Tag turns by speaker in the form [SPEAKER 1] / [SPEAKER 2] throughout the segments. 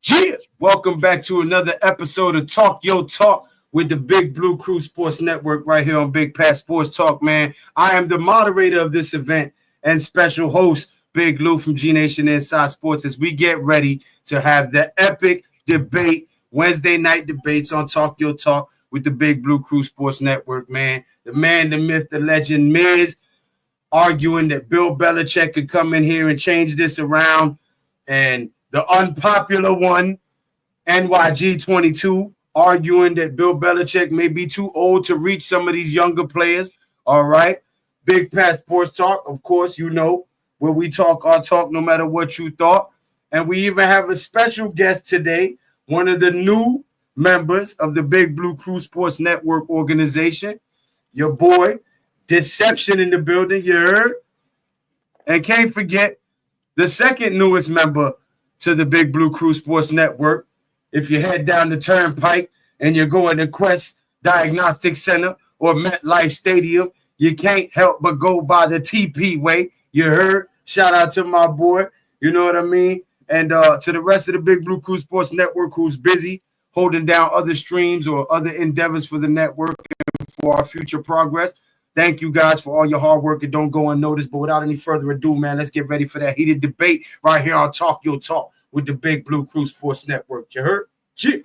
[SPEAKER 1] Yeah, welcome back to another episode of Talk Yo Talk with the Big Blue Crew Sports Network right here on Bigpatssportstalk, man. I am the moderator of this event and special host, Big Lou from G Nation Inside Sports, as we get ready to have the epic debate, Wednesday night debates on Talk Yo Talk with the Big Blue Crew Sports Network, man. The man, the myth, the legend, Miz, arguing that Bill Belichick could come in here and change this around, and the unpopular one, NYG22, arguing that Bill Belichick may be too old to reach some of these younger players. All right. Big Pat Sports Talk, of course, you know, where we talk our talk no matter what you thought. And we even have a special guest today, one of the new members of the Big Blue Crew Sports Network organization, your boy, Deception in the building, you heard? And can't forget the second newest member to the Big Blue Crew Sports Network. If you head down the turnpike and you're going to Quest Diagnostic Center or MetLife Stadium, you can't help but go by the TP way. You heard? Shout out to my boy. You know what I mean? And to the rest of the Big Blue Crew Sports Network who's busy holding down other streams or other endeavors for the network and for our future progress. Thank you guys for all your hard work. It don't go unnoticed. But without any further ado, man, let's get ready for that heated debate right here on Talk Your Talk with the Big Blue Crew Sports Network. You heard? Yeah.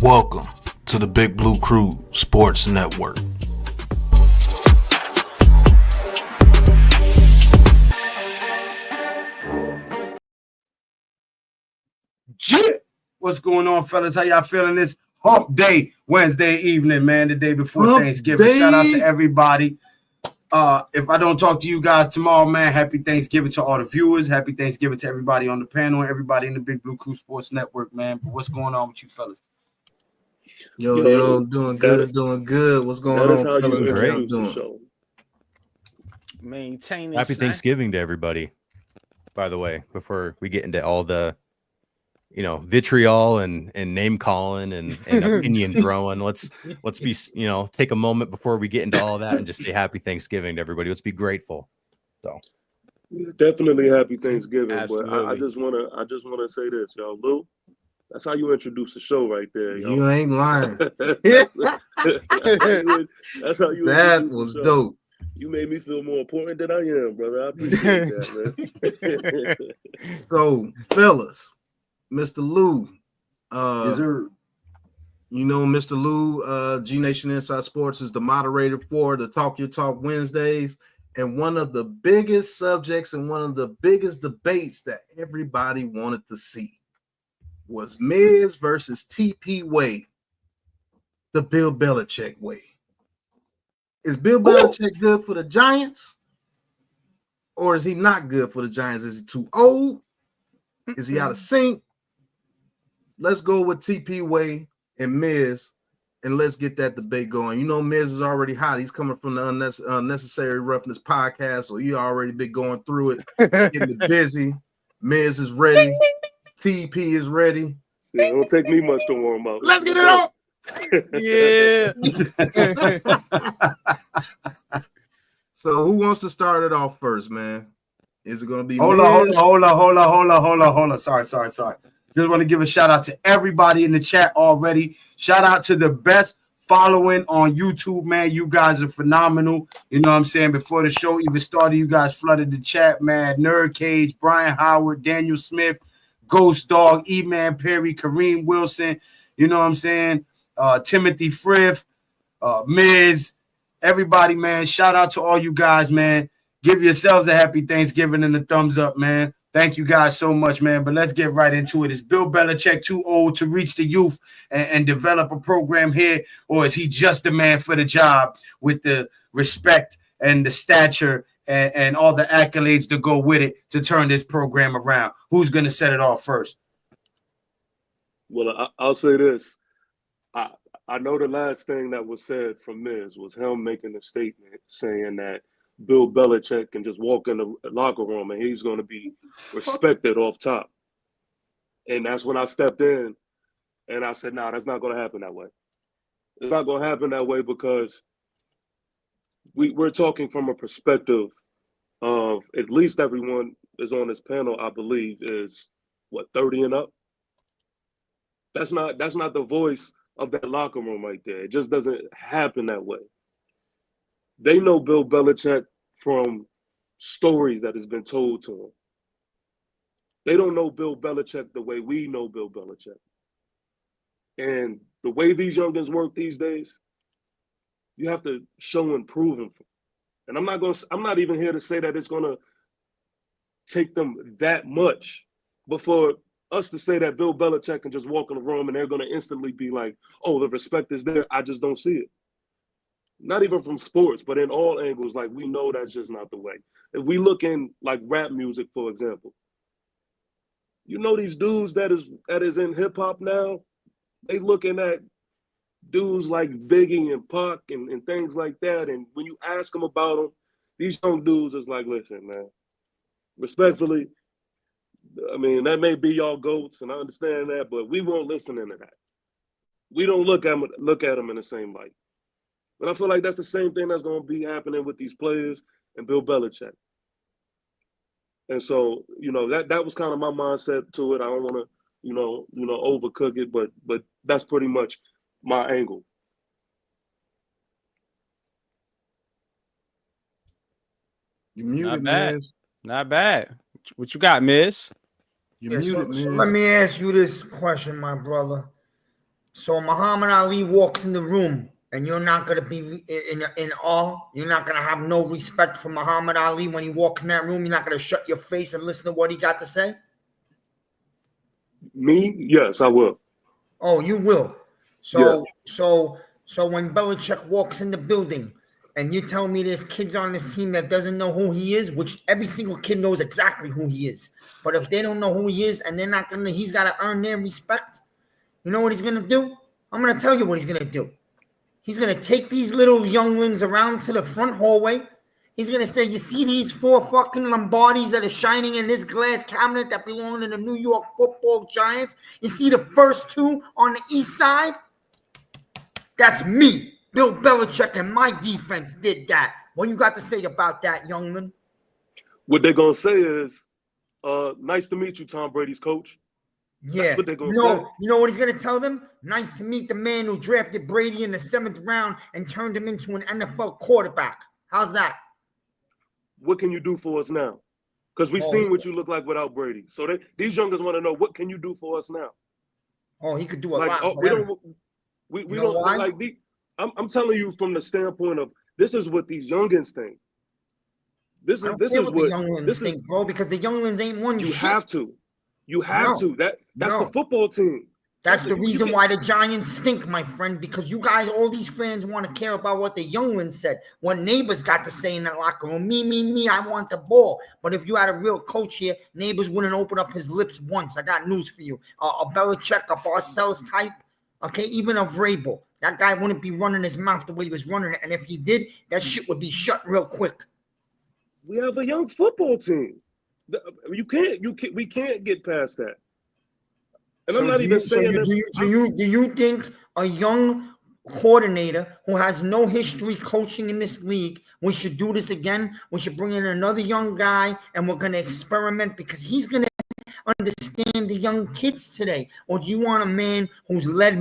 [SPEAKER 2] Welcome to the Big Blue Crew Sports Network.
[SPEAKER 1] Yeah. What's going on, fellas? How y'all feeling this hump day Wednesday evening, man? The day before Thanksgiving. Shout out to everybody. If I don't talk to you guys tomorrow, man, happy Thanksgiving to all the viewers. Happy Thanksgiving to everybody on the panel and everybody in the Big Blue Crew Sports Network, man. But what's going on with you fellas?
[SPEAKER 3] Yo, doing good. What's going on?
[SPEAKER 4] That is how you introduce the show.
[SPEAKER 5] Maintaining.
[SPEAKER 6] Happy Thanksgiving to everybody, by the way, before we get into all the, vitriol and name calling and opinion throwing. Let's be, take a moment before we get into all that and just say happy Thanksgiving to everybody. Let's be grateful. So
[SPEAKER 4] yeah, definitely happy Thanksgiving.
[SPEAKER 5] Absolutely.
[SPEAKER 4] But I just wanna say this, y'all. Lou, that's how you introduce the show right there, yo.
[SPEAKER 3] You ain't lying.
[SPEAKER 4] That's how you.
[SPEAKER 3] That was dope.
[SPEAKER 4] You made me feel more important than I am, brother. I appreciate that, man.
[SPEAKER 3] So, fellas, Mr. Lou, you know Mr. Lou, G Nation Inside Sports is the moderator for the Talk Your Talk Wednesdays, and one of the biggest subjects and one of the biggest debates that everybody wanted to see was Miz versus TP way, the Bill Belichick way. Is Bill Belichick good for the Giants? Or is he not good for the Giants? Is he too old? Is he out of sync? Let's go with TP way and Miz, and let's get that debate going. You know, Miz is already hot. He's coming from the Unnecessary Roughness podcast, so he already been going through it, getting it busy. Miz is ready. TP is ready.
[SPEAKER 4] Yeah, it don't take me much to warm up.
[SPEAKER 3] Let's get it on.
[SPEAKER 5] Yeah.
[SPEAKER 3] So who wants to start it off first, man? Is it going to be
[SPEAKER 1] Hold on. Sorry. Just want to give a shout out to everybody in the chat already. Shout out to the best following on YouTube, man. You guys are phenomenal. You know what I'm saying? Before the show even started, you guys flooded the chat, man. Nerd Cage, Brian Howard, Daniel Smith, Ghost Dog, E-Man Perry, Kareem Wilson, you know what I'm saying? Timothy Frith, Miz, everybody, man. Shout out to all you guys, man. Give yourselves a happy Thanksgiving and a thumbs up, man. Thank you guys so much, man. But let's get right into it. Is Bill Belichick too old to reach the youth and develop a program here, or is he just the man for the job with the respect and the stature and all the accolades to go with it to turn this program around? Who's going to set it off first?
[SPEAKER 4] Well, I'll say this. I know the last thing that was said from Miz was him making a statement saying that Bill Belichick can just walk in the locker room and he's going to be respected off top. And that's when I stepped in and I said, nah, that's not going to happen that way. It's not going to happen that way because we're talking from a perspective of at least everyone is on this panel, I believe, is, 30 and up? That's not the voice of that locker room right there. It just doesn't happen that way. They know Bill Belichick from stories that has been told to them. They don't know Bill Belichick the way we know Bill Belichick. And the way these youngins work these days, you have to show and prove them. And I'm not even here to say that it's gonna take them that much before us to say that Bill Belichick can just walk in the room and they're gonna instantly be like, oh, the respect is there. I just don't see it. Not even from sports, but in all angles, like we know that's just not the way. If we look in like rap music, for example, you know these dudes that is in hip hop now, they looking at dudes like Biggie and Pac and things like that. And when you ask them about them, these young dudes is like, listen, man, respectfully, I mean, that may be y'all goats, and I understand that, but we won't listen into that. We don't look at them in the same light. But I feel like that's the same thing that's going to be happening with these players and Bill Belichick. And so, that was kind of my mindset to it. I don't want to, overcook it, but that's pretty much my angle.
[SPEAKER 3] You muted,
[SPEAKER 5] Not bad.
[SPEAKER 3] Miz.
[SPEAKER 5] Not bad. What you got, Miz?
[SPEAKER 3] You
[SPEAKER 7] Yeah,
[SPEAKER 3] muted,
[SPEAKER 7] so
[SPEAKER 3] Miz.
[SPEAKER 7] let me ask you this question, my brother. So Muhammad Ali walks in the room, and you're not going to be in awe. You're not going to have no respect for Muhammad Ali when he walks in that room. You're not going to shut your face and listen to what he got to say?
[SPEAKER 4] Me? Yes, I will.
[SPEAKER 7] Oh, you will.
[SPEAKER 4] Yeah.
[SPEAKER 7] So when Belichick walks in the building, and you tell me there's kids on this team that doesn't know who he is, which every single kid knows exactly who he is. But if they don't know who he is and he's got to earn their respect, you know what he's going to do? I'm going to tell you what he's going to do. He's going to take these little younglings around to the front hallway. He's going to say, you see these 4 fucking Lombardis that are shining in this glass cabinet that belong to the New York Football Giants? You see the first 2 on the east side? That's me. Bill Belichick and my defense did that. What you got to say about that, youngman?
[SPEAKER 4] What they're going to say is, nice to meet you, Tom Brady's coach.
[SPEAKER 7] Yeah.
[SPEAKER 4] That's what they're going to say.
[SPEAKER 7] You know what he's going to tell them? Nice to meet the man who drafted Brady in the 7th round and turned him into an NFL quarterback. How's that?
[SPEAKER 4] What can you do for us now? Because we've seen what you look like without Brady. So these youngers want to know, what can you do for us now?
[SPEAKER 7] Oh, he could do a lot.
[SPEAKER 4] We don't like these. I'm telling you from the standpoint of this is what these youngins think. This is what the
[SPEAKER 7] younglings think, bro, because the younglings ain't won shit.
[SPEAKER 4] You have to. That's the football team.
[SPEAKER 7] That's the reason why the Giants stink, my friend, because you guys, all these fans want to care about what the younglings said, what Nabers got to say in that locker room. Me, I want the ball. But if you had a real coach here, Nabers wouldn't open up his lips once. I got news for you. A Belichick, a Parcells type, okay, even a Vrabel. That guy wouldn't be running his mouth the way he was running it. And if he did, that shit would be shut real quick.
[SPEAKER 4] We have a young football team. We can't get past that. And I'm not even saying that.
[SPEAKER 7] Do you think a young coordinator who has no history coaching in this league, we should do this again? We should bring in another young guy and we're going to experiment because he's going to understand the young kids today? Or do you want a man who's led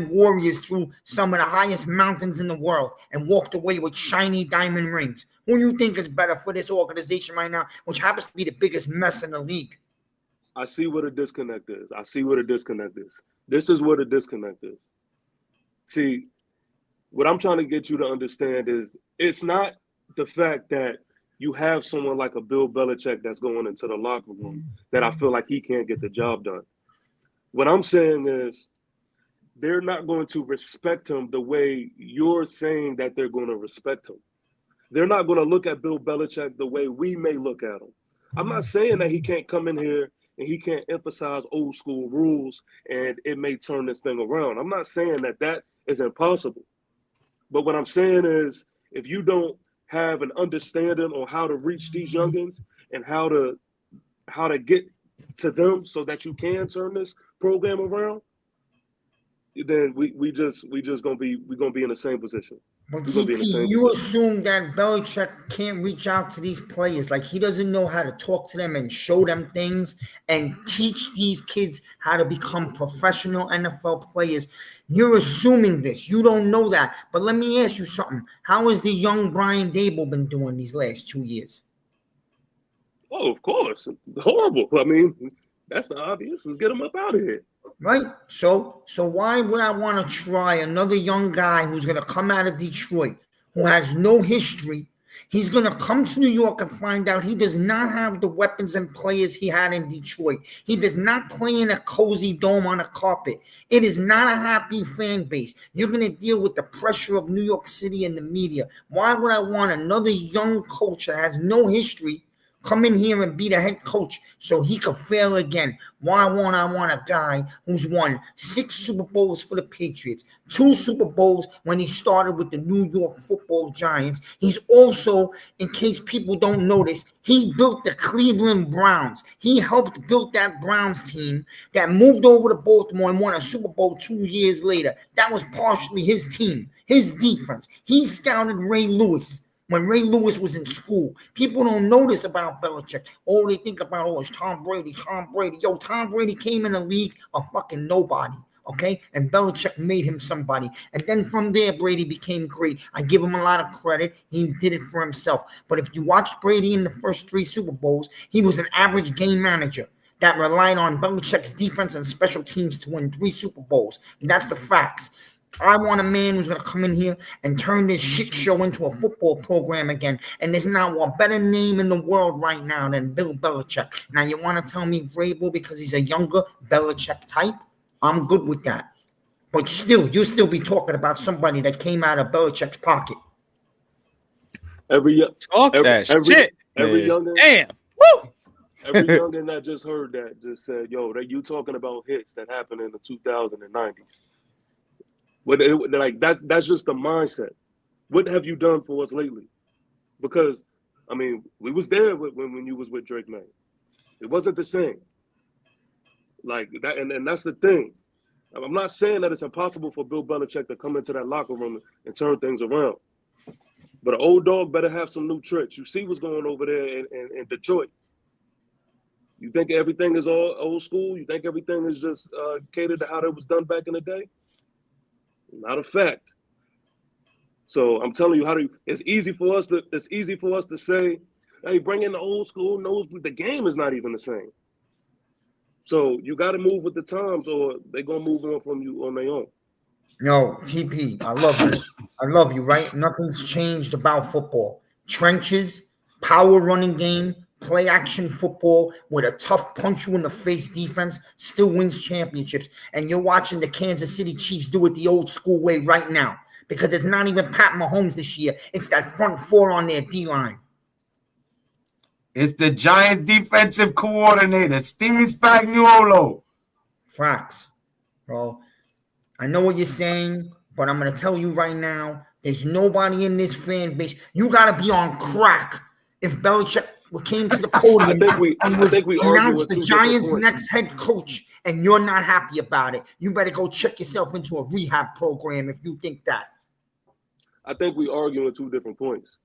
[SPEAKER 7] warriors through some of the highest mountains in the world and walked away with shiny diamond rings? Who do you think is better for this organization right now, which happens to be the biggest mess in the league?
[SPEAKER 4] I see what a disconnect is. This is what a disconnect is. See, what I'm trying to get you to understand is it's not the fact that you have someone like a Bill Belichick that's going into the locker room that I feel like he can't get the job done. What I'm saying is they're not going to respect him the way you're saying that they're going to respect him. They're not going to look at Bill Belichick the way we may look at him. I'm not saying that he can't come in here and he can't emphasize old school rules and it may turn this thing around. I'm not saying that that is impossible. But what I'm saying is if you don't have an understanding on how to reach these youngins and how to get to them so that you can turn this program around, then we just gonna be in the same position.
[SPEAKER 7] But TP, you assume that Belichick can't reach out to these players. Like he doesn't know how to talk to them and show them things and teach these kids how to become professional NFL players. You're assuming this. You don't know that. But let me ask you something. How has the young Brian Dable been doing these last 2 years?
[SPEAKER 4] Oh, of course. Horrible. I mean, that's the obvious. Let's get him up out of here.
[SPEAKER 7] Right? So why would I want to try another young guy who's going to come out of Detroit, who has no history? He's going to come to New York and find out he does not have the weapons and players he had in Detroit. He does not play in a cozy dome on a carpet. It is not a happy fan base. You're going to deal with the pressure of New York City and the media. Why would I want another young coach that has no history come in here and be the head coach so he could fail again? Why won't I want a guy who's won 6 Super Bowls for the Patriots, 2 Super Bowls when he started with the New York Football Giants? He's also, in case people don't notice, he built the Cleveland Browns. He helped build that Browns team that moved over to Baltimore and won a Super Bowl 2 years later. That was partially his team, his defense. He scouted Ray Lewis when Ray Lewis was in school. People don't notice about Belichick. All they think about is Tom Brady. Yo, Tom Brady came in the league a fucking nobody, okay? And Belichick made him somebody. And then from there, Brady became great. I give him a lot of credit. He did it for himself. But if you watch Brady in the first 3 Super Bowls, he was an average game manager that relied on Belichick's defense and special teams to win 3 Super Bowls. And that's the facts. I want a man who's going to come in here and turn this shit show into a football program again. And there's not one better name in the world right now than Bill Belichick. Now, you want to tell me Vrabel because he's a younger Belichick type? I'm good with that. But still, you'll still be talking about somebody that came out of Belichick's pocket.
[SPEAKER 4] Every
[SPEAKER 5] youngin, damn. Woo!
[SPEAKER 4] Every youngin that just heard that just said, yo, you talking about hits that happened in the 2090s. But like that's just the mindset. What have you done for us lately? Because I mean, we was there when you was with Drake, man. It wasn't the same. Like that, and that's the thing. I'm not saying that it's impossible for Bill Belichick to come into that locker room and turn things around. But an old dog better have some new tricks. You see what's going over there in Detroit. You think everything is all old school? You think everything is just catered to how it was done back in the day? Not a fact. So I'm telling you, it's easy for us to say, hey, bring in the old school nosebleed. The game is not even the same. So you got to move with the times, or they're gonna move on from you on their own.
[SPEAKER 7] No, TP, I love you. I love you, right? Nothing's changed about football. Trenches, power running game, play action football with a tough punch you in the face defense still wins championships. And you're watching the Kansas City Chiefs do it the old school way right now because it's not even Pat Mahomes this year. It's that front 4 on their D-line.
[SPEAKER 1] It's the Giants defensive coordinator, Steve Spagnuolo.
[SPEAKER 7] Facts, bro. I know what you're saying, but I'm going to tell you right now, there's nobody in this fan base. You got to be on crack if Belichick came to the podium and was announced the Giants' next head coach, and you're not happy about it. You better go check yourself into a rehab program if you think that.
[SPEAKER 4] I think we argue on 2 different points.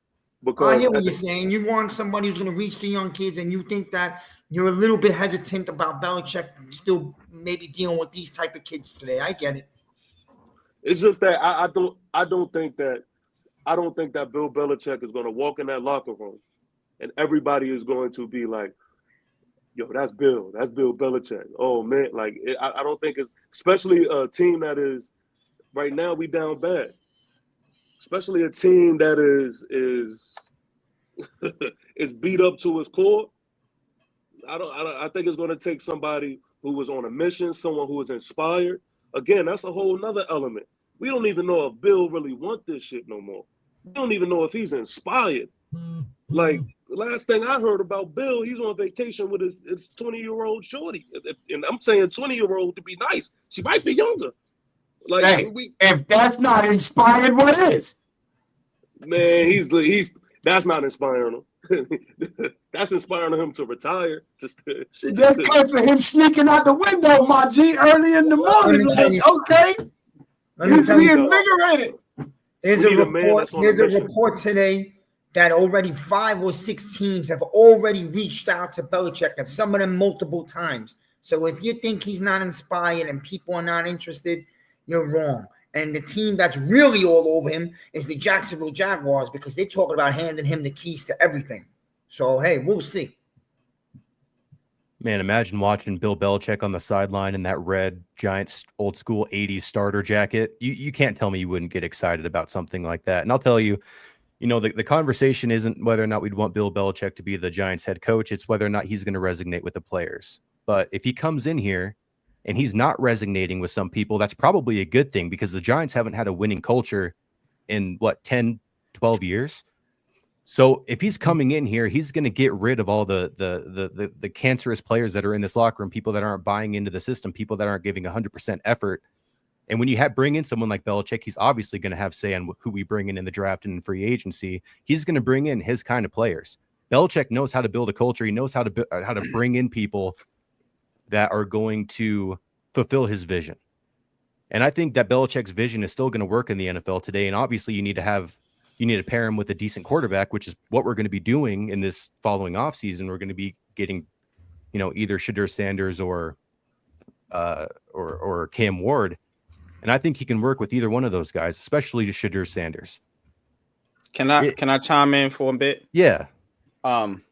[SPEAKER 4] Because
[SPEAKER 7] I hear what you're saying. You want somebody who's going to reach the young kids, and you think that you're a little bit hesitant about Belichick still maybe dealing with these type of kids today. I get it.
[SPEAKER 4] It's just that I don't think that Bill Belichick is going to walk in that locker room and everybody is going to be like, yo, that's Bill Belichick. Oh man, like I don't think it's, especially a team that is right now we down bad. Especially a team that is is beat up to his core. I think it's going to take somebody who was on a mission, someone who was inspired. Again, that's a whole nother element. We don't even know if Bill really want this shit no more. We don't even know if he's inspired. Like, the last thing I heard about Bill, he's on vacation with his 20-year-old shorty. And I'm saying 20-year-old to be nice. She might be younger. Like,
[SPEAKER 1] hey, if that's not inspired, what is?
[SPEAKER 4] Man, he's that's not inspiring him. That's inspiring him to retire.
[SPEAKER 1] That's good for him sneaking out the window, my G, early in the morning. Like, okay, he's reinvigorated.
[SPEAKER 7] There's a report today that already 5 or 6 teams have already reached out to Belichick, and some of them multiple times. So if you think he's not inspired and people are not interested, you're wrong. And the team that's really all over him is the Jacksonville Jaguars, because they're talking about handing him the keys to everything. So, hey, we'll see.
[SPEAKER 6] Man, imagine watching Bill Belichick on the sideline in that red Giants old school 80s starter jacket. You can't tell me you wouldn't get excited about something like that. And I'll tell you, the conversation isn't whether or not we'd want Bill Belichick to be the Giants head coach. It's whether or not he's going to resonate with the players. But if he comes in here and he's not resonating with some people, that's probably a good thing, because the Giants haven't had a winning culture in 10, 12 years. So if he's coming in here, he's going to get rid of all the cancerous players that are in this locker room, people that aren't buying into the system, people that aren't giving 100% effort. And when you bring in someone like Belichick, he's obviously going to have say on who we bring in the draft and in free agency. He's going to bring in his kind of players. Belichick knows how to build a culture. He knows how to bring in people that are going to fulfill his vision. And I think that Belichick's vision is still going to work in the NFL today. And obviously you need to pair him with a decent quarterback, which is what we're going to be doing in this following offseason. We're going to be getting, either Shadur Sanders or Cam Ward. And I think he can work with either one of those guys, especially Shadur Sanders.
[SPEAKER 5] Can I chime in for a bit?
[SPEAKER 6] Yeah.
[SPEAKER 5] One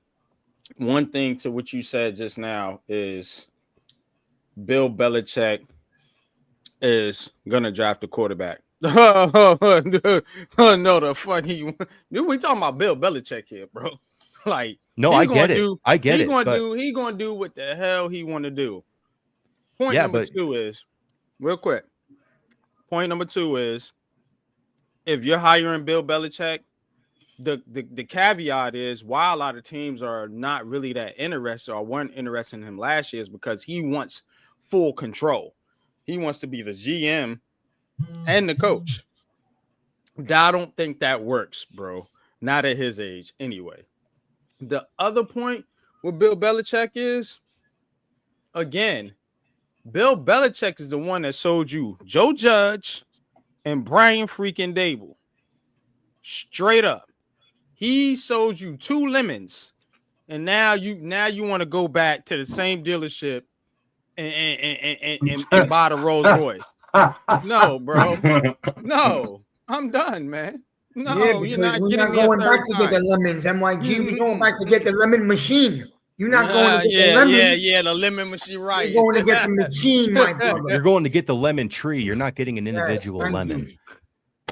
[SPEAKER 5] thing to what you said just now is Bill Belichick is gonna draft a quarterback. No, the fuck we talking about Bill Belichick here, bro. Like,
[SPEAKER 6] no, I get it.
[SPEAKER 5] He gonna do what the hell he want to do. Point number two is, real quick. Point number 2 is, if you're hiring Bill Belichick, the caveat is why a lot of teams are not really that interested or weren't interested in him last year is because he wants full control. He wants to be the GM and the coach. I don't think that works, bro. Not at his age anyway. The other point with Bill Belichick is, again, Bill Belichick is the one that sold you Joe Judge and Brian freaking Dable. Straight up. He sold you 2 lemons. And now you want to go back to the same dealership and buy the Rolls Royce. No, bro. No. I'm done, man. No,
[SPEAKER 7] you're not going back to get the lemons, MYG. We're going back to get the lemon machine. You're not going to get the lemons.
[SPEAKER 5] Yeah, the lemon machine, right.
[SPEAKER 7] You're going to get the machine, my brother.
[SPEAKER 6] You're going to get the lemon tree. You're not getting an individual lemon.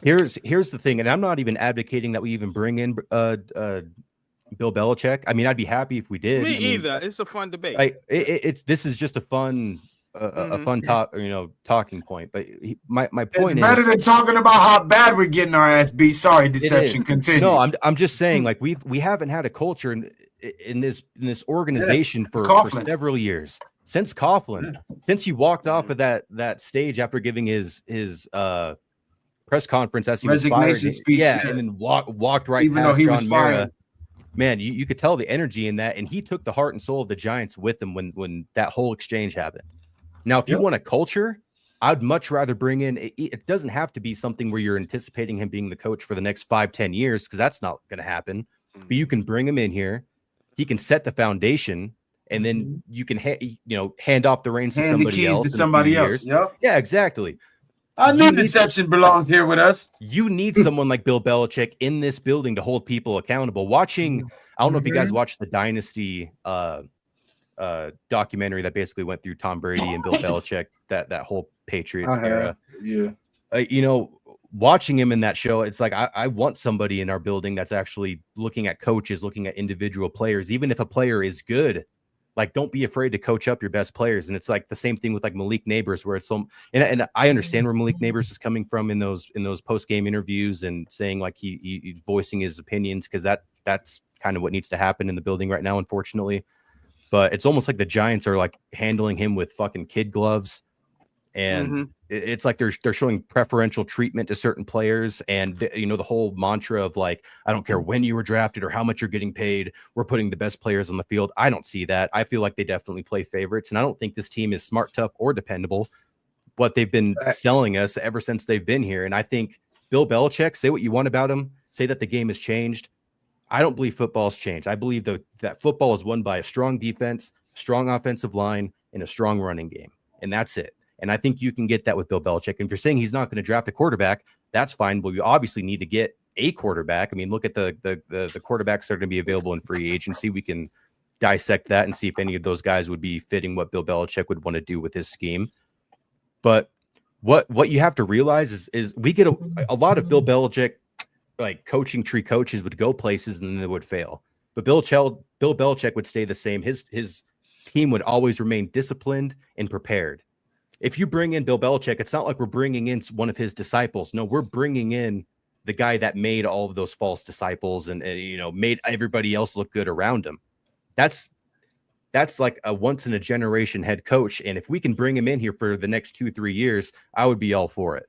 [SPEAKER 6] Here's the thing, and I'm not even advocating that we even bring in Bill Belichick. I mean, I'd be happy if we did.
[SPEAKER 5] Me either. It's a fun debate.
[SPEAKER 6] This is just a fun talking point. But my point is,
[SPEAKER 1] it's better than talking about how bad we're getting our ass beat. Sorry, deception. Continue.
[SPEAKER 6] No, I'm just saying, like, we haven't had a culture in this organization for several years. Since Coughlin, since he walked off of that stage after giving his press conference as he was fired,
[SPEAKER 1] speech,
[SPEAKER 6] and then walked right
[SPEAKER 1] even
[SPEAKER 6] past
[SPEAKER 1] though he
[SPEAKER 6] John
[SPEAKER 1] was fired.
[SPEAKER 6] Mara. Man, you could tell the energy in that, and he took the heart and soul of the Giants with him when that whole exchange happened. Now, if you want a culture, I'd much rather bring in. It doesn't have to be something where you're anticipating him being the coach for the next 5-10 years, because that's not going to happen. But you can bring him in here. He can set the foundation, and then you can hand off the reins to somebody else.
[SPEAKER 1] Yep.
[SPEAKER 6] Yeah, exactly.
[SPEAKER 1] I knew deception belonged here with us.
[SPEAKER 6] You need someone like Bill Belichick in this building to hold people accountable. Watching, I don't know if you guys watched the Dynasty documentary that basically went through Tom Brady and Bill Belichick, that whole Patriots era.
[SPEAKER 1] Yeah.
[SPEAKER 6] watching him in that show, it's like I want somebody in our building that's actually looking at coaches, looking at individual players. Even if a player is good, like, don't be afraid to coach up your best players. And it's like the same thing with like Malik Nabers, where it's so, and I understand where Malik Nabers is coming from in those post-game interviews and saying like he's voicing his opinions, because that's kind of what needs to happen in the building right now, unfortunately. But it's almost like the Giants are like handling him with fucking kid gloves. And it's like they're showing preferential treatment to certain players. And, you know, the whole mantra of like, I don't care when you were drafted or how much you're getting paid, we're putting the best players on the field. I don't see that. I feel like they definitely play favorites. And I don't think this team is smart, tough, or dependable. What they've been selling us ever since they've been here. And I think Bill Belichick, say what you want about him, say that the game has changed. I don't believe football's changed. I believe that football is won by a strong defense, strong offensive line, and a strong running game. And that's it. And I think you can get that with Bill Belichick. And if you're saying he's not going to draft a quarterback, that's fine. But we obviously need to get a quarterback. I mean, look at the quarterbacks that are going to be available in free agency. We can dissect that and see if any of those guys would be fitting what Bill Belichick would want to do with his scheme. But what you have to realize is we get a lot of Bill Belichick, like coaching tree coaches would go places and then they would fail. But Bill Belichick would stay the same. His team would always remain disciplined and prepared. If you bring in Bill Belichick, it's not like we're bringing in one of his disciples. No, we're bringing in the guy that made all of those false disciples and you know, made everybody else look good around him. That's like a once in a generation head coach. And if we can bring him in here for the next 2-3 years, I would be all for it.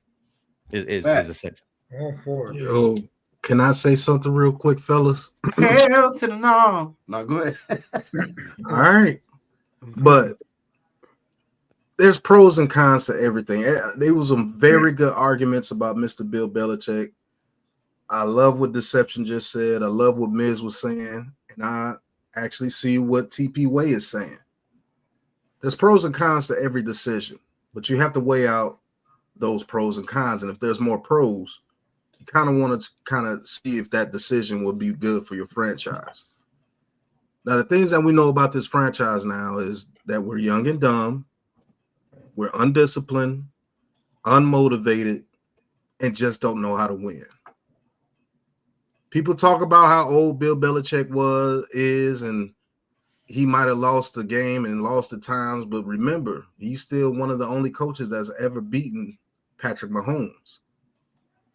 [SPEAKER 6] Is essential.
[SPEAKER 7] All for it.
[SPEAKER 3] Yo, can I say something real quick, fellas?
[SPEAKER 1] Hell to the no. No, go ahead.
[SPEAKER 3] All right. But there's pros and cons to everything. There was some very good arguments about Mr. Bill Belichick. I love what Deception just said. I love what Miz was saying. And I actually see what TP Way is saying. There's pros and cons to every decision, but you have to weigh out those pros and cons. And if there's more pros, you kind of want to kind of see if that decision would be good for your franchise. Now, the things that we know about this franchise now is that we're young and dumb. We're undisciplined, unmotivated, and just don't know how to win. People talk about how old Bill Belichick is, and he might have lost the game and lost the times, but remember, he's still one of the only coaches that's ever beaten Patrick Mahomes.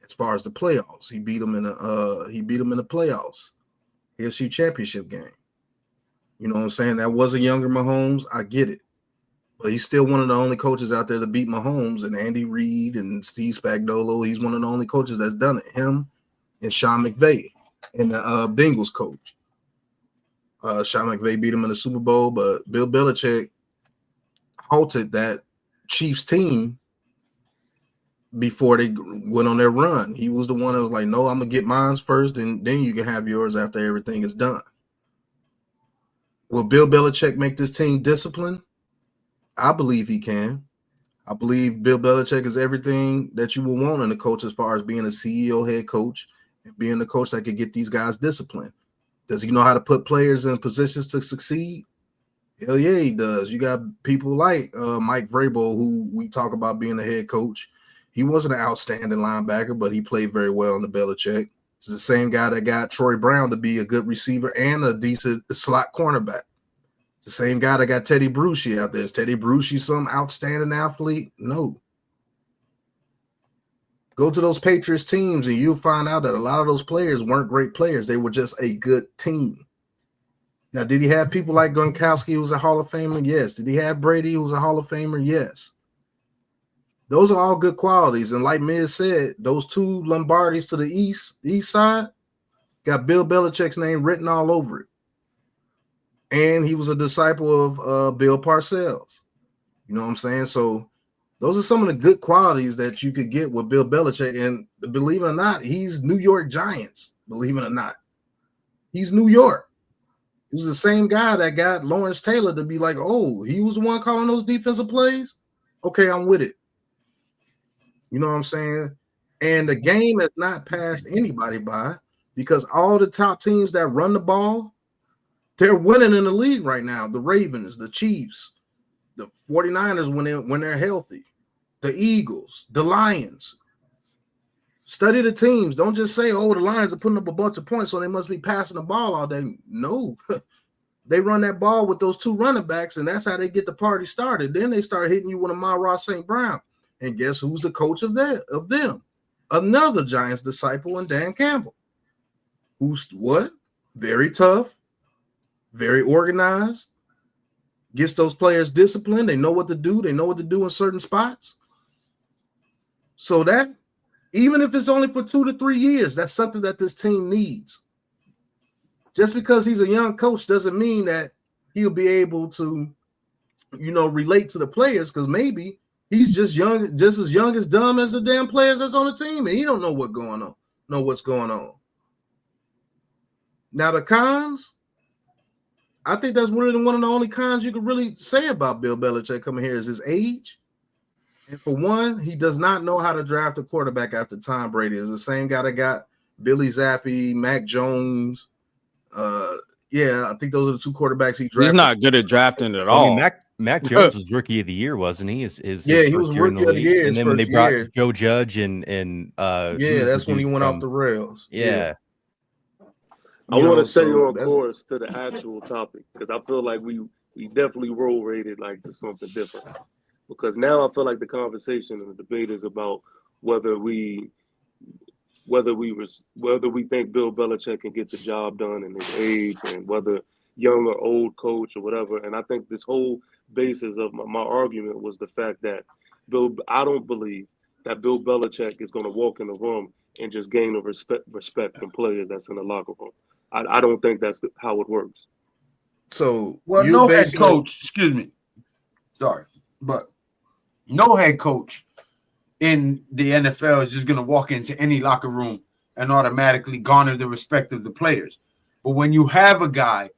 [SPEAKER 3] As far as the playoffs, he beat him in the playoffs, AFC Championship game. You know what I'm saying? That was a younger Mahomes. I get it. But he's still one of the only coaches out there to beat Mahomes, and Andy Reid and Steve Spagnuolo. He's one of the only coaches that's done it. Him and Sean McVay and the Bengals coach. Sean McVay beat him in the Super Bowl, but Bill Belichick halted that Chiefs team before they went on their run. He was the one that was like, no, I'm going to get mine first, and then you can have yours after everything is done. Will Bill Belichick make this team disciplined? I believe he can. I believe Bill Belichick is everything that you will want in a coach as far as being a CEO head coach and being the coach that could get these guys disciplined. Does he know how to put players in positions to succeed? Hell yeah, he does. You got people like Mike Vrabel, who we talk about being a head coach. He wasn't an outstanding linebacker, but he played very well in the Belichick. It's the same guy that got Troy Brown to be a good receiver and a decent slot cornerback. The same guy that got Teddy Bruschi out there. Is Teddy Bruschi some outstanding athlete? No. Go to those Patriots teams and you'll find out that a lot of those players weren't great players. They were just a good team. Now, did he have people like Gronkowski, who was a Hall of Famer? Yes. Did he have Brady, who was a Hall of Famer? Yes. Those are all good qualities. And like Miz said, those two Lombardis to the east side, got Bill Belichick's name written all over it. And he was a disciple of Bill Parcells. You know what I'm saying? So those are some of the good qualities that you could get with Bill Belichick. And believe it or not, he's New York Giants, believe it or not. He's New York. He was the same guy that got Lawrence Taylor to be like, oh, he was the one calling those defensive plays? Okay, I'm with it. You know what I'm saying? And the game has not passed anybody by because all the top teams that run the ball, they're winning in the league right now. The Ravens, the Chiefs, the 49ers when they're healthy, the Eagles, the Lions. Study the teams. Don't just say, oh, the Lions are putting up a bunch of points, so they must be passing the ball all day. No. They run that ball with those 2 running backs, and that's how they get the party started. Then they start hitting you with a Amon-Ra St. Brown. And guess who's the coach of them? Another Giants disciple in Dan Campbell. Who's what? Very tough, very organized, gets those players disciplined. They know what to do. They know what to do in certain spots. So that, even if it's only for 2 to 3 years, that's something that this team needs. Just because he's a young coach doesn't mean that he'll be able to, relate to the players, because maybe he's just young, just as young as dumb as the damn players that's on the team, and he don't know what's going on. Now the cons, I think that's really one of the only cons you could really say about Bill Belichick coming here is his age. And for one, he does not know how to draft a quarterback after Tom Brady. Is the same guy that got Billy Zappi, Mac Jones. I think those are the 2 quarterbacks he drafted.
[SPEAKER 5] He's not good at drafting at all.
[SPEAKER 6] I mean, Mac Jones was rookie of the year, wasn't he?
[SPEAKER 3] He was rookie of the year.
[SPEAKER 6] And then when they brought Joe Judge and
[SPEAKER 3] that's when he went off the rails.
[SPEAKER 4] I want to stay on course to the actual topic, because I feel like we definitely roll rated like to something different. Because now I feel like the conversation and the debate is about whether we think Bill Belichick can get the job done in his age, and whether young or old coach or whatever. And I think this whole basis of my argument was the fact that I don't believe that Bill Belichick is going to walk in the room and just gain a respect from players that's in the locker room. I don't think that's how it works.
[SPEAKER 3] So,
[SPEAKER 1] no head coach, excuse me, sorry, but no head coach in the NFL is just going to walk into any locker room and automatically garner the respect of the players. But when you have a guy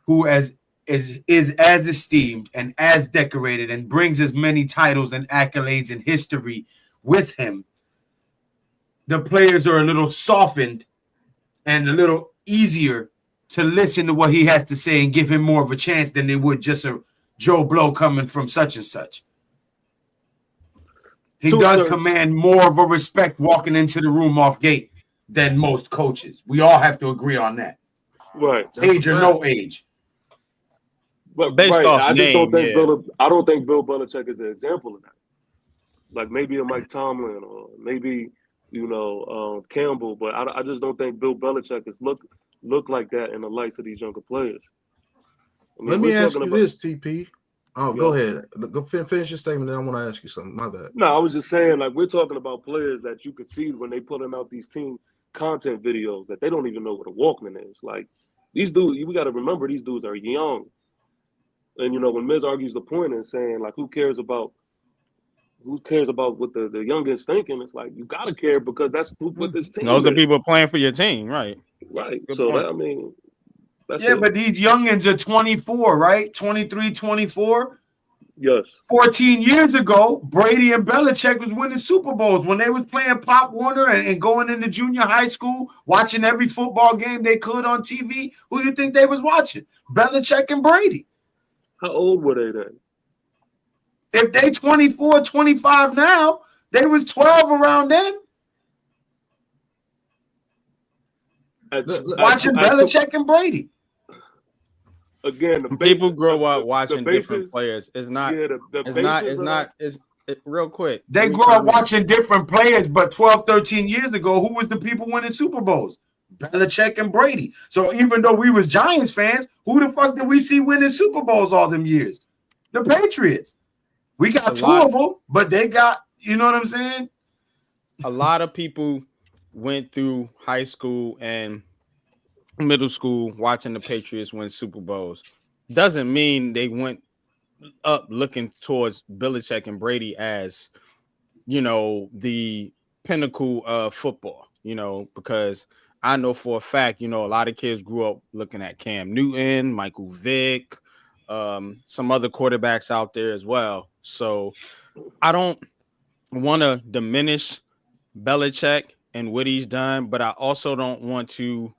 [SPEAKER 1] who is as esteemed and as decorated and brings as many titles and accolades and history with him, the players are a little softened and a little easier to listen to what he has to say and give him more of a chance than they would just a Joe Blow coming from such and such. He does command more of a respect walking into the room off gate than most coaches. We all have to agree on that.
[SPEAKER 4] Right.
[SPEAKER 1] Age or no age.
[SPEAKER 4] But based off I don't think Bill Belichick is an example of that. Like maybe a Mike Tomlin or maybe Campbell, but I just don't think Bill Belichick is look like that in the lights of these younger players.
[SPEAKER 3] Let me ask you this, TP. Oh, go ahead. Go finish your statement, then I want to ask you something. My bad.
[SPEAKER 4] No, I was just saying, like, we're talking about players that you could see when they putting out these team content videos that they don't even know what a Walkman is. Like, these dudes, we got to remember these dudes are young. And, when Miz argues the point and saying, like, who cares about what the youngest thinking? It's like, you got to care because that's what this team
[SPEAKER 5] Those are people playing for your team, right?
[SPEAKER 4] Right.
[SPEAKER 5] Good
[SPEAKER 4] so,
[SPEAKER 5] point.
[SPEAKER 1] But these youngins are 24, right? 23, 24.
[SPEAKER 4] Yes.
[SPEAKER 1] 14 years ago, Brady and Belichick was winning Super Bowls when they was playing Pop Warner and going into junior high school, watching every football game they could on TV. Who do you think they was watching? Belichick and Brady.
[SPEAKER 4] How old were they then?
[SPEAKER 1] If they 24, 25 now, they was 12 around then. Watching Belichick and Brady.
[SPEAKER 4] Again,
[SPEAKER 5] people grow up watching different players. It's not. Real quick.
[SPEAKER 1] They grow up watching different players, but 12, 13 years ago, who was the people winning Super Bowls? Belichick and Brady. So even though we was Giants fans, who the fuck did we see winning Super Bowls all them years? The Patriots. We got two of them, but they got, you know what I'm saying?
[SPEAKER 5] A lot of people went through high school and middle school watching the Patriots win Super Bowls. Doesn't mean they went up looking towards Belichick and Brady as, the pinnacle of football, because I know for a fact, a lot of kids grew up looking at Cam Newton, Michael Vick, some other quarterbacks out there as well. So I don't want to diminish Belichick and what he's done, but I also don't want to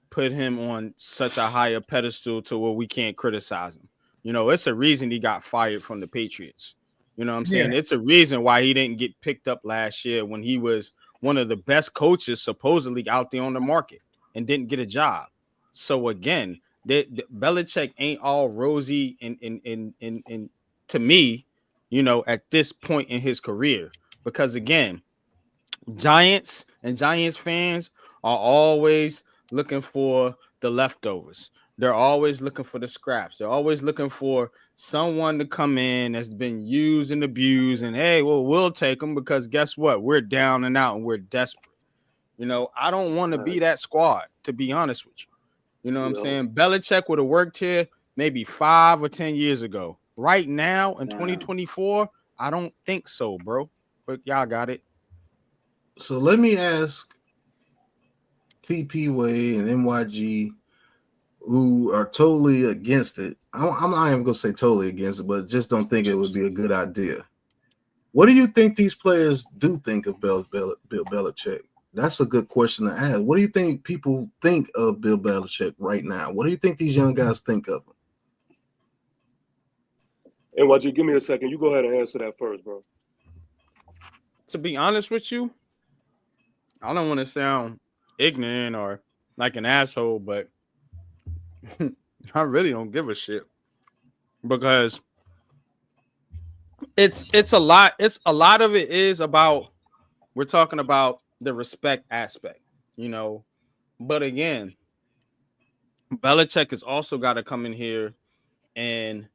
[SPEAKER 5] put him on such a higher pedestal to where we can't criticize him. It's a reason he got fired from the Patriots. You know what I'm saying? Yeah. It's a reason why he didn't get picked up last year when he was one of the best coaches supposedly out there on the market and didn't get a job. So again, Belichick ain't all rosy in to me, you know, at this point in his career, because again, Giants and Giants fans are always looking for the leftovers. They're always looking for the scraps. They're always looking for someone to come in that's been used and abused. And hey, well, we'll take them because guess what? We're down and out and we're desperate. You know, I don't want to be that squad, to be honest with you. You know what I'm saying? Belichick would have worked here maybe 5 or 10 years ago. Right now in 2024, I don't think so, bro. But y'all got it.
[SPEAKER 3] So let me ask TP Way and MYG, who are totally against it. I'm not even going to say totally against it, but just don't think it would be a good idea. What do you think these players do think of Bill Belichick? That's a good question to ask. What do you think people think of Bill Belichick right now? What do you think these young guys think of him?
[SPEAKER 4] And YG, give me a second. You go ahead and answer that first, bro.
[SPEAKER 5] To be honest with you, I don't want to sound ignorant or like an asshole, but I really don't give a shit because it's a lot. It's a lot of it is about, we're talking about the respect aspect, you know. But again, Belichick has also got to come in here and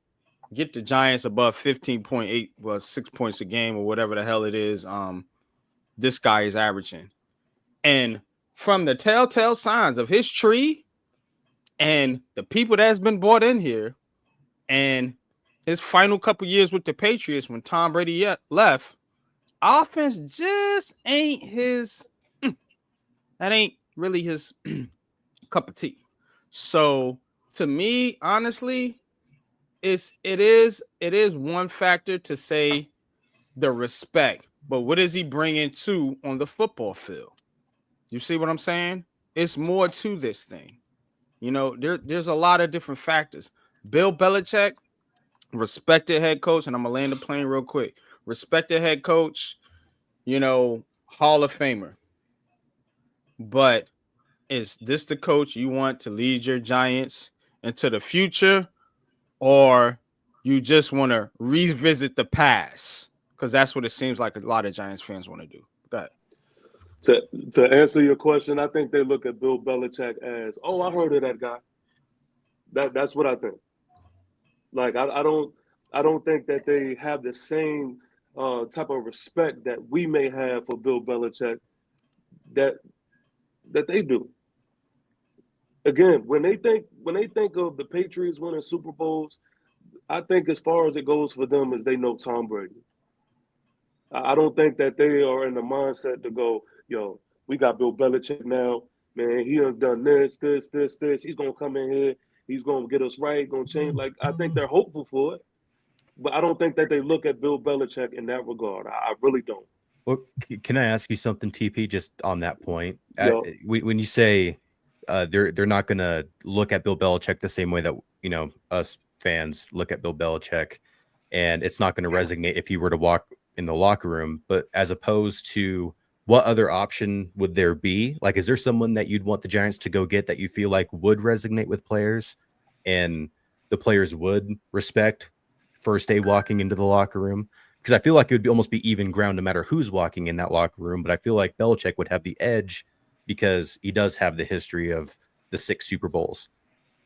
[SPEAKER 5] get the Giants above 15.8, well, 6 points a game or whatever the hell it is. This guy is averaging. And from the telltale signs of his tree and the people that's been brought in here and his final couple years with the Patriots when Tom Brady left, offense just ain't his, that ain't really his cup of tea. So to me, honestly, it is one factor to say the respect, but what is he bringing to on the football field? You see what I'm saying? It's more to this thing. You know, there's a lot of different factors. Bill Belichick, respected head coach, and I'm gonna land the plane real quick. Respected head coach, you know, Hall of Famer. But is this the coach you want to lead your Giants into the future, or you just want to revisit the past? Because that's what it seems like a lot of Giants fans want to do. Go ahead.
[SPEAKER 4] To answer your question, I think they look at Bill Belichick as, oh, I heard of that guy. That's what I think. Like I don't think that they have the same type of respect that we may have for Bill Belichick that they do. Again, when they think of the Patriots winning Super Bowls, I think as far as it goes for them is they know Tom Brady. I don't think that they are in the mindset to go, yo, we got Bill Belichick now. Man, he has done this. He's going to come in here. He's going to get us right, going to change. Like, I think they're hopeful for it. But I don't think that they look at Bill Belichick in that regard. I really don't.
[SPEAKER 6] Well, can I ask you something, TP, just on that point?
[SPEAKER 4] Yeah.
[SPEAKER 6] When you say they're not going to look at Bill Belichick the same way that, you know, us fans look at Bill Belichick, and it's not going to resonate if you were to walk in the locker room, but as opposed to what other option would there be? Like, is there someone that you'd want the Giants to go get that you feel like would resonate with players and the players would respect first day walking into the locker room? Because I feel like it would almost be even ground no matter who's walking in that locker room, but I feel like Belichick would have the edge because he does have the history of the 6 Super Bowls.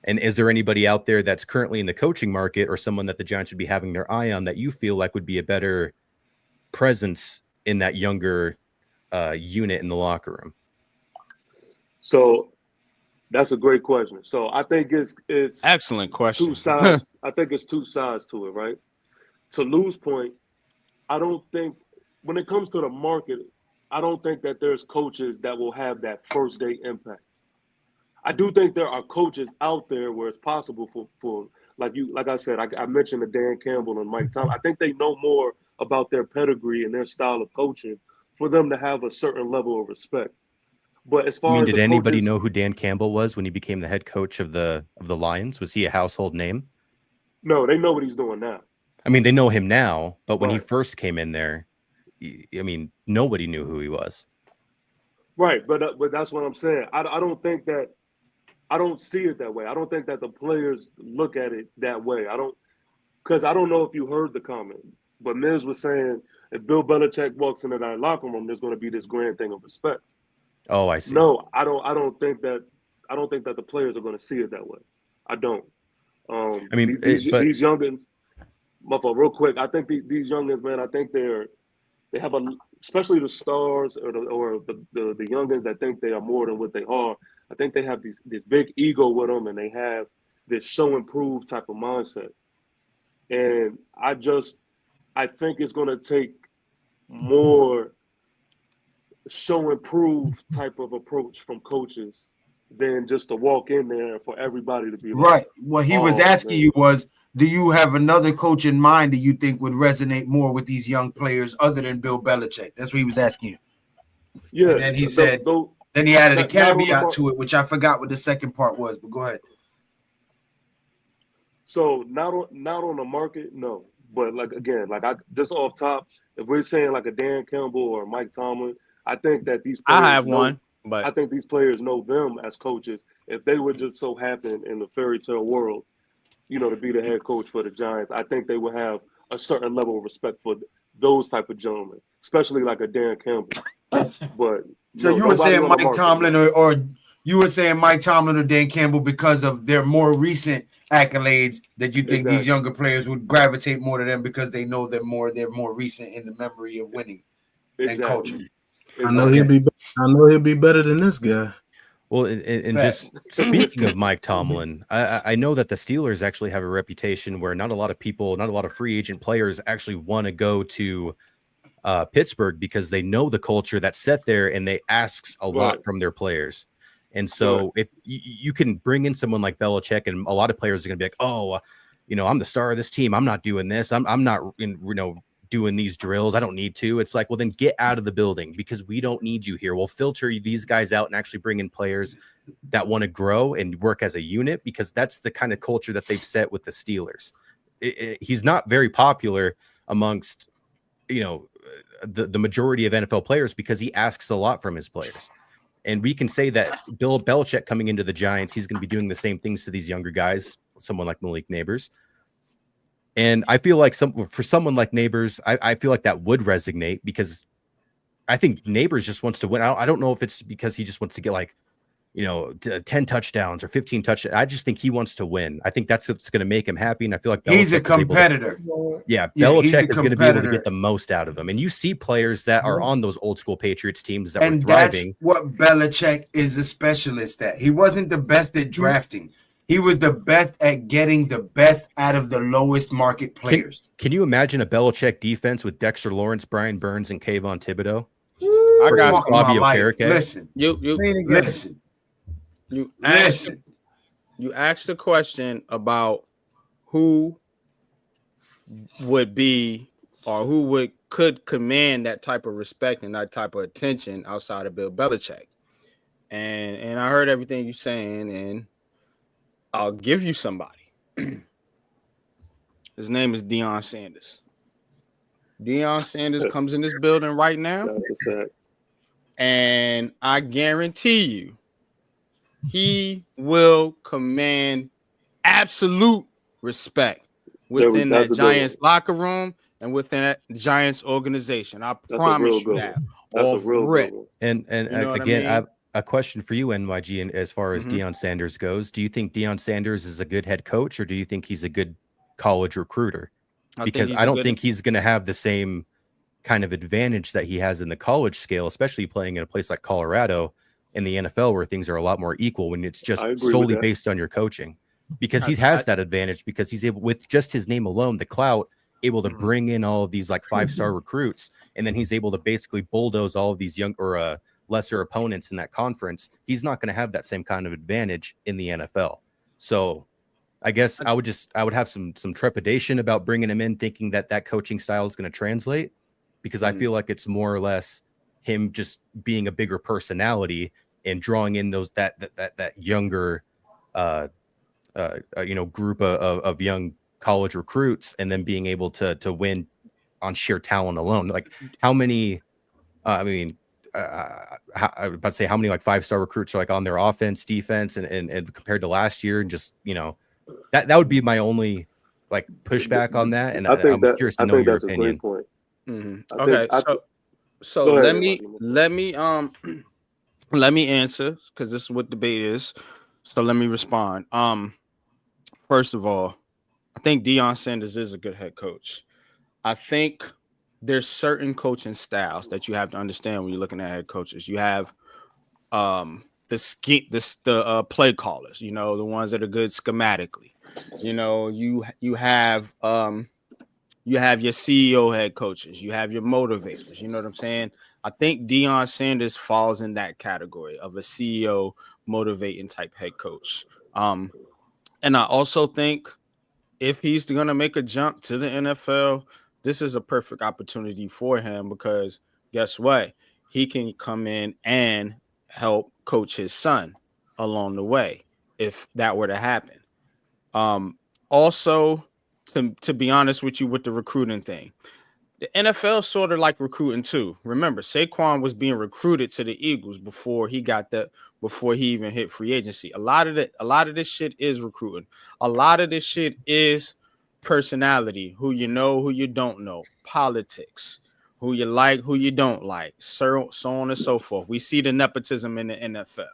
[SPEAKER 6] And is there anybody out there that's currently in the coaching market or someone that the Giants would be having their eye on that you feel like would be a better presence in that younger unit in the locker room?
[SPEAKER 4] So that's a great question. So I think it's
[SPEAKER 5] excellent question.
[SPEAKER 4] 2 sides. I think it's 2 sides to it, right? To Lou's point, I don't think when it comes to the market, I don't think that there's coaches that will have that first day impact. I do think there are coaches out there where it's possible for like I said, I mentioned the Dan Campbell and Mike Tom. I think they know more about their pedigree and their style of coaching for them to have a certain level of respect. But as far as
[SPEAKER 6] did anybody know who Dan Campbell was when he became the head coach of the Lions? Was he a household name?
[SPEAKER 4] No, they know what he's doing now.
[SPEAKER 6] I mean, they know him now, but when he first came in there, I mean, nobody knew who he was.
[SPEAKER 4] Right, but that's what I'm saying. I don't think that. I don't see it that way. I don't think that the players look at it that way. Because I don't know if you heard the comment, but Miz was saying if Bill Belichick walks into that locker room, there's going to be this grand thing of respect.
[SPEAKER 6] Oh, I see.
[SPEAKER 4] No, I don't think that. I don't think that the players are going to see it that way. I don't.
[SPEAKER 6] I mean,
[SPEAKER 4] these youngins, real quick. I think these youngins, man. I think they have especially the stars or the youngins that think they are more than what they are. I think they have this big ego with them, and they have this show and prove type of mindset. And I think it's going to take more show and prove type of approach from coaches than just to walk in there for everybody to be
[SPEAKER 1] right. What he was asking you was, do you have another coach in mind that you think would resonate more with these young players other than Bill Belichick? That's what he was asking you.
[SPEAKER 4] Yeah.
[SPEAKER 1] And then he said, then he added a caveat to it, which I forgot what the second part was, but go ahead.
[SPEAKER 4] So not on the market, no. But just off top, if we're saying like a Dan Campbell or Mike Tomlin, I think that these players
[SPEAKER 5] I have one, but
[SPEAKER 4] I think these players know them as coaches. If they would just so happen in the fairy tale world, to be the head coach for the Giants, I think they would have a certain level of respect for those type of gentlemen, especially like a Dan Campbell. But
[SPEAKER 1] so you were saying Mike Tomlin or you were saying Mike Tomlin or Dan Campbell because of their more recent accolades that you think these younger players would gravitate more to them because they know them more. They're more recent in the memory of winning and coaching.
[SPEAKER 3] I know he'll be better than this guy.
[SPEAKER 6] Well, and just speaking of Mike Tomlin, I know that the Steelers actually have a reputation where not a lot of free agent players actually want to go to Pittsburgh because they know the culture that's set there and they asks a lot from their players. And so if you can bring in someone like Belichick, and a lot of players are going to be like, oh, I'm the star of this team. I'm not doing this. I'm not, doing these drills. I don't need to. It's like, well, then get out of the building because we don't need you here. We'll filter these guys out and actually bring in players that want to grow and work as a unit because that's the kind of culture that they've set with the Steelers. He's not very popular amongst, the majority of NFL players because he asks a lot from his players. And we can say that Bill Belichick coming into the Giants, he's going to be doing the same things to these younger guys, someone like Malik Nabers. And I feel like for someone like Nabers, I feel like that would resonate because I think Nabers just wants to win. I don't know if it's because he just wants to get 10 touchdowns or 15 touchdowns. I just think he wants to win. I think that's what's going to make him happy. And I feel like
[SPEAKER 1] he's a competitor.
[SPEAKER 6] Belichick is going to be able to get the most out of him. And you see players that are on those old school Patriots teams that were thriving.
[SPEAKER 1] That's what Belichick is a specialist at. He wasn't the best at drafting. He was the best at getting the best out of the lowest market players.
[SPEAKER 6] Can you imagine a Belichick defense with Dexter Lawrence, Brian Burns, and Kayvon Thibodeau?
[SPEAKER 5] I got
[SPEAKER 6] Bobby Okereke.
[SPEAKER 1] Listen.
[SPEAKER 5] You asked the question about who would be or who could command that type of respect and that type of attention outside of Bill Belichick. And I heard everything you're saying, and I'll give you somebody. His name is Deion Sanders. Deion Sanders comes in this building right now, and I guarantee you he will command absolute respect within that Giants locker room and within that Giants organization. I promise you that.
[SPEAKER 4] That's a real good one.
[SPEAKER 6] And again, I have a question for you, NYG, and as far as Deion Sanders goes, do you think Deion Sanders is a good head coach or do you think he's a good college recruiter? Because I don't think he's going to have the same kind of advantage that he has in the college scale, especially playing in a place like Colorado in the NFL where things are a lot more equal when it's just solely based on your coaching. Because he has that advantage because he's able, with just his name alone, the clout, able to bring in all of these like 5-star recruits, and then he's able to basically bulldoze all of these young or lesser opponents in that conference. He's not going to have that same kind of advantage in the NFL. So I guess I would have some trepidation about bringing him in, thinking that coaching style is going to translate, because I feel like it's more or less him just being a bigger personality and drawing in those that younger group of young college recruits, and then being able to win on sheer talent alone. Like how many I was about to say how many like 5-star recruits are like on their offense, defense, and compared to last year, and just that would be my only like pushback on that. And I'm curious to know your opinion.
[SPEAKER 4] A great point.
[SPEAKER 5] Mm-hmm. Okay, so let me answer because this is what debate is. So let me respond. First of all, I think Deion Sanders is a good head coach. I think there's certain coaching styles that you have to understand when you're looking at head coaches. You have the play callers, the ones that are good schematically. You have your CEO head coaches, you have your motivators, you know what I'm saying? I think Deion Sanders falls in that category of a CEO motivating type head coach. And I also think if he's going to make a jump to the NFL, this is a perfect opportunity for him because guess what? He can come in and help coach his son along the way if that were to happen. Also, to be honest with you with the recruiting thing, the NFL sort of like recruiting too. Remember, Saquon was being recruited to the Eagles before he even hit free agency. A lot of this shit is recruiting. A lot of this shit is personality, who you know, who you don't know, politics, who you like, who you don't like, so on and so forth. We see the nepotism in the NFL.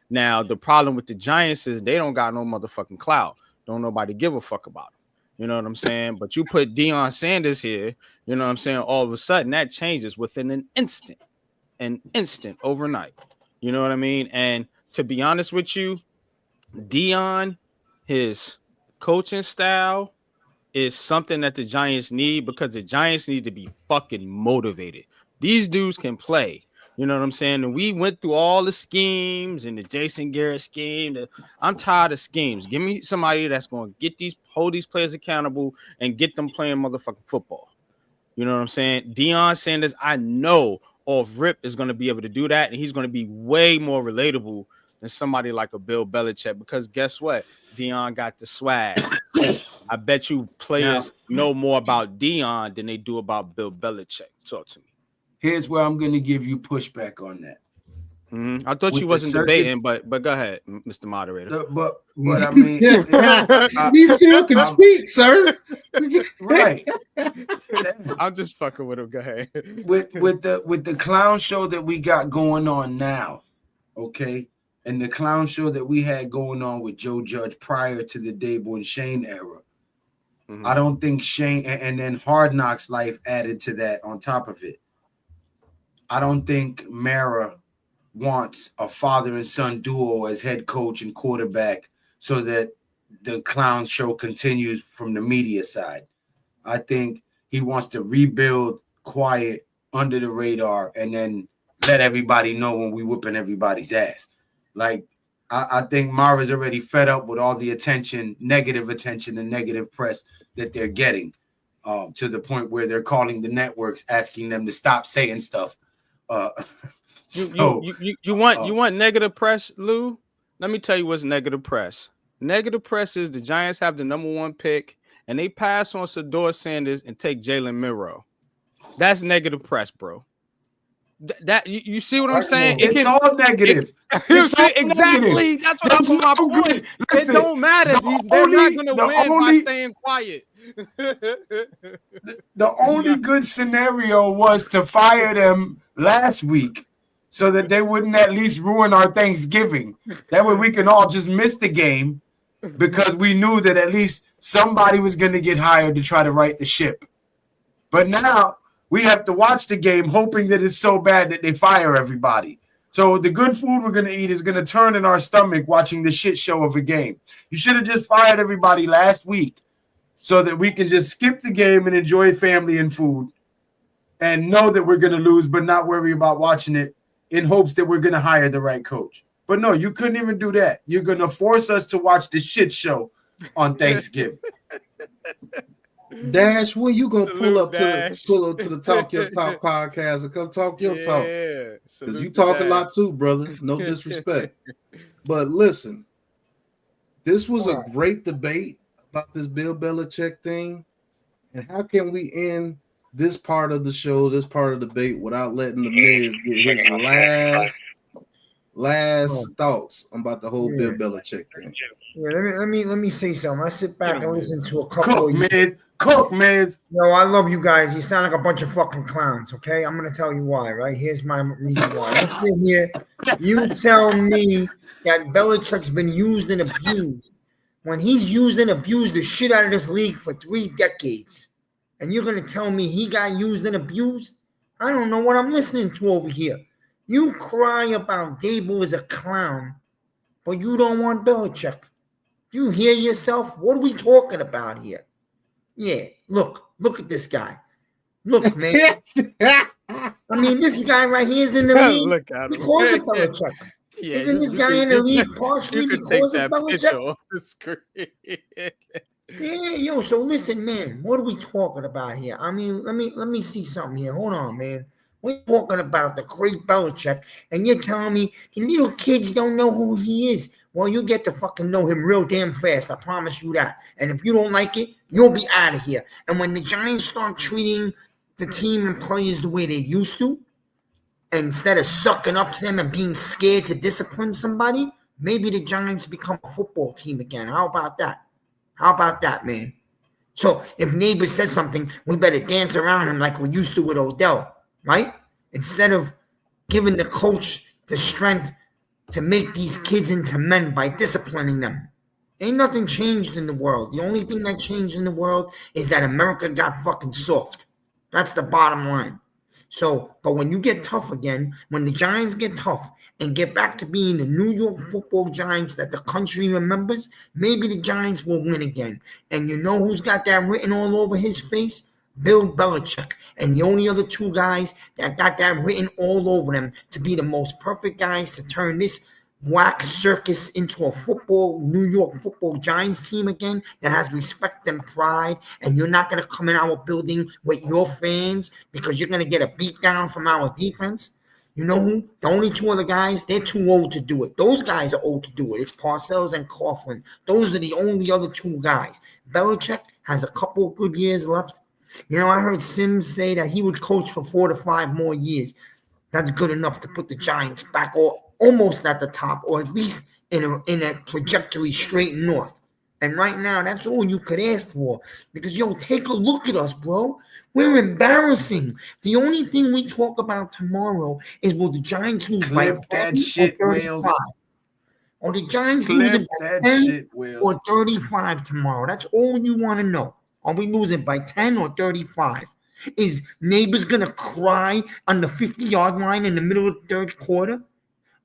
[SPEAKER 5] Now, the problem with the Giants is they don't got no motherfucking clout. Don't nobody give a fuck about them. You know what I'm saying? But you put Deion Sanders here, you know what I'm saying? All of a sudden, that changes within an instant overnight. You know what I mean? And to be honest with you, Deion, his coaching style is something that the Giants need because the Giants need to be fucking motivated. These dudes can play. You know what I'm saying? And we went through all the schemes and the Jason Garrett scheme. I'm tired of schemes. Give me somebody that's going to hold these players accountable and get them playing motherfucking football. You know what I'm saying? Deion Sanders, I know off rip is going to be able to do that, and he's going to be way more relatable than somebody like a Bill Belichick because guess what? Deion got the swag. I bet you players know more about Deion than they do about Bill Belichick. Talk to me.
[SPEAKER 1] Here's where I'm going to give you pushback on that.
[SPEAKER 5] Mm-hmm. I thought you wasn't debating, but go ahead, Mr. Moderator.
[SPEAKER 1] But I mean,
[SPEAKER 3] he still can speak, sir.
[SPEAKER 1] Right.
[SPEAKER 5] I'm just fucking with him. Go ahead.
[SPEAKER 1] With the clown show that we got going on now, okay, and the clown show that we had going on with Joe Judge prior to the Dable and Shane era, I don't think Shane and then Hard Knocks Life added to that on top of it. I don't think Mara wants a father and son duo as head coach and quarterback so that the clown show continues from the media side. I think he wants to rebuild quiet under the radar and then let everybody know when we whipping everybody's ass. Like, I think Mara's already fed up with all the negative attention and negative press that they're getting to the point where they're calling the networks, asking them to stop saying stuff.
[SPEAKER 5] You want negative press, Lou? Let me tell you what's negative press. Negative press is the Giants have the number 1 pick and they pass on Sador Sanders and take Jalen Miro. That's negative press, bro. That you see what I'm saying?
[SPEAKER 1] It's all negative.
[SPEAKER 5] Exactly. That's what I'm my point. Listen, it don't matter. They're not going to win by staying quiet.
[SPEAKER 1] The only good scenario was to fire them last week so that they wouldn't at least ruin our Thanksgiving. That way we can all just miss the game because we knew that at least somebody was going to get hired to try to right the ship. But now we have to watch the game hoping that it's so bad that they fire everybody. So the good food we're going to eat is going to turn in our stomach watching the shit show of a game. You should have just fired everybody last week so that we can just skip the game and enjoy family and food and know that we're going to lose but not worry about watching it in hopes that we're going to hire the right coach. But no, you couldn't even do that. You're going to force us to watch the shit show on Thanksgiving.
[SPEAKER 3] Dash, when you gonna pull up to the Talk Your Talk podcast and come talk your talk? Because you talk a lot too, brother. No disrespect. But listen, this was a great debate about this Bill Belichick thing. And how can we end this part of the show, this part of the debate, without letting the Miz get his last thoughts about the whole Bill Belichick thing.
[SPEAKER 7] Yeah, let me say something. I sit back and listen to a couple of
[SPEAKER 1] you. Cook, Miz.
[SPEAKER 7] No, I love you guys. You sound like a bunch of fucking clowns, okay? I'm going to tell you why, right? Here's my reason why. You sit here, you tell me that Belichick's been used and abused when he's used and abused the shit out of this league for 3 decades. And you're going to tell me he got used and abused? I don't know what I'm listening to over here. You cry about Dable as a clown, but you don't want Belichick. Do you hear yourself? What are we talking about here? Yeah, look at this guy. Look, man. I mean, this guy right here is in the league
[SPEAKER 5] Look at him.
[SPEAKER 7] because of Belichick.
[SPEAKER 5] Yeah,
[SPEAKER 7] Isn't this guy in the league partially because of Belichick?
[SPEAKER 5] Off the screen.
[SPEAKER 7] Yeah, yo. So listen, man. What are we talking about here? I mean, let me see something here. Hold on, man. We're talking about the great Belichick, and you're telling me the little kids don't know who he is. Well, you get to fucking know him real damn fast. I promise you that. And if you don't like it, you'll be out of here. And when the Giants start treating the team and players the way they used to, instead of sucking up to them and being scared to discipline somebody, maybe the Giants become a football team again. How about that? How about that, man? So if Nabers says something, we better dance around him like we used to with Odell, right? Instead of giving the coach the strength to make these kids into men by disciplining them. Ain't nothing changed in the world. The only thing that changed in the world is that America got fucking soft. That's the bottom line. So, but when you get tough again, when the Giants get tough and get back to being the New York Football Giants that the country remembers, maybe the Giants will win again. And you know who's got that written all over his face? Bill Belichick. And the only other 2 guys that got that written all over them to be the most perfect guys to turn this whack circus into a football, New York Football Giants team again that has respect and pride. And you're not going to come in our building with your fans because you're going to get a beat down from our defense. You know who? The only 2 other guys, they're too old to do it. Those guys are old to do it. It's Parcells and Coughlin. Those are the only other 2 guys. Belichick has a couple of good years left. You know, I heard Sims say that he would coach for 4 to 5 more years. That's good enough to put the Giants back or almost at the top, or at least in a trajectory straight north. And right now, that's all you could ask for. Because, yo, take a look at us, bro. We're embarrassing. The only thing we talk about tomorrow is will the Giants lose by 10 or 35? Or the Giants lose by 10 or 35 tomorrow? That's all you want to know. Are we losing by 10 or 35? Is Nabers going to cry on the 50-yard line in the middle of the 3rd quarter?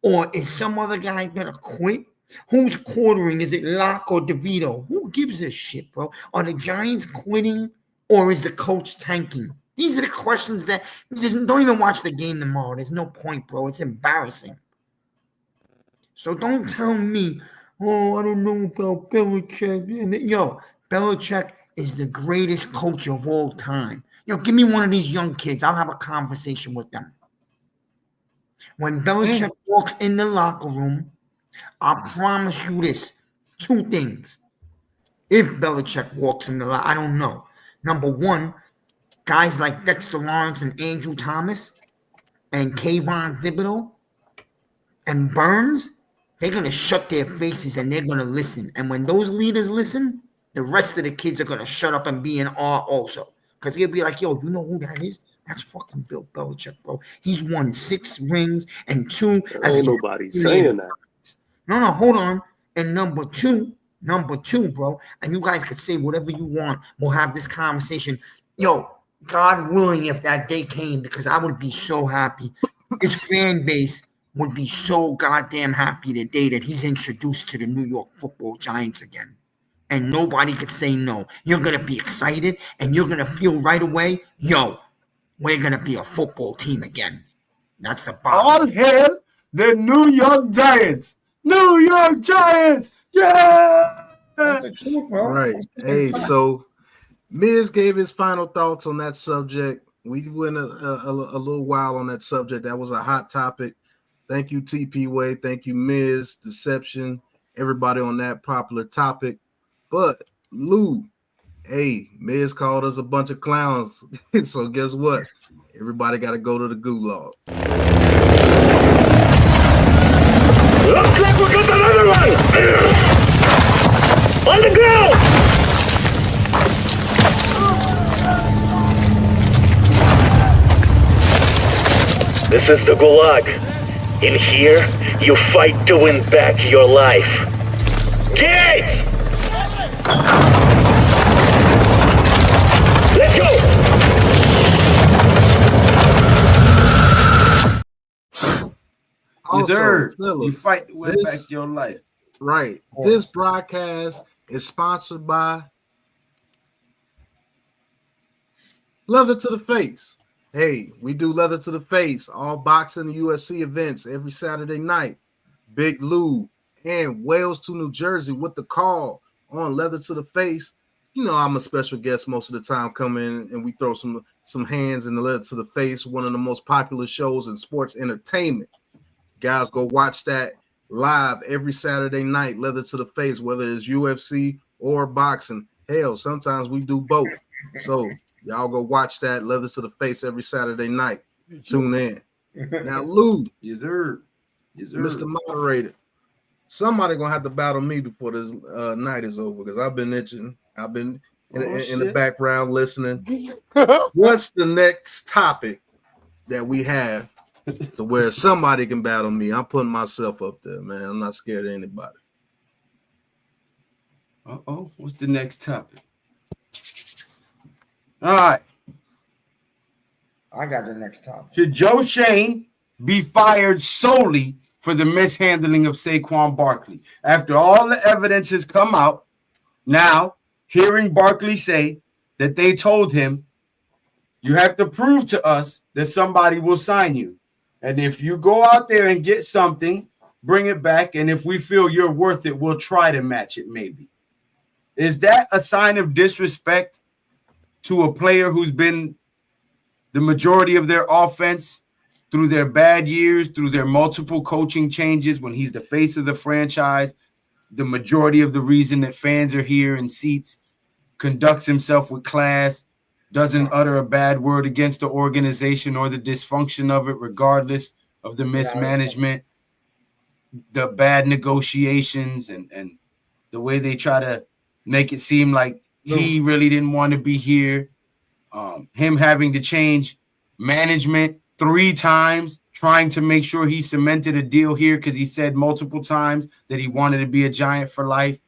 [SPEAKER 7] Or is some other guy going to quit? Who's quartering? Is it Locke or DeVito? Who gives a shit, bro? Are the Giants quitting or is the coach tanking? These are the questions that don't even watch the game tomorrow. There's no point, bro. It's embarrassing. So don't tell me, oh, I don't know about Belichick. Yo, Belichick is the greatest coach of all time. Yo, give me one of these young kids. I'll have a conversation with them. When Belichick walks in the locker room, I promise you this. 2 things. If Belichick walks in the locker, I don't know. Number 1, guys like Dexter Lawrence and Andrew Thomas and Kayvon Thibodeau and Burns, they're going to shut their faces and they're going to listen. And when those leaders listen, the rest of the kids are going to shut up and be in awe also. Because he'll be like, yo, you know who that is? That's fucking Bill Belichick, bro. He's won 6 rings and 2.
[SPEAKER 4] Ain't nobody saying that.
[SPEAKER 7] No, hold on. And number two, bro, and you guys could say whatever you want. We'll have this conversation. Yo, God willing, if that day came, because I would be so happy. His fan base would be so goddamn happy the day that he's introduced to the New York Football Giants again. And nobody could say no. You're going to be excited, and you're going to feel right away, yo, we're going to be a football team again. That's the bottom.
[SPEAKER 1] All hail the New York Giants. New York Giants. Yeah.
[SPEAKER 3] All right. Hey, so Miz gave his final thoughts on that subject. We went a little while on that subject. That was a hot topic. Thank you, TP Way. Thank you, Miz, Deception, everybody on that popular topic. But Lou, Hey, Miz called us a bunch of clowns. So guess what? Everybody got to go to the gulag.
[SPEAKER 8] Looks like we got another one! On the ground! This is the gulag. In here, you fight to win back your life. Gates! Let's go!
[SPEAKER 1] Deserve.
[SPEAKER 3] Fellas,
[SPEAKER 1] You fight to win back your life.
[SPEAKER 3] Right. This broadcast is sponsored by Leather to the Face. Hey, we do Leather to the Face, all boxing and UFC events every Saturday night. Big Lou and Wales to New Jersey with the call on Leather to the Face. You know, I'm a special guest most of the time, come in and we throw some hands in the Leather to the Face, one of the most popular shows in sports entertainment. Guys, go watch that live every Saturday night, Leather to the Face, whether it's UFC or boxing. Hell, sometimes we do both. So y'all go watch that Leather to the Face every Saturday night. Tune in. Now, Lou,
[SPEAKER 1] Yes, sir. Yes, sir.
[SPEAKER 3] Mr. Moderator, somebody gonna have to battle me before this night is over because I've been itching. I've been in the background listening. What's the next topic that we have to where somebody can battle me? I'm putting myself up there, man. I'm not scared of anybody.
[SPEAKER 1] Uh-oh. What's the next topic? All right.
[SPEAKER 7] I got the next topic.
[SPEAKER 1] Should Joe Schoen be fired solely for the mishandling of Saquon Barkley? After all the evidence has come out, now hearing Barkley say that they told him, you have to prove to us that somebody will sign you. And if you go out there and get something, bring it back. And if we feel you're worth it, we'll try to match it maybe. Is that a sign of disrespect to a player who's been the majority of their offense through their bad years, through their multiple coaching changes, when he's the face of the franchise, the majority of the reason that fans are here in seats, conducts himself with class, doesn't utter a bad word against the organization or the dysfunction of it, regardless of the mismanagement, the bad negotiations, and the way they try to make it seem like he really didn't want to be here. Him having to change management 3 times, trying to make sure he cemented a deal here because he said multiple times that he wanted to be a Giant for life.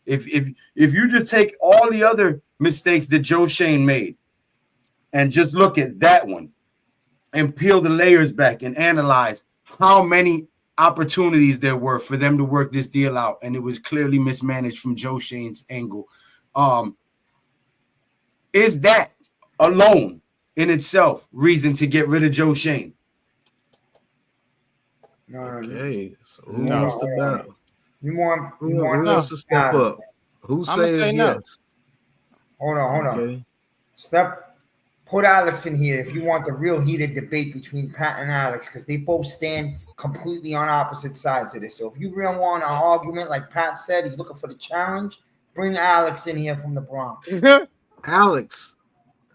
[SPEAKER 1] If you just take all the other mistakes that Joe Schoen made and just look at that one and peel the layers back and analyze how many opportunities there were for them to work this deal out, and it was clearly mismanaged from Joe Schoen's angle. Is that alone in itself reason to get rid of Joe Schoen?
[SPEAKER 7] No.
[SPEAKER 3] Okay, so who wants to battle?
[SPEAKER 7] You want
[SPEAKER 3] Who wants to step up? Who says
[SPEAKER 5] say
[SPEAKER 3] yes?
[SPEAKER 5] no.
[SPEAKER 7] Hold on.
[SPEAKER 3] Okay.
[SPEAKER 7] Put Alex in here if you want the real heated debate between Pat and Alex, because they both stand completely on opposite sides of this. So if you really want an argument, like Pat said, he's looking for the challenge, bring Alex in here from the Bronx.
[SPEAKER 3] Alex,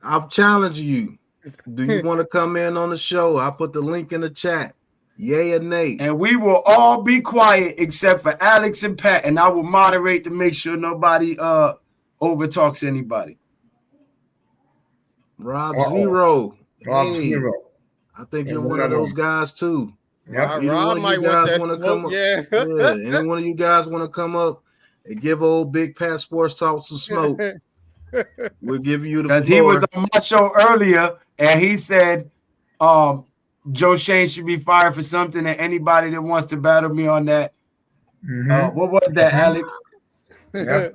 [SPEAKER 3] I'll challenge you. Do you want to come in on the show? I'll put the link in the chat. Yay or nay?
[SPEAKER 1] And we will all be quiet except for Alex and Pat, and I will moderate to make sure nobody overtalks anybody.
[SPEAKER 3] Rob Zero.
[SPEAKER 7] Rob Zero.
[SPEAKER 3] I think you're one of those guys too.
[SPEAKER 7] Yep.
[SPEAKER 5] Rob might want that smoke,
[SPEAKER 3] Any one of you guys want to come up and give old Big Pat Sports Talk some smoke? We'll give you the floor.
[SPEAKER 1] Because he was on my show earlier, and he said Joe Schoen should be fired for something, and anybody that wants to battle me on that. What was that, Alex?
[SPEAKER 7] Yeah.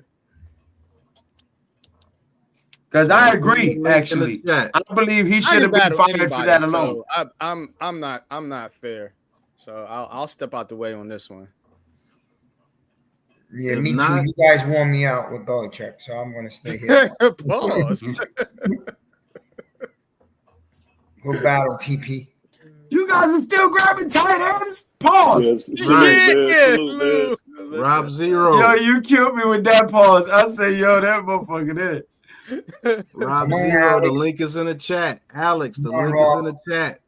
[SPEAKER 1] Because I agree, actually. I believe he should have been fired for that alone.
[SPEAKER 5] So I'm not fair. So I'll step out the way on this one.
[SPEAKER 7] Yeah, me too. You guys wore me out with Belichick, so I'm gonna stay here.
[SPEAKER 5] Pause.
[SPEAKER 7] Go battle TP.
[SPEAKER 1] You guys are still grabbing tight ends? Pause.
[SPEAKER 4] Yes,
[SPEAKER 3] Rob Zero.
[SPEAKER 1] Yo, you killed me with that pause. I say, yo, that motherfucker did.
[SPEAKER 3] Rob
[SPEAKER 7] Come on,
[SPEAKER 3] Zero, the
[SPEAKER 7] Alex.
[SPEAKER 3] link is in the chat. Alex, the
[SPEAKER 7] Come on,
[SPEAKER 3] link is
[SPEAKER 7] Rob.
[SPEAKER 3] in the chat.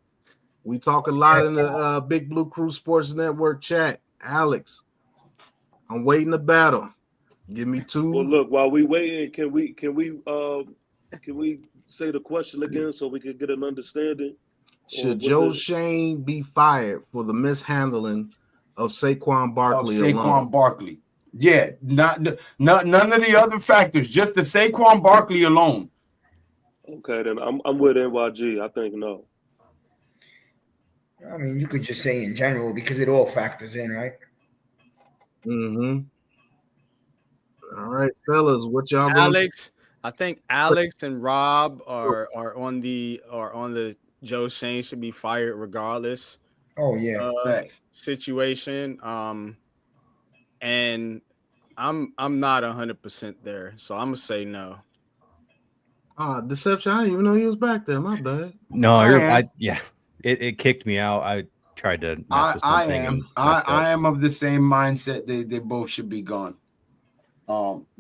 [SPEAKER 3] We talk a lot in the Big Blue Crew Sports Network chat. Alex, I'm waiting to battle. Give me two.
[SPEAKER 4] Well, look, while we waiting, can we say the question again so we can get an understanding?
[SPEAKER 3] Should Joe Schoen be fired for the mishandling of Saquon Barkley alone?
[SPEAKER 1] Barkley. Yeah, none of the other factors, just the Saquon Barkley alone.
[SPEAKER 4] Okay, then I'm with NYG. I think no.
[SPEAKER 7] I mean, you could just say in general because it all factors in, right?
[SPEAKER 3] Mm-hmm. All right, fellas, what y'all
[SPEAKER 5] Alex, I think Alex and Rob are on the Joe Schoen should be fired regardless.
[SPEAKER 7] Oh yeah,
[SPEAKER 1] facts.
[SPEAKER 5] Situation. And I'm not 100% there, so I'm gonna say no.
[SPEAKER 3] Deception. I didn't even know he was back there. My bad.
[SPEAKER 6] No, it kicked me out. I tried to mess with something.
[SPEAKER 1] I am of the same mindset. They both should be gone.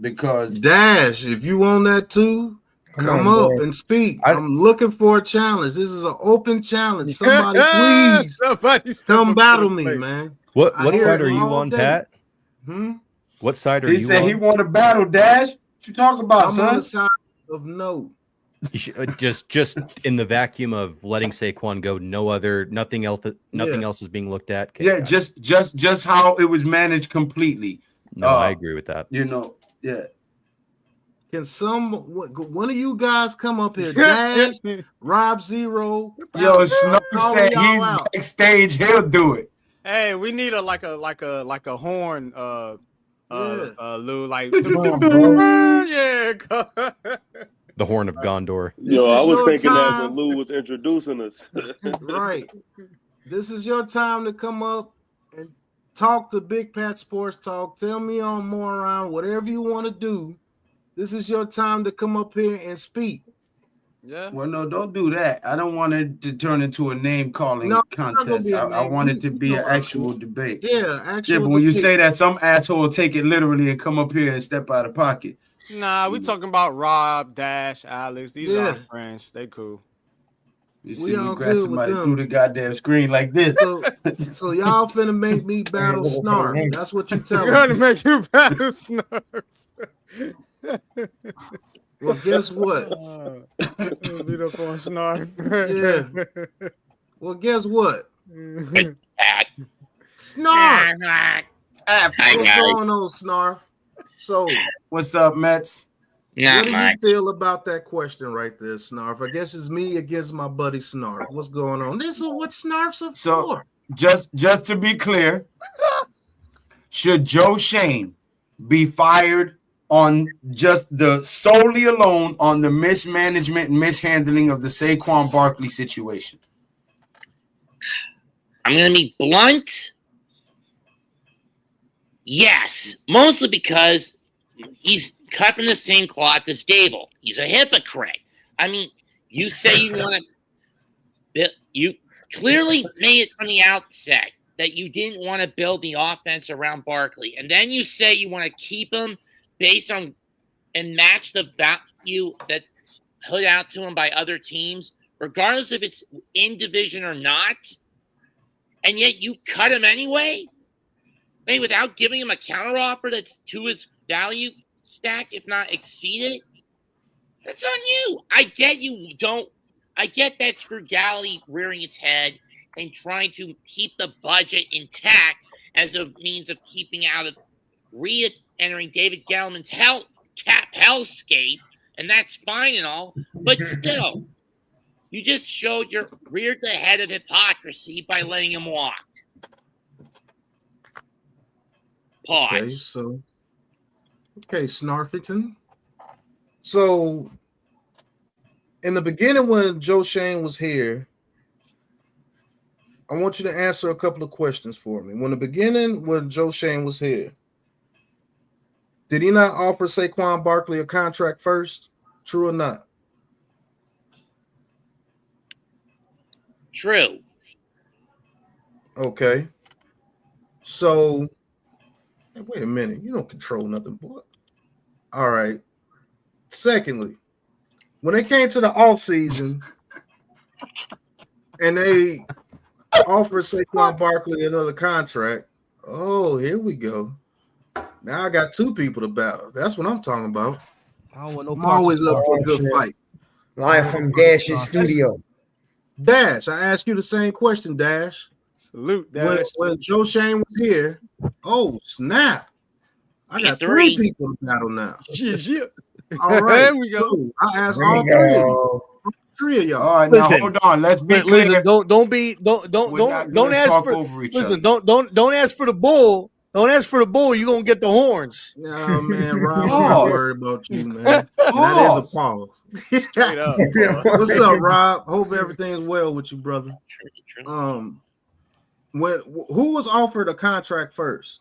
[SPEAKER 1] Because
[SPEAKER 3] Dash, if you want that too, come up and speak. I'm looking for a challenge. This is an open challenge. Somebody please come battle me, man.
[SPEAKER 6] What side are you on, Pat? What side are you on?
[SPEAKER 1] He said he want to battle, Dash. What you talking about,
[SPEAKER 3] I'm
[SPEAKER 1] son?
[SPEAKER 3] on the side of no.
[SPEAKER 6] You should, just in the vacuum of letting Saquon go, nothing else is being looked at.
[SPEAKER 1] Okay, yeah, just how it was managed completely.
[SPEAKER 6] No, I agree with that.
[SPEAKER 1] Yeah.
[SPEAKER 3] Can one of you guys come up here? Dash, Rob Zero.
[SPEAKER 1] Yo, Snoop said he's backstage. He'll do it.
[SPEAKER 5] Hey, we need a horn. Lou, like yeah.
[SPEAKER 6] The horn of Gondor.
[SPEAKER 4] Yo, I was thinking that when Lou was introducing us.
[SPEAKER 3] Right. This is your time to come up and talk to Big Pat Sports Talk. Tell me on more around whatever you want to do. This is your time to come up here and speak.
[SPEAKER 5] Yeah.
[SPEAKER 1] Well, no, don't do that. I don't want it to turn into a name calling contest. I want it to be an actual debate.
[SPEAKER 3] Yeah, actual.
[SPEAKER 1] Yeah, but when you say that, some asshole will take it literally and come up here and step out of pocket.
[SPEAKER 5] Nah, we talking about Rob, Dash, Alex. These are our friends. They cool.
[SPEAKER 1] You see me grab somebody through the goddamn screen like this.
[SPEAKER 3] So y'all finna make me battle Snarf. That's what you tell me.
[SPEAKER 5] You're gonna make you battle Snarf.
[SPEAKER 3] Well, guess what?
[SPEAKER 5] Beat up on Snarf.
[SPEAKER 3] Yeah. Well, guess what? Snarf. What's going on, Snarf? So,
[SPEAKER 1] what's up, Mets?
[SPEAKER 3] What do you feel about that question right there, Snarf? I guess it's me against my buddy Snarf. What's going on? This is what Snarf's up for.
[SPEAKER 1] Just to be clear, should Joe Schoen be fired on just the solely alone on the mismanagement and mishandling of the Saquon Barkley situation?
[SPEAKER 9] I'm going to be blunt. Yes, mostly because he's cut from the same cloth as Dable. He's a hypocrite. I mean, you say you want to – you clearly made it from the outset that you didn't want to build the offense around Barkley. And then you say you want to keep him based on and match the value that's put out to him by other teams, regardless if it's in division or not. And yet you cut him anyway? Maybe without giving him a counteroffer that's to his value stack, if not exceeded. That's on you. I get that's frugality rearing its head and trying to keep the budget intact as a means of keeping out of re-entering David Gettleman's cap hellscape, and that's fine and all, but still, you just reared the head of hypocrisy by letting him walk. Pause.
[SPEAKER 3] Okay, Snarfington. So, in the beginning when Joe Schoen was here, I want you to answer a couple of questions for me. When Joe Schoen was here, did he not offer Saquon Barkley a contract first? True or not?
[SPEAKER 9] True.
[SPEAKER 3] Okay. So Hey, wait a minute. You don't control nothing, boy. All right. Secondly, when they came to the offseason and they offered Saquon Barkley another contract, oh, here we go. Now I got two people to battle. That's what I'm talking about.
[SPEAKER 10] I don't want no
[SPEAKER 3] I'm always looking for a good fight.
[SPEAKER 7] Live from Dash's studio.
[SPEAKER 3] Dash, I asked you the same question, Dash.
[SPEAKER 5] Salute, Dash.
[SPEAKER 3] When Joe Shane was here, oh, snap. I got three people to battle now.
[SPEAKER 5] Yeah.
[SPEAKER 3] All right.
[SPEAKER 5] There we go.
[SPEAKER 3] Cool. I asked all three of y'all.
[SPEAKER 1] All right,
[SPEAKER 10] Listen,
[SPEAKER 1] now hold on. Let's be
[SPEAKER 10] listen.
[SPEAKER 1] clear.
[SPEAKER 10] Don't ask for. Listen, don't ask for the bull. Don't ask for the bull. You're gonna get the horns.
[SPEAKER 3] No, man, Rob, I'm not worried about you, man. That is a pause.
[SPEAKER 5] Straight up.
[SPEAKER 3] What's up, Rob? Hope everything's well with you, brother. Who was offered a contract first?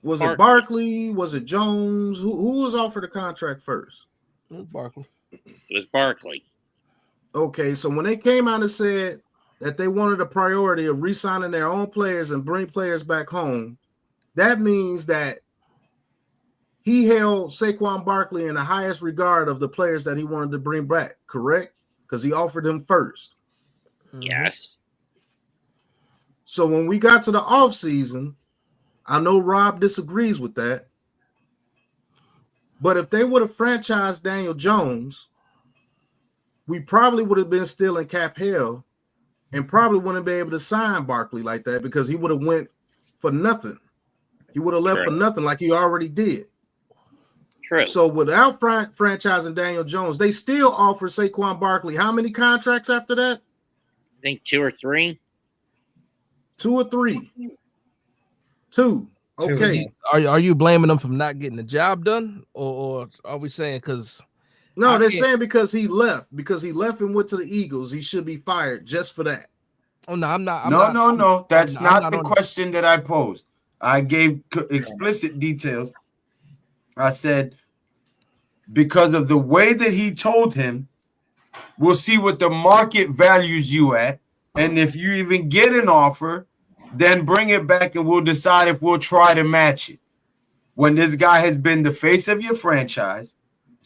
[SPEAKER 3] Was it Barkley? Was it Jones? Who was offered a contract first?
[SPEAKER 10] Barkley.
[SPEAKER 9] It was Barkley.
[SPEAKER 3] Okay, so when they came out and said that they wanted a priority of re-signing their own players and bring players back home, that means that he held Saquon Barkley in the highest regard of the players that he wanted to bring back, correct? Because he offered them first.
[SPEAKER 9] Yes.
[SPEAKER 3] So when we got to the offseason, I know Rob disagrees with that, but if they would have franchised Daniel Jones, we probably would have been still in cap hell and probably wouldn't be able to sign Barkley like that because he would have went for nothing. He would have left for nothing like he already did.
[SPEAKER 9] True.
[SPEAKER 3] So without franchising Daniel Jones, they still offer Saquon Barkley how many contracts after that?
[SPEAKER 9] I think 2 or 3.
[SPEAKER 3] 2 or 3. 2. Okay.
[SPEAKER 10] Are you blaming them for not getting the job done, or are we saying because?
[SPEAKER 3] No, they're saying because he left and went to the Eagles, he should be fired just for that.
[SPEAKER 10] Oh no, I'm not.
[SPEAKER 1] No. That's not the question that I posed. I gave explicit details. I said because of the way that he told him, we'll see what the market values you at, and if you even get an offer, then bring it back and we'll decide if we'll try to match it. When this guy has been the face of your franchise,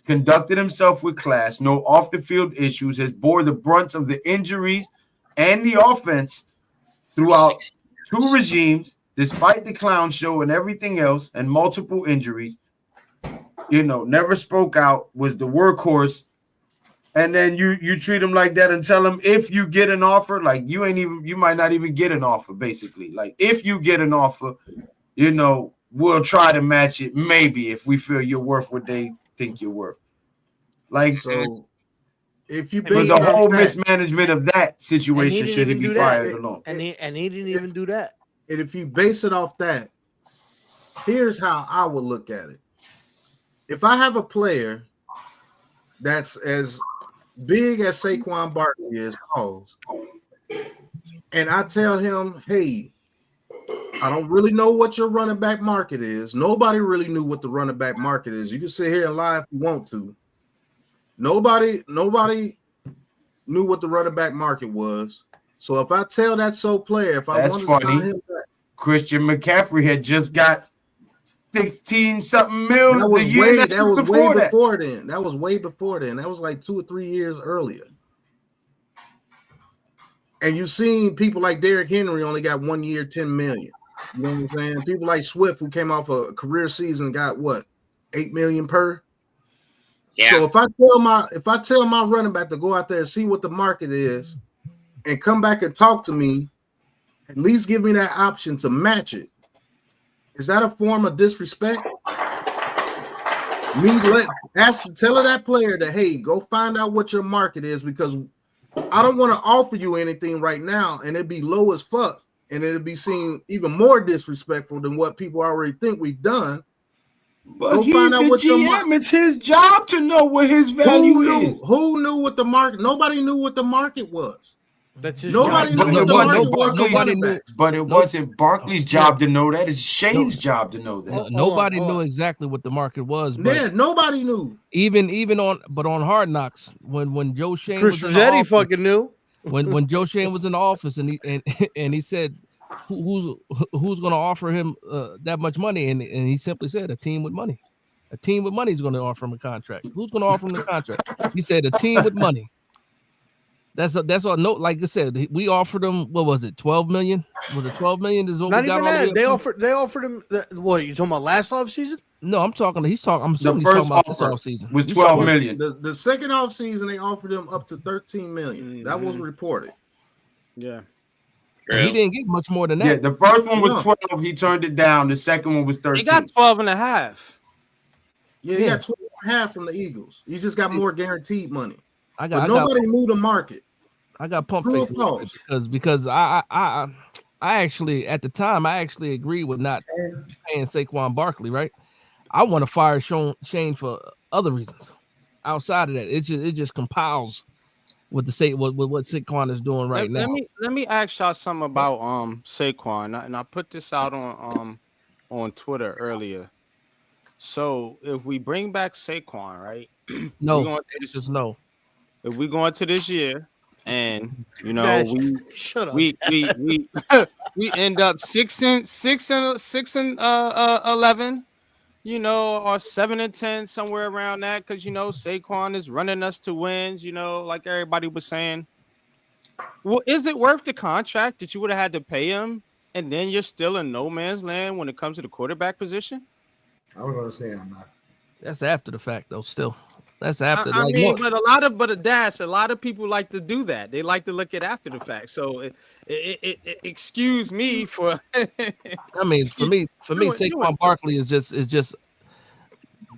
[SPEAKER 1] conducted himself with class, no off-the-field issues, has bore the brunt of the injuries and the offense throughout 2 regimes, despite the clown show and everything else and multiple injuries, never spoke out, was the workhorse. And then you treat him like that and tell him if you get an offer, like you might not even get an offer, basically. Like if you get an offer, we'll try to match it maybe if we feel you're worth what they think you're worth. Like
[SPEAKER 3] so if you
[SPEAKER 1] for the whole mismanagement of that situation, should he be fired alone?
[SPEAKER 10] And he didn't even do that.
[SPEAKER 3] And if you base it off that, here's how I would look at it. If I have a player that's as big as Saquon Barkley is, and I tell him, hey, I don't really know what your running back market is. Nobody really knew what the running back market is. You can sit here and lie if you want to. Nobody knew what the running back market was. So if I tell that player, if I want to sign him back,
[SPEAKER 1] Christian McCaffrey had just got 16-something million.
[SPEAKER 3] That was way before then. That was way before then. That was like 2 or 3 years earlier. And you've seen people like Derrick Henry only got 1 year, 10 million. You know what I'm saying? People like Swift, who came off a career season, got what, 8 million per. Yeah. So if I tell my running back to go out there and see what the market is, and come back and talk to me, at least give me that option to match it. Is that a form of disrespect? Tell that player that, hey, go find out what your market is, because I don't want to offer you anything right now and it'd be low as fuck and it'd be seen even more disrespectful than what people already think we've done.
[SPEAKER 1] But he's the GM. It's his job to know what his value is.
[SPEAKER 3] Who knew what the market? Nobody knew what the market was.
[SPEAKER 10] That's his
[SPEAKER 3] Nobody
[SPEAKER 10] job.
[SPEAKER 3] knew what the market was.
[SPEAKER 1] Nobody knew. But it wasn't Barkley's job to know that. It's Shane's job to know that.
[SPEAKER 10] Nobody knew exactly what the market was. But
[SPEAKER 3] yeah, nobody knew.
[SPEAKER 10] Even on Hard Knocks, when Joe Shane
[SPEAKER 11] Chris Rossetti fucking knew.
[SPEAKER 10] When Joe Shane was in the office and he said
[SPEAKER 11] who's going to offer him that much money? And he simply said, a team with money. A team with money is going to offer him a contract. Who's going to offer him the contract? He said, a team with money. That's all. No, like I said, we offered him. What was it? 12 million? Was it 12 million? Is what
[SPEAKER 10] Not
[SPEAKER 11] we got
[SPEAKER 10] even that. They
[SPEAKER 11] to?
[SPEAKER 10] offered him. What are you talking about? Last offseason?
[SPEAKER 11] No, I'm talking. He's talking. I'm assuming
[SPEAKER 1] The
[SPEAKER 11] he's talking about
[SPEAKER 1] first
[SPEAKER 11] this offseason.
[SPEAKER 1] was 12 million.
[SPEAKER 3] The second offseason, they offered him up to 13 million. That was reported.
[SPEAKER 5] Yeah.
[SPEAKER 11] He didn't get much more than that.
[SPEAKER 1] Yeah, the first one was 12. He turned it down. The second one was 13.
[SPEAKER 5] He got 12 and a half.
[SPEAKER 3] Yeah, he got 12 and a half from the Eagles. He just got more guaranteed money.
[SPEAKER 11] Nobody
[SPEAKER 3] knew the market.
[SPEAKER 11] I got pumped because I actually at the time I actually agreed with not paying Saquon Barkley, right? I want to fire Shane for other reasons. Outside of that, it just compiles with what Saquon is doing right now.
[SPEAKER 5] Let me ask y'all something about Saquon, and I put this out on Twitter earlier. So if we bring back Saquon, right?
[SPEAKER 11] No, just no.
[SPEAKER 5] If we go into this year, and we end up 6 and 11, or 7 and 10, somewhere around that, because Saquon is running us to wins, like everybody was saying. Well, is it worth the contract that you would have had to pay him, and then you're still in no man's land when it comes to the quarterback position?
[SPEAKER 7] I was gonna say I'm not.
[SPEAKER 11] That's after the fact, though. Still, that's after.
[SPEAKER 5] But a lot of people like to do that. They like to look at after the fact. So, excuse me for.
[SPEAKER 11] I mean, for me, Saquon Barkley is just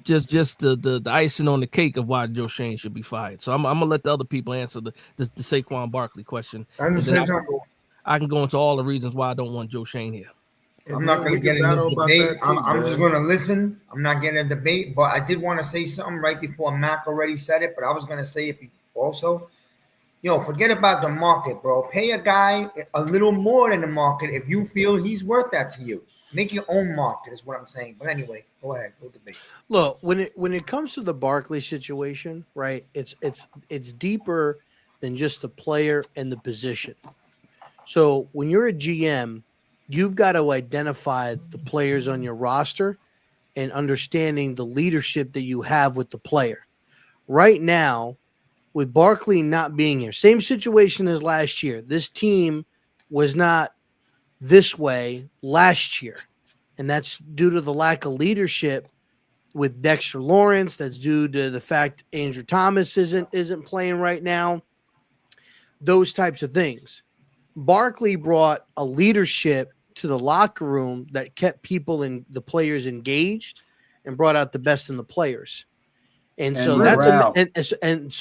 [SPEAKER 11] the icing on the cake of why Joe Schoen should be fired. So I'm gonna let the other people answer the Saquon Barkley question. I can go into all the reasons why I don't want Joe Schoen here.
[SPEAKER 7] I'm not going to get in this debate. I'm just going to listen. I'm not getting a debate, but I did want to say something right before Mac already said it, but I was going to say it also. Forget about the market, bro. Pay a guy a little more than the market if you feel he's worth that to you. Make your own market is what I'm saying. But anyway, go ahead. Go debate.
[SPEAKER 10] Look, when it comes to the Barkley situation, right, it's deeper than just the player and the position. So when you're a GM, you've got to identify the players on your roster and understanding the leadership that you have with the player. Right now, with Barkley not being here, same situation as last year. This team was not this way last year, and that's due to the lack of leadership with Dexter Lawrence. That's due to the fact Andrew Thomas isn't playing right now. Those types of things. Barkley brought a leadership to the locker room that kept people and the players engaged and brought out the best in the players. And so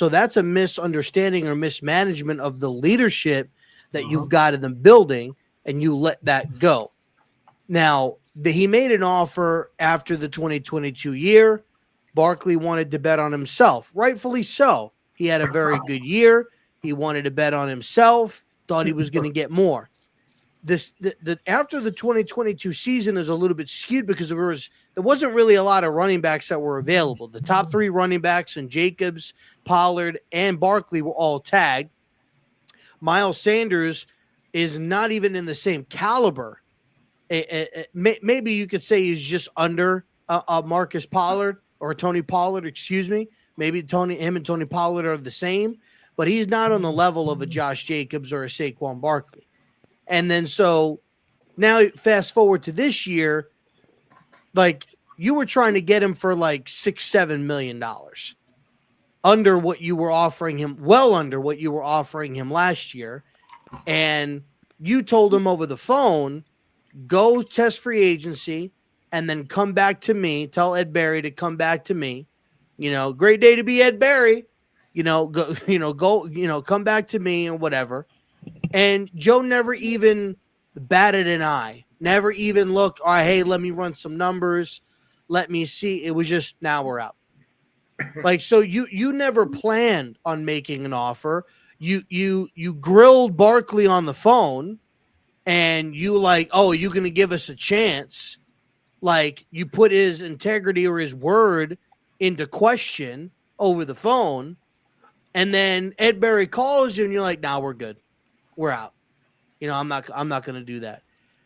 [SPEAKER 10] that's a misunderstanding or mismanagement of the leadership that you've got in the building, and you let that go. Now, he made an offer after the 2022 year. Barkley wanted to bet on himself, rightfully so. He had a very good year. He wanted to bet on himself, thought he was going to get more. After the 2022 season is a little bit skewed because there wasn't really a lot of running backs that were available. The top three running backs and Jacobs, Pollard, and Barkley were all tagged. Miles Sanders is not even in the same caliber. Maybe you could say he's just under Marcus Pollard or Tony Pollard, excuse me. Maybe him and Tony Pollard are the same, but he's not on the level of a Josh Jacobs or a Saquon Barkley. And then so now fast forward to this year, like you were trying to get him for like $6-7 million under what you were offering him, well under what you were offering him last year. And you told him over the phone, go test free agency and then come back to me. Tell Ed Barry to come back to me. Great day to be Ed Barry. Come back to me or whatever. And Joe never even batted an eye, never even looked, all right, hey, let me run some numbers. Let me see. It was just, now we're out. Like, so you never planned on making an offer. You grilled Barkley on the phone and you like, oh, you're going to give us a chance. Like you put his integrity or his word into question over the phone. And then Ed Barry calls you and you're like, nah, we're good. We're out. I'm not going to do that.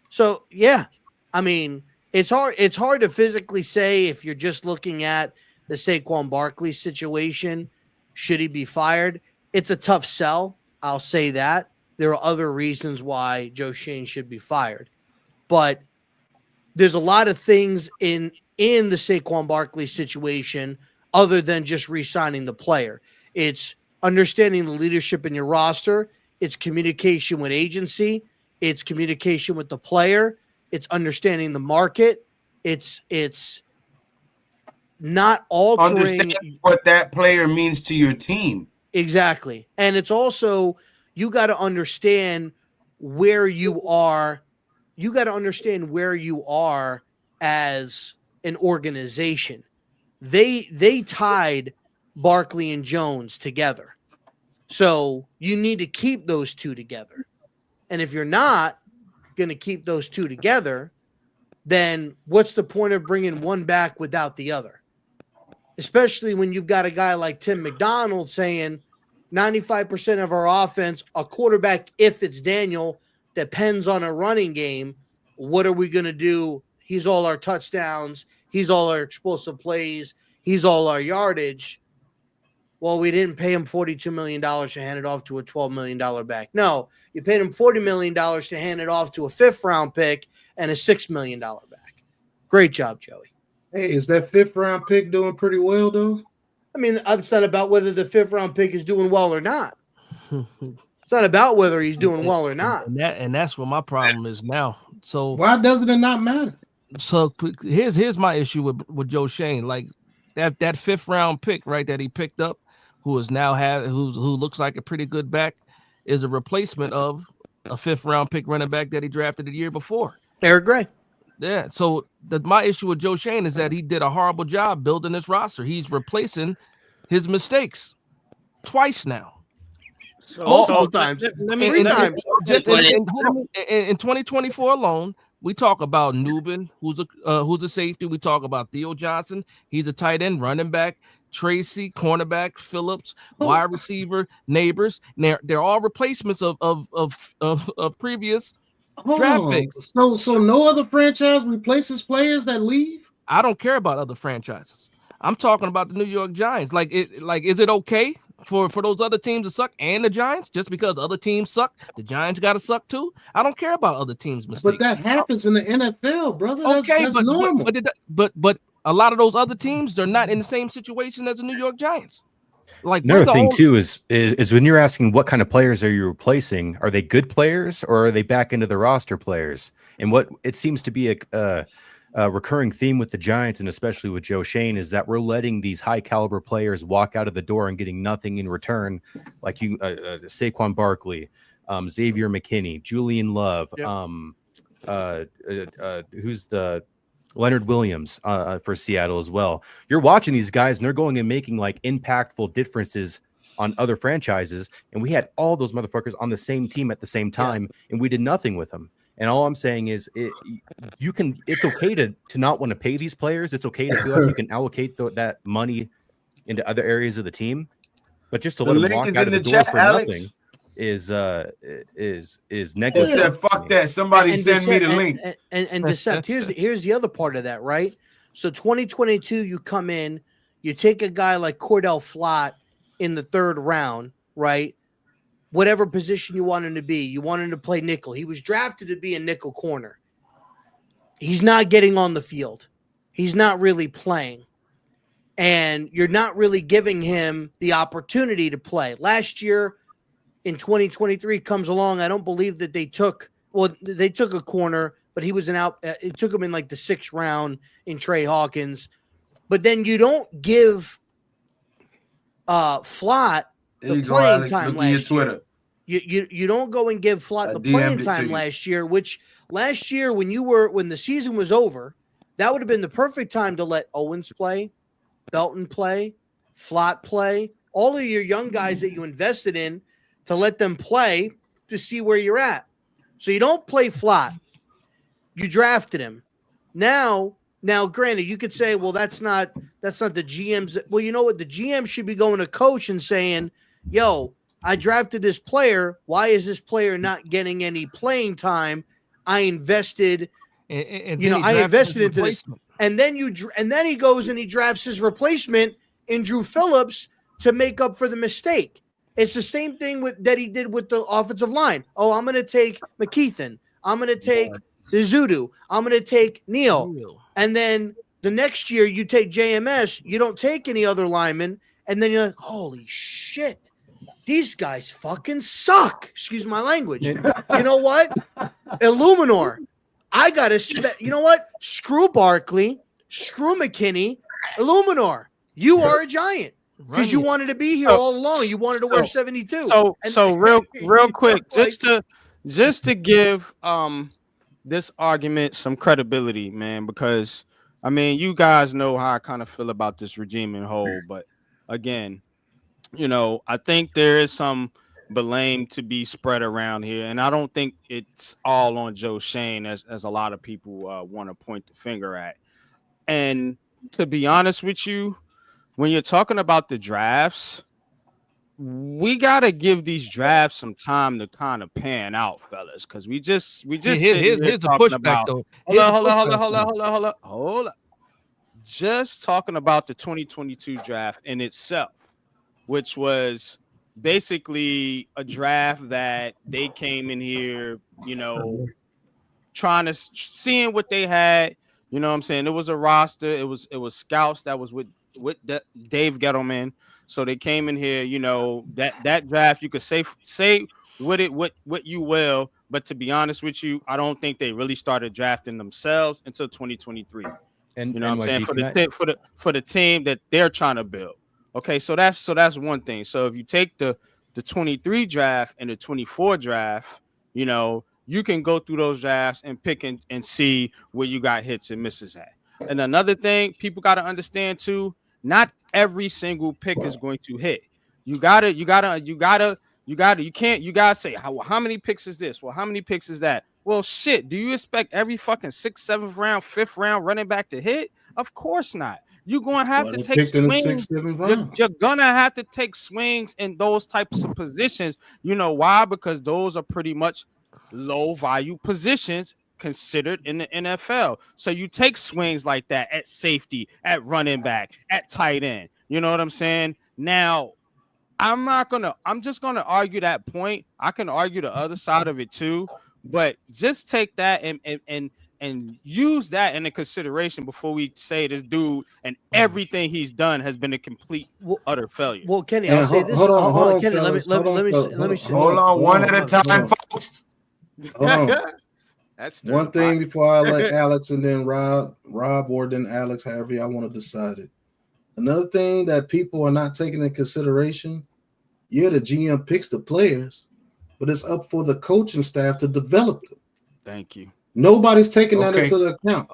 [SPEAKER 10] So yeah, I mean, it's hard to physically say if you're just looking at the Saquon Barkley situation. Should he be fired? It's a tough sell. I'll say that. There are other reasons why Joe Schoen should be fired, but there's a lot of things in the Saquon Barkley situation other than just re-signing the player. It's understanding the leadership in your roster. It's communication with agency. It's communication with the player. It's understanding the market. It's not altering
[SPEAKER 1] Understand what that player means to your team.
[SPEAKER 10] Exactly. And it's also, you got to understand where you are. You got to understand where you are as an organization. They tied Barkley and Jones together. So you need to keep those two together. And if you're not going to keep those two together, then what's the point of bringing one back without the other? Especially when you've got a guy like Tim McDonald saying 95% of our offense, a quarterback, if it's Daniel, depends on a running game. What are we going to do? He's all our touchdowns. He's all our explosive plays. He's all our yardage. Well, we didn't pay him $42 million to hand it off to a $12 million back. No, you paid him $40 million to hand it off to a fifth-round pick and a $6 million back. Great job, Joey.
[SPEAKER 3] Hey, is that fifth-round pick doing pretty well, though?
[SPEAKER 10] I mean, it's not about whether the fifth-round pick is doing well or not. It's not about whether he's doing well or not.
[SPEAKER 11] And that's what my problem is now. So
[SPEAKER 3] why doesn't it not matter?
[SPEAKER 11] So here's my issue with Joe Schoen. Like that fifth-round pick, right, that he picked up, who looks like a pretty good back, is a replacement of a fifth-round pick running back that he drafted the year before.
[SPEAKER 10] Eric Gray.
[SPEAKER 11] Yeah, so my issue with Joe Schoen is that he did a horrible job building this roster. He's replacing his mistakes twice now.
[SPEAKER 10] Multiple times. Three times.
[SPEAKER 11] Just in 2024 alone, we talk about Nubin, who's a safety. We talk about Theo Johnson. He's a tight end, running back. Tracy, cornerback. Phillips, wide receiver. Nabers. They're all replacements of previous draft picks.
[SPEAKER 3] So no other franchise replaces players that leave?
[SPEAKER 11] I don't care about other franchises. I'm talking about the New York Giants. Is it okay for those other teams to suck and the Giants? Just because other teams suck, the Giants got to suck too? I don't care about other teams' mistakes.
[SPEAKER 3] But that happens in the NFL, brother. That's normal.
[SPEAKER 11] But a lot of those other teams, they're not in the same situation as the New York Giants. Like
[SPEAKER 6] another thing too is when you're asking what kind of players are you replacing, are they good players or are they back into the roster players? And what it seems to be a recurring theme with the Giants and especially with Joe Schoen is that we're letting these high caliber players walk out of the door and getting nothing in return, like Saquon Barkley, Xavier McKinney, Julian Love, who's the Leonard Williams for Seattle as well. You're watching these guys and they're going and making like impactful differences on other franchises. And we had all those motherfuckers on the same team at the same time and we did nothing with them. And all I'm saying is it's okay to not want to pay these players. It's okay to feel like you can allocate that money into other areas of the team, but just to let them walk out of the door for nothing is negative.
[SPEAKER 1] Said, fuck that. Somebody send me the link.
[SPEAKER 10] And Decept, here's the other part of that, right? So 2022, you come in, you take a guy like Cordell Flott in the third round, right? Whatever position you want him to be, you want him to play nickel. He was drafted to be a nickel corner. He's not getting on the field. He's not really playing. And you're not really giving him the opportunity to play. Last year, in 2023 comes along. I don't believe that they took a corner, but he was it took him in like the 6th round in Trey Hawkins. But then you don't give Flott the playing time last year. You don't go and give Flott the playing time last year, which last year when the season was over, that would have been the perfect time to let Owens play, Belton play, Flott play, all of your young guys that you invested in, to let them play to see where you're at. So you don't play Flott. You drafted him. Now, granted, you could say, well, that's not the GM's. Well, you know what? The GM should be going to coach and saying, yo, I drafted this player. Why is this player not getting any playing time? I invested.
[SPEAKER 11] And
[SPEAKER 10] You know,
[SPEAKER 11] then he
[SPEAKER 10] I
[SPEAKER 11] drafted
[SPEAKER 10] invested
[SPEAKER 11] his
[SPEAKER 10] into this,
[SPEAKER 11] replacement.
[SPEAKER 10] and then he goes and he drafts his replacement in Drew Phillips to make up for the mistake. It's the same thing that he did with the offensive line. Oh, I'm going to take McKeithen. I'm going to take Zudu. I'm going to take Neal. And then the next year you take JMS. You don't take any other linemen, and then you're like, holy shit, these guys fucking suck. Excuse my language. You know what? Illuminor. I got to you know what? Screw Barkley, screw McKinney, Illuminor. You are a giant because you wanted to be here all along. You wanted to wear 72.
[SPEAKER 5] So real quick, just to give this argument some credibility, man, because I mean, you guys know how I kind of feel about this regime in whole, but again, you know, I think there is some blame to be spread around here, and I don't think it's all on Joe Schoen as a lot of people want to point the finger at. And to be honest with you, when you're talking about the drafts, we gotta give these drafts some time to kind of pan out, fellas, because we just
[SPEAKER 11] here's the pushback though.
[SPEAKER 5] Hold up. Just talking about the 2022 draft in itself, which was basically a draft that they came in here, you know, seeing what they had. You know what I'm saying? It was a roster. It was scouts that was with Dave Gettleman. So they came in here, you know, that draft, you could say with it what you will, but to be honest with you, I don't think they really started drafting themselves until 2023. And you know what I'm saying? For the team that they're trying to build. Okay, so that's one thing. So if you take the 23 draft and the 24 draft, you know, you can go through those drafts and pick and see where you got hits and misses at. And another thing people got to understand too, not every single pick is going to hit. You gotta say how many picks is this? Well, how many picks is that? Well, shit, do you expect every fucking 6th, 7th round, 5th round running back to hit? Of course not. You're going to have to take swings. You're going to have to take swings in those types of positions. You know why? Because those are pretty much low value positions considered in the NFL. So you take swings like that at safety, at running back, at tight end. You know what I'm saying? Now, I'm just going to argue that point. I can argue the other side of it too, but just take that and use that into consideration before we say this dude and everything he's done has been a complete utter failure.
[SPEAKER 10] Well, Kenny, I'll say this. Hold on, Kenny. Let me say.
[SPEAKER 1] Hold on, one at a time, folks.
[SPEAKER 3] Hold on. That's one thing before I let Alex and then Rob, or then Alex, however y'all want to decide it. Another thing that people are not taking into consideration, the GM picks the players, but it's up for the coaching staff to develop them.
[SPEAKER 5] Thank you.
[SPEAKER 3] Nobody's taking that into the account.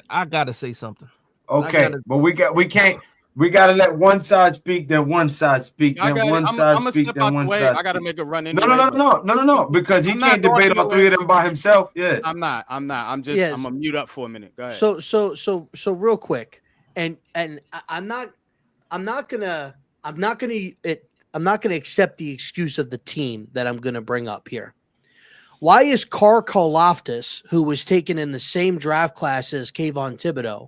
[SPEAKER 11] I gotta say something.
[SPEAKER 1] Okay, but we can't. We gotta let one side speak, then one side speak, then one side speak, then one side.
[SPEAKER 5] I gotta make a run in.
[SPEAKER 1] No, because he can't debate all three of them by himself. Yeah,
[SPEAKER 5] I'm not. I'm gonna mute up for a minute. Go ahead.
[SPEAKER 10] So real quick, and I'm not gonna accept the excuse of the team that I'm gonna bring up here. Why is Carl Karlaftis, who was taken in the same draft class as Kayvon Thibodeau,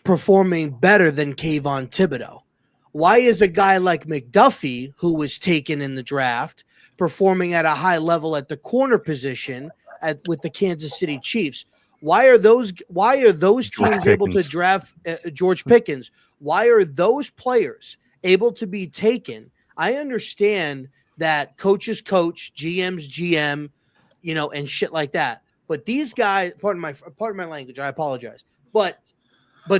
[SPEAKER 10] performing better than Kayvon Thibodeau? Why is a guy like McDuffie, who was taken in the draft, performing at a high level at the corner position with the Kansas City Chiefs? Why are those teams able to draft George Pickens? Why are those players able to be taken? I understand that coaches coach, GMs GM, you know, and shit like that. But these guys, pardon my language, I apologize. But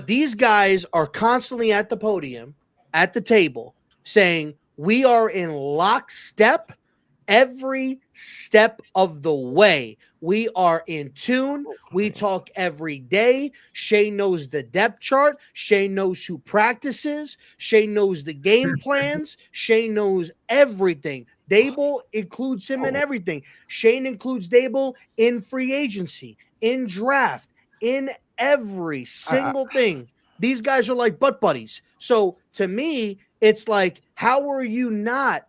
[SPEAKER 10] these guys are constantly at the podium, at the table, saying we are in lockstep every step of the way. We are in tune. We talk every day. Shane knows the depth chart. Shane knows who practices. Shane knows the game plans. Shane knows everything. Dable includes him in everything. Shane includes Dable in free agency, in draft, in every single thing. These guys are like butt buddies. So to me, it's like, how are you not?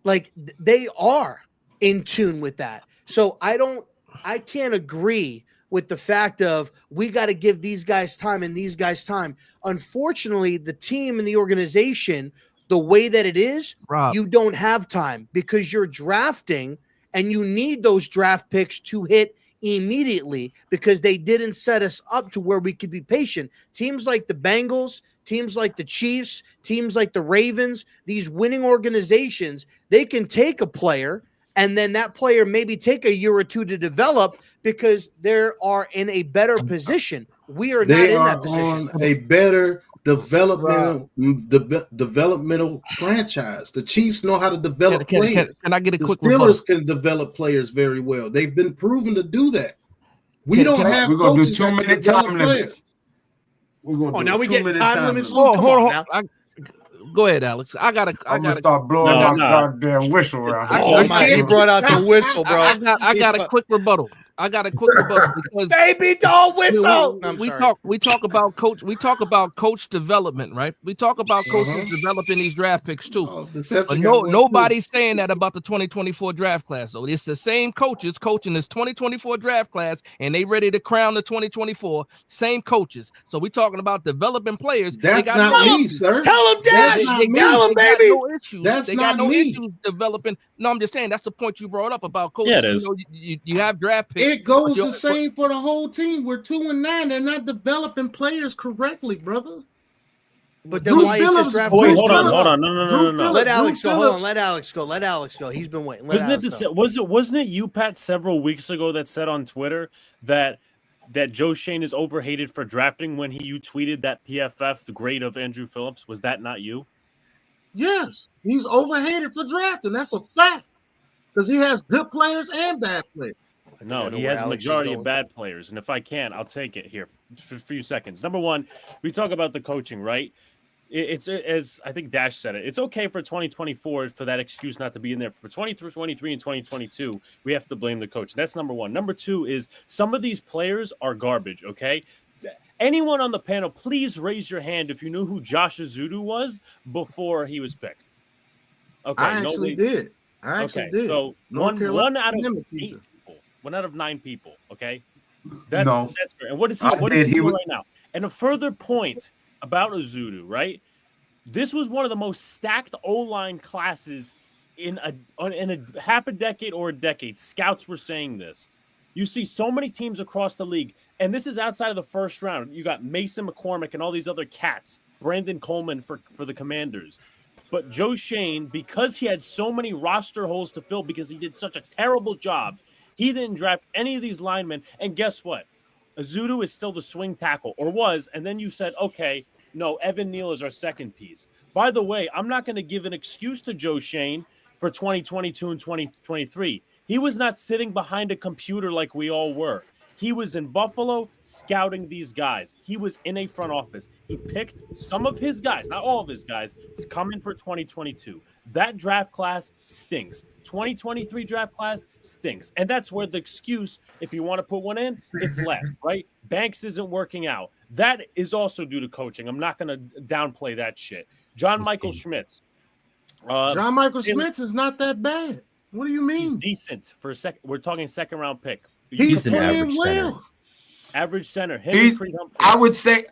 [SPEAKER 10] Like, they are in tune with that. So I don't I can't agree with the fact of we got to give these guys time and these guys time. Unfortunately, the team and the organization, the way that it is,
[SPEAKER 11] Rob,
[SPEAKER 10] you don't have time because you're drafting and you need those draft picks to hit immediately because they didn't set us up to where we could be patient. Teams like the Bengals, teams like the Chiefs, teams like the Ravens, these winning organizations, they can take a player and then that player maybe take a year or two to develop because they are in a better position. We are not in that position.
[SPEAKER 3] On a better developmental franchise. The Chiefs know how to develop players.
[SPEAKER 11] Can I get a quick
[SPEAKER 3] The Steelers can develop players very well. They've been proven to do that. We're going to do
[SPEAKER 1] 2 minute time limits. We're going to do
[SPEAKER 10] now we get time limits.
[SPEAKER 11] Hold on. Go ahead, Alex. I'm gonna
[SPEAKER 1] start blowing my goddamn whistle around.
[SPEAKER 10] He brought out the whistle, bro.
[SPEAKER 11] I got a quick rebuttal. Because
[SPEAKER 10] baby doll whistle.
[SPEAKER 11] We talk about coach development, right? We talk about coaches developing these draft picks too. But nobody's saying that about the 2024 draft class. So it's the same coaches coaching this 2024 draft class, and they ready to crown the 2024 same coaches. So we're talking about developing players.
[SPEAKER 3] That's not me, sir.
[SPEAKER 10] Tell them, Dash. Tell them, baby.
[SPEAKER 11] No issues.
[SPEAKER 3] That's
[SPEAKER 11] they
[SPEAKER 3] not
[SPEAKER 11] got no
[SPEAKER 3] me.
[SPEAKER 11] issues developing. No, I'm just saying that's the point you brought up about coaches.
[SPEAKER 12] Yeah, it is.
[SPEAKER 11] You have draft picks.
[SPEAKER 3] It goes the same for the whole team. We're 2-9. They're not developing players correctly, brother.
[SPEAKER 10] But then why is this draft?
[SPEAKER 12] Wait, hold on. No.
[SPEAKER 10] Let Alex go. Hold on. Let Alex go. He's been waiting.
[SPEAKER 12] Wasn't it you, Pat, several weeks ago that said on Twitter that Joe Schoen is overhated for drafting when you tweeted that PFF, the grade of Andrew Phillips? Was that not you?
[SPEAKER 3] Yes, he's overhated for drafting. That's a fact. Because he has good players and bad players.
[SPEAKER 12] No, he has a majority of bad players. And if I can, I'll take it here for a few seconds. Number one, we talk about the coaching, right? It's as I think Dash said it. It's okay for 2024 for that excuse not to be in there. For 23 and 2022, we have to blame the coach. That's number one. Number two is some of these players are garbage, okay? Anyone on the panel, please raise your hand if you knew who Josh Azudu was before he was picked. Okay,
[SPEAKER 3] I actually did.
[SPEAKER 12] So one out of 8 people. 1 out of 9 people. Okay, that's fair. And what is he doing right now? And a further point about Azudu, right? This was one of the most stacked O-line classes in a half a decade or a decade. Scouts were saying this. You see so many teams across the league, and this is outside of the first round. You got Mason McCormick and all these other cats. Brandon Coleman for the Commanders. But Joe Schoen, because he had so many roster holes to fill because he did such a terrible job, he didn't draft any of these linemen. And guess what? Azudu is still the swing tackle, or was. And then you said, okay, no, Evan Neal is our second piece. By the way, I'm not going to give an excuse to Joe Schoen for 2022 and 2023. He was not sitting behind a computer like we all were. He was in Buffalo scouting these guys. He was in a front office. He picked some of his guys, not all of his guys, to come in for 2022. That draft class stinks. 2023 draft class stinks. And that's where the excuse, if you want to put one in, it's left, right? Banks isn't working out. That is also due to coaching. I'm not going to downplay that shit. John Michael Schmitz.
[SPEAKER 3] John Michael Schmitz is not that bad. What do you mean?
[SPEAKER 12] He's decent for a second. We're talking second round pick.
[SPEAKER 3] He's an average center.
[SPEAKER 12] Average center.
[SPEAKER 1] I would say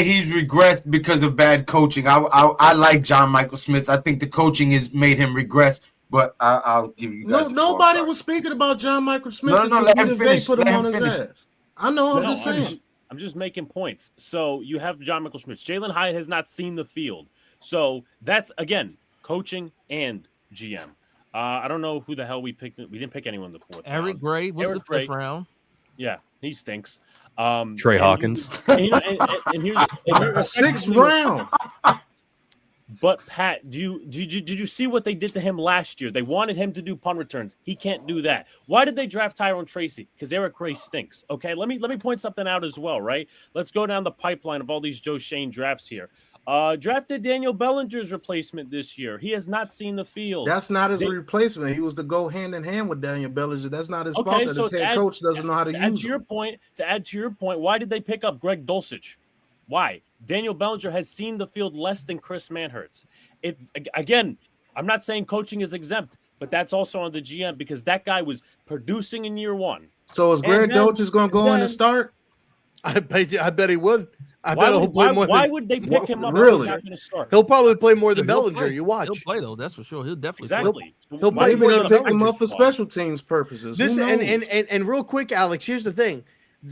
[SPEAKER 1] he's regressed because of bad coaching. I like John Michael Schmitz. I think the coaching has made him regress. But I'll give you guys.
[SPEAKER 3] Nobody was speaking about John Michael Schmitz.
[SPEAKER 1] Let him finish.
[SPEAKER 3] Put him on his ass. I know. I'm just saying.
[SPEAKER 12] I'm just making points. So you have John Michael Schmitz. Jalen Hyatt has not seen the field. So that's again coaching and GM. I don't know who the hell we picked. We didn't pick anyone in the fourth round.
[SPEAKER 11] Eric Gray was the fifth round.
[SPEAKER 12] Yeah, he stinks.
[SPEAKER 6] Trey Hawkins.
[SPEAKER 12] And here's
[SPEAKER 3] sixth round.
[SPEAKER 12] But Pat, did you see what they did to him last year? They wanted him to do punt returns. He can't do that. Why did they draft Tyrone Tracy? Because Eric Gray stinks. Okay, let me point something out as well, right? Let's go down the pipeline of all these Joe Schoen drafts here. Drafted Daniel Bellinger's replacement this year. He has not seen the field.
[SPEAKER 3] That's not his replacement. He was to go hand in hand with Daniel Bellinger. That's not his fault that his head coach doesn't know how to use him.
[SPEAKER 12] To add to your point, why did they pick up Greg Dulcich? Why? Daniel Bellinger has seen the field less than Chris Manhertz. Again, I'm not saying coaching is exempt. but that's also on the GM because that guy was producing in year one.
[SPEAKER 3] So is Greg Dolchich going to go in and start?
[SPEAKER 10] I bet he would.
[SPEAKER 12] Why would they pick him up?
[SPEAKER 3] Really?
[SPEAKER 12] He's not going to start.
[SPEAKER 10] He'll probably play more than Bellinger. You watch.
[SPEAKER 11] He'll play though. That's for sure. He'll definitely
[SPEAKER 12] exactly.
[SPEAKER 10] He'll play
[SPEAKER 3] Maybe they'll pick him up for special teams purposes.
[SPEAKER 10] This and real quick, Alex. Here's the thing.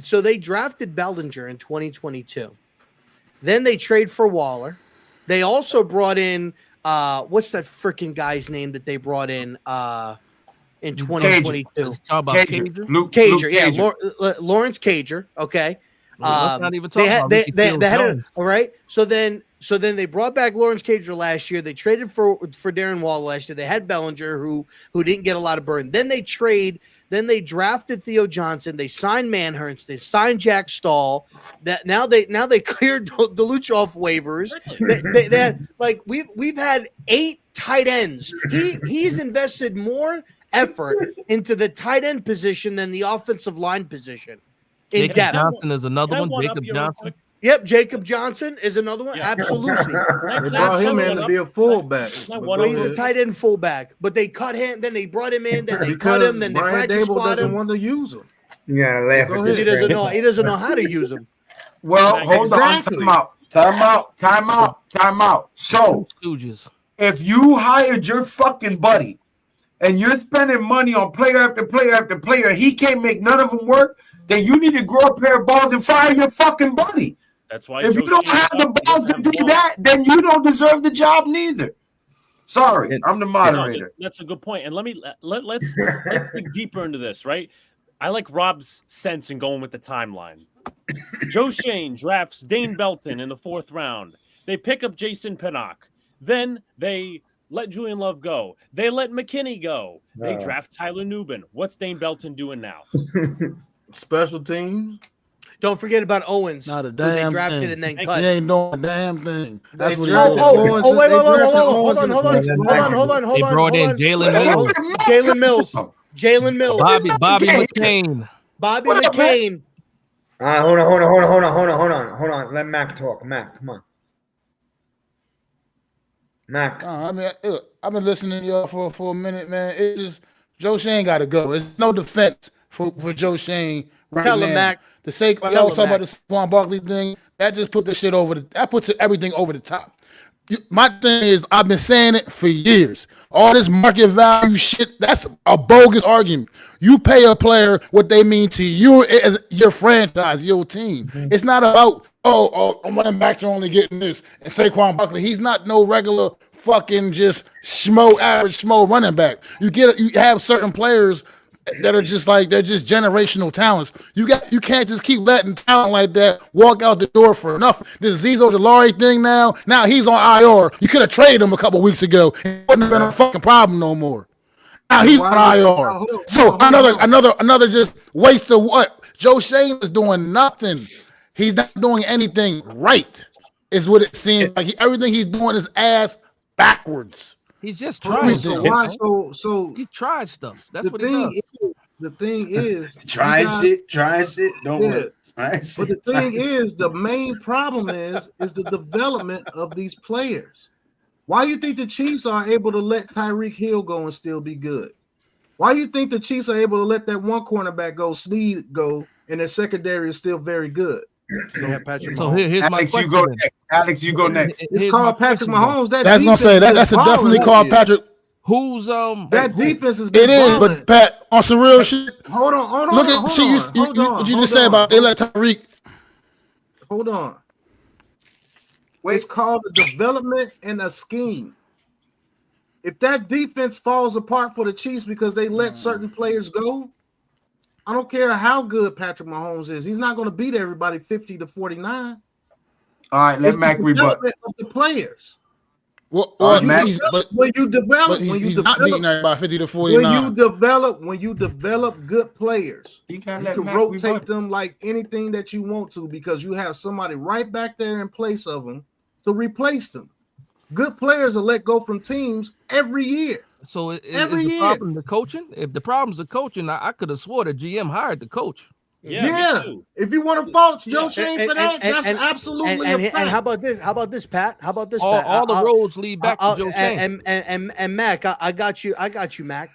[SPEAKER 10] So they drafted Bellinger in 2022. Then they trade for Waller. They also brought in what's that freaking guy's name that they brought in 2022?
[SPEAKER 11] Luke
[SPEAKER 10] Cager, yeah, Lawrence Cager. Okay.
[SPEAKER 11] Let's not even talk about
[SPEAKER 10] they had it, all right. So then they brought back Lawrence Cager last year. They traded for Darren Waller last year. They had Bellinger who didn't get a lot of burn. Then they drafted Theo Johnson. They signed Manhurst. They signed Jack Stahl. That now they cleared DeLucia off waivers. They had, like we've had 8 tight ends. He's invested more effort into the tight end position than the offensive line position.
[SPEAKER 11] Jacob Johnson is another one. Jacob Johnson.
[SPEAKER 10] Yep, Jacob Johnson is another one. Yeah. Absolutely.
[SPEAKER 3] They brought him in to be a fullback.
[SPEAKER 10] He's a tight end fullback, but they cut him. Then they brought him in. Then they cut him. Then they practice squad
[SPEAKER 3] doesn't
[SPEAKER 10] him.
[SPEAKER 3] Want to use him.
[SPEAKER 7] Yeah, laugh at this.
[SPEAKER 10] He doesn't know how to use him.
[SPEAKER 1] Well, hold on. Time out. So, if you hired your fucking buddy and you're spending money on player after player after player, he can't make none of them work, then you need to grow a pair of balls and fire your fucking buddy.
[SPEAKER 12] That's why.
[SPEAKER 1] If you don't have the balls to do that, then you don't deserve the job neither. Sorry, I'm the moderator.
[SPEAKER 12] That's a good point. And let's dig deeper into this, right? I like Rob's sense in going with the timeline. Joe Schoen drafts Dane Belton in the 4th round. They pick up Jason Pinnock. Then they let Julian Love go. They let McKinney go. They draft Tyler Nubin. What's Dane Belton doing now?
[SPEAKER 3] Special teams.
[SPEAKER 10] Don't forget about Owens.
[SPEAKER 13] Not a
[SPEAKER 10] who they
[SPEAKER 13] damn
[SPEAKER 10] drafted
[SPEAKER 13] thing.
[SPEAKER 10] and then
[SPEAKER 13] He
[SPEAKER 10] cut.
[SPEAKER 13] ain't doing a damn thing. That's what
[SPEAKER 10] wait, hold on.
[SPEAKER 11] They brought in
[SPEAKER 10] Jalen Mills.
[SPEAKER 11] Bobby McCain.
[SPEAKER 10] Bobby McCain.
[SPEAKER 7] Hold on. Let Mac talk. Mac, come on. Mac.
[SPEAKER 13] I mean, look, I've been listening to y'all for a minute, man. It's just Joe Schoen got to go. It's no defense for Joe Schoen right now.
[SPEAKER 10] Tell him, Mac.
[SPEAKER 13] The sake y'all was talking about the Saquon Barkley thing, that just put the shit that puts everything over the top. My thing is, I've been saying it for years. All this market value shit, that's a bogus argument. You pay a player what they mean to you as your franchise, your team. Mm-hmm. It's not about, I'm running back to only getting this. And Saquon Barkley, he's not no regular fucking just average schmo running back. You have certain players that are just like, they're just generational talents. You can't just keep letting talent like that walk out the door for nothing. This Zizo Jolari thing now he's on IR. You could have traded him a couple weeks ago. It wouldn't have been a fucking problem no more. Now he's on IR. So another just waste of what? Joe Schoen is doing nothing. He's not doing anything right, is what it seems like. Everything he's doing is ass backwards.
[SPEAKER 11] He's just trying.
[SPEAKER 3] So
[SPEAKER 11] he tried stuff. That's what he does.
[SPEAKER 3] The thing is,
[SPEAKER 1] trying shit. Don't worry.
[SPEAKER 3] But the thing is, the main problem is the development of these players. Why do you think the Chiefs are able to let Tyreek Hill go and still be good? Why do you think the Chiefs are able to let that one cornerback go, Snead go, and their secondary is still very good?
[SPEAKER 10] Yeah, Patrick.
[SPEAKER 11] So here's my question.
[SPEAKER 1] Alex, you go next.
[SPEAKER 3] It's called Patrick Mahomes.
[SPEAKER 13] That's gonna say that's definitely called Patrick.
[SPEAKER 11] Who's
[SPEAKER 3] that defense is?
[SPEAKER 13] It is, but Pat, on some real shit.
[SPEAKER 3] Hold on.
[SPEAKER 13] Look at what you just said about they let Tyreek.
[SPEAKER 3] Hold on. It's called a development and a scheme. If that defense falls apart for the Chiefs because they let certain players go, I don't care how good Patrick Mahomes is. He's not going to beat everybody 50-49.
[SPEAKER 1] All right, let Mac rebut.
[SPEAKER 3] Of the players.
[SPEAKER 13] When you develop, not beating everybody 50-49.
[SPEAKER 3] When you develop good players, you can rotate them like anything that you want to because you have somebody right back there in place of them to replace them. Good players are let go from teams every year.
[SPEAKER 11] So every year. Problem the coaching? If the problem's the coaching, I could have swore the GM hired the coach.
[SPEAKER 3] Yeah. If you want to fault Joe Schoen for that, that's absolutely a fact.
[SPEAKER 10] And how about this? How about this, Pat? How about this,
[SPEAKER 11] all,
[SPEAKER 10] Pat?
[SPEAKER 11] all the roads lead back to Joe Schoen.
[SPEAKER 10] And Mac, I got you, Mac.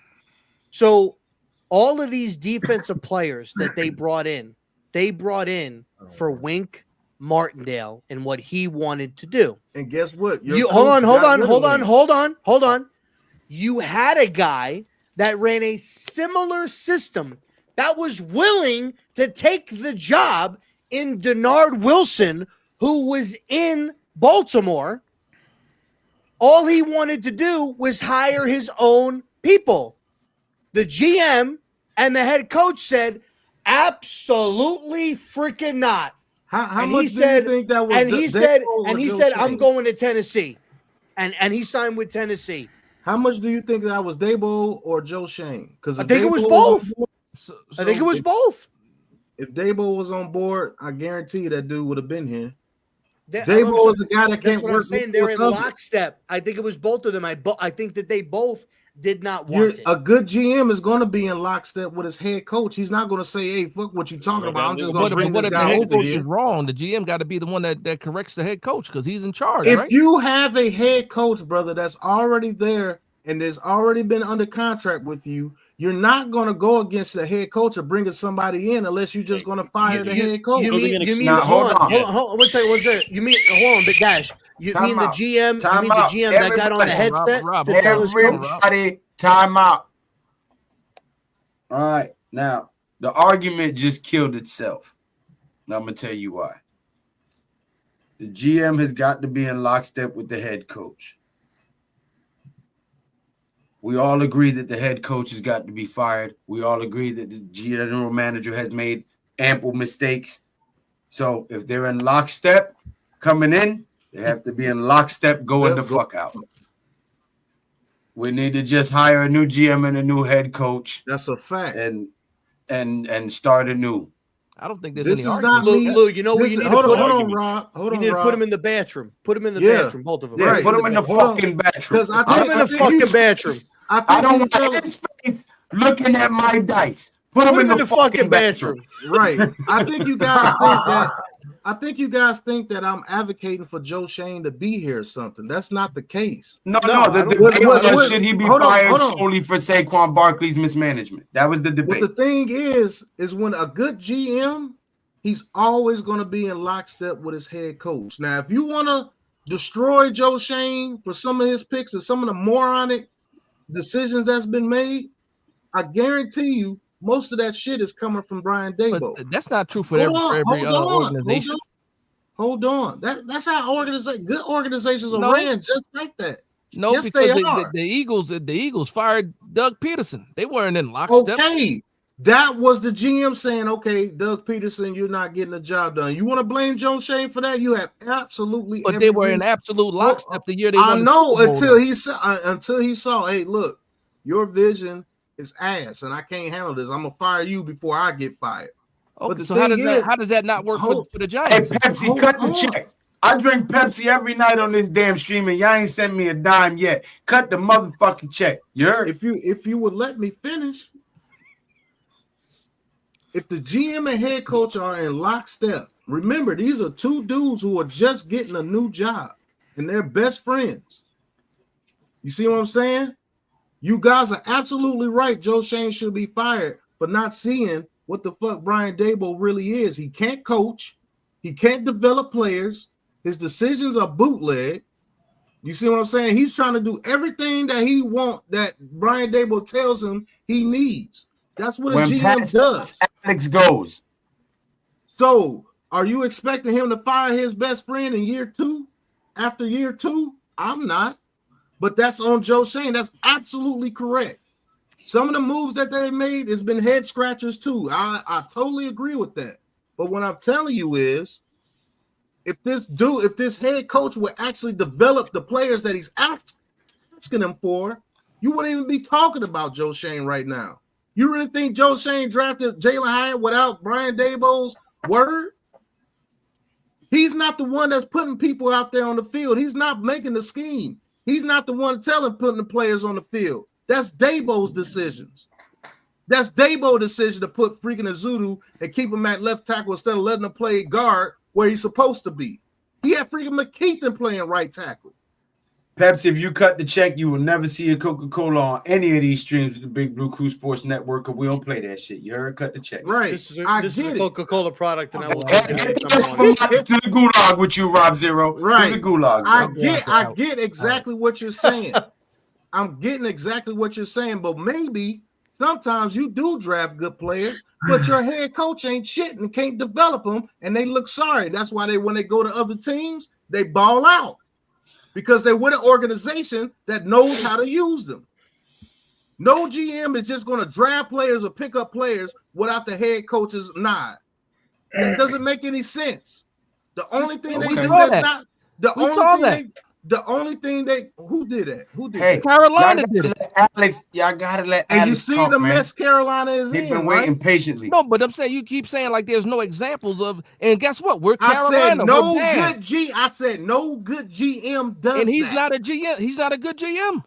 [SPEAKER 10] So all of these defensive players that they brought in for Wink Martindale and what he wanted to do.
[SPEAKER 3] And guess what?
[SPEAKER 10] Hold on. You had a guy that ran a similar system that was willing to take the job in Denard Wilson, who was in Baltimore. All he wanted to do was hire his own people. The GM and the head coach said, absolutely freaking not.
[SPEAKER 3] How much do you think that was?
[SPEAKER 10] And he said, I'm going to Tennessee. And he signed with Tennessee.
[SPEAKER 3] How much do you think that was, Dabo or Joe Schoen? Because
[SPEAKER 10] I think it was both. I think it was both.
[SPEAKER 3] If Dabo was on board, I guarantee you that dude would have been here. Dabo is a guy that can't work.
[SPEAKER 10] They're in lockstep. I think it was both of them. I think that they both did not want it.
[SPEAKER 3] A good GM is going to be in lockstep with his head coach. He's not going to say, "Hey, fuck what you talking about. I'm just going to bring this guy over here."
[SPEAKER 11] But if the head coach is wrong, the GM got to be the one that corrects the head coach because he's in charge.
[SPEAKER 3] If you have a head coach, brother, that's already there and has already been under contract with you, you're not going to go against the head coach or bringing somebody in unless you're just going to fire the head coach.
[SPEAKER 10] You mean hold on. One second. You mean hold on, Big Dash. You mean the GM? You mean the GM that got on the headset?
[SPEAKER 1] Everybody, time out. All right, now the argument just killed itself. Now I'm gonna tell you why. The GM has got to be in lockstep with the head coach. We all agree that the head coach has got to be fired. We all agree that the general manager has made ample mistakes. So if they're in lockstep coming in, they have to be in lockstep going the fuck out. We need to just hire a new GM and a new head coach.
[SPEAKER 3] That's a fact.
[SPEAKER 1] And start anew.
[SPEAKER 11] I don't think there's
[SPEAKER 3] this
[SPEAKER 11] any
[SPEAKER 3] is
[SPEAKER 11] argument.
[SPEAKER 3] not
[SPEAKER 10] Lou, you know what you need to put
[SPEAKER 3] on, Rob.
[SPEAKER 10] You need to put him in the bathroom. Put him in the bathroom, both of them.
[SPEAKER 1] Yeah, put him in the fucking bathroom.
[SPEAKER 10] Put him in the fucking bathroom.
[SPEAKER 1] I don't want his face looking at my dice. Put him in the fucking bathroom.
[SPEAKER 3] Right. I think you guys think that. I think you guys think that I'm advocating for Joe Schoen to be here or something. That's not the case.
[SPEAKER 1] No. Should he be fired solely for Saquon Barkley's mismanagement? That was the debate.
[SPEAKER 3] But the thing is when a good GM, he's always going to be in lockstep with his head coach. Now, if you want to destroy Joe Schoen for some of his picks and some of the moronic decisions that's been made, I guarantee you most of that shit is coming from Brian Dabo.
[SPEAKER 11] But that's not true for every organization.
[SPEAKER 3] Hold on. That's how good organizations are ran just like that.
[SPEAKER 11] No,
[SPEAKER 3] yes,
[SPEAKER 11] because the Eagles fired Doug Peterson. They weren't in lockstep.
[SPEAKER 3] Okay. That was the GM saying, okay, Doug Peterson, you're not getting the job done. You want to blame Joe Schoen for that? You have absolutely.
[SPEAKER 11] But they were in absolute lockstep the year they won.
[SPEAKER 3] I know until he saw, hey, look, your vision is ass, and I can't handle this. I'm gonna fire you before I get fired.
[SPEAKER 11] Okay, but so how does that not work for the Giants?
[SPEAKER 1] Hey, Pepsi, cut the check. I drink Pepsi every night on this damn stream, and y'all ain't sent me a dime yet. Cut the motherfucking check. You heard?
[SPEAKER 3] If you would let me finish. If the GM and head coach are in lockstep, remember, these are two dudes who are just getting a new job, and they're best friends. You see what I'm saying? You guys are absolutely right. Joe Schoen should be fired for not seeing what the fuck Brian Dabo really is. He can't coach. He can't develop players. His decisions are bootleg. You see what I'm saying? He's trying to do everything that he wants, that Brian Dabo tells him he needs. That's what a GM does.
[SPEAKER 1] Alex goes.
[SPEAKER 3] So, are you expecting him to fire his best friend in year 2? After year 2? I'm not. But that's on Joe Schoen. That's absolutely correct. Some of the moves that they made has been head scratchers too. I totally agree with that. But what I'm telling you is, if this head coach would actually develop the players that he's asking them for, you wouldn't even be talking about Joe Schoen right now. You really think Joe Schoen drafted Jalen Hyatt without Brian Dabo's word? He's not the one that's putting people out there on the field. He's not making the scheme. He's not the one putting the players on the field. That's Dabo's decisions. That's Dabo's decision to put freaking Azudu and keep him at left tackle instead of letting him play guard where he's supposed to be. He had freaking McKeithen playing right tackle.
[SPEAKER 1] Peps, if you cut the check, you will never see a Coca-Cola on any of these streams with the Big Blue Crew Sports Network, because we don't play that shit. You heard? Cut the check.
[SPEAKER 3] Right.
[SPEAKER 10] This is a Coca-Cola product, and I will
[SPEAKER 1] Get to the gulag with you, Rob Zero.
[SPEAKER 3] Right.
[SPEAKER 1] To the gulag.
[SPEAKER 3] I get exactly what you're saying. I'm getting exactly what you're saying, but maybe sometimes you do draft good players, but your head coach ain't shit and can't develop them, and they look sorry. That's why when they go to other teams, they ball out. Because they're with an organization that knows how to use them. No GM is just going to draft players or pick up players without the head coach's nod. It doesn't make any sense. The only thing they do that's not the only thing they who did that? Who did that?
[SPEAKER 11] Carolina did it.
[SPEAKER 1] Alex, y'all gotta let
[SPEAKER 3] and
[SPEAKER 1] Alex
[SPEAKER 3] you see
[SPEAKER 1] talk,
[SPEAKER 3] the
[SPEAKER 1] man.
[SPEAKER 3] mess Carolina is
[SPEAKER 1] They've
[SPEAKER 3] in.
[SPEAKER 1] been waiting patiently.
[SPEAKER 11] No, but I'm saying you keep saying like there's no examples of, and guess what? We're Carolina.
[SPEAKER 3] I said no
[SPEAKER 11] We're
[SPEAKER 3] good I said no good GM does
[SPEAKER 11] and he's
[SPEAKER 3] that.
[SPEAKER 11] not a GM. He's not a good GM.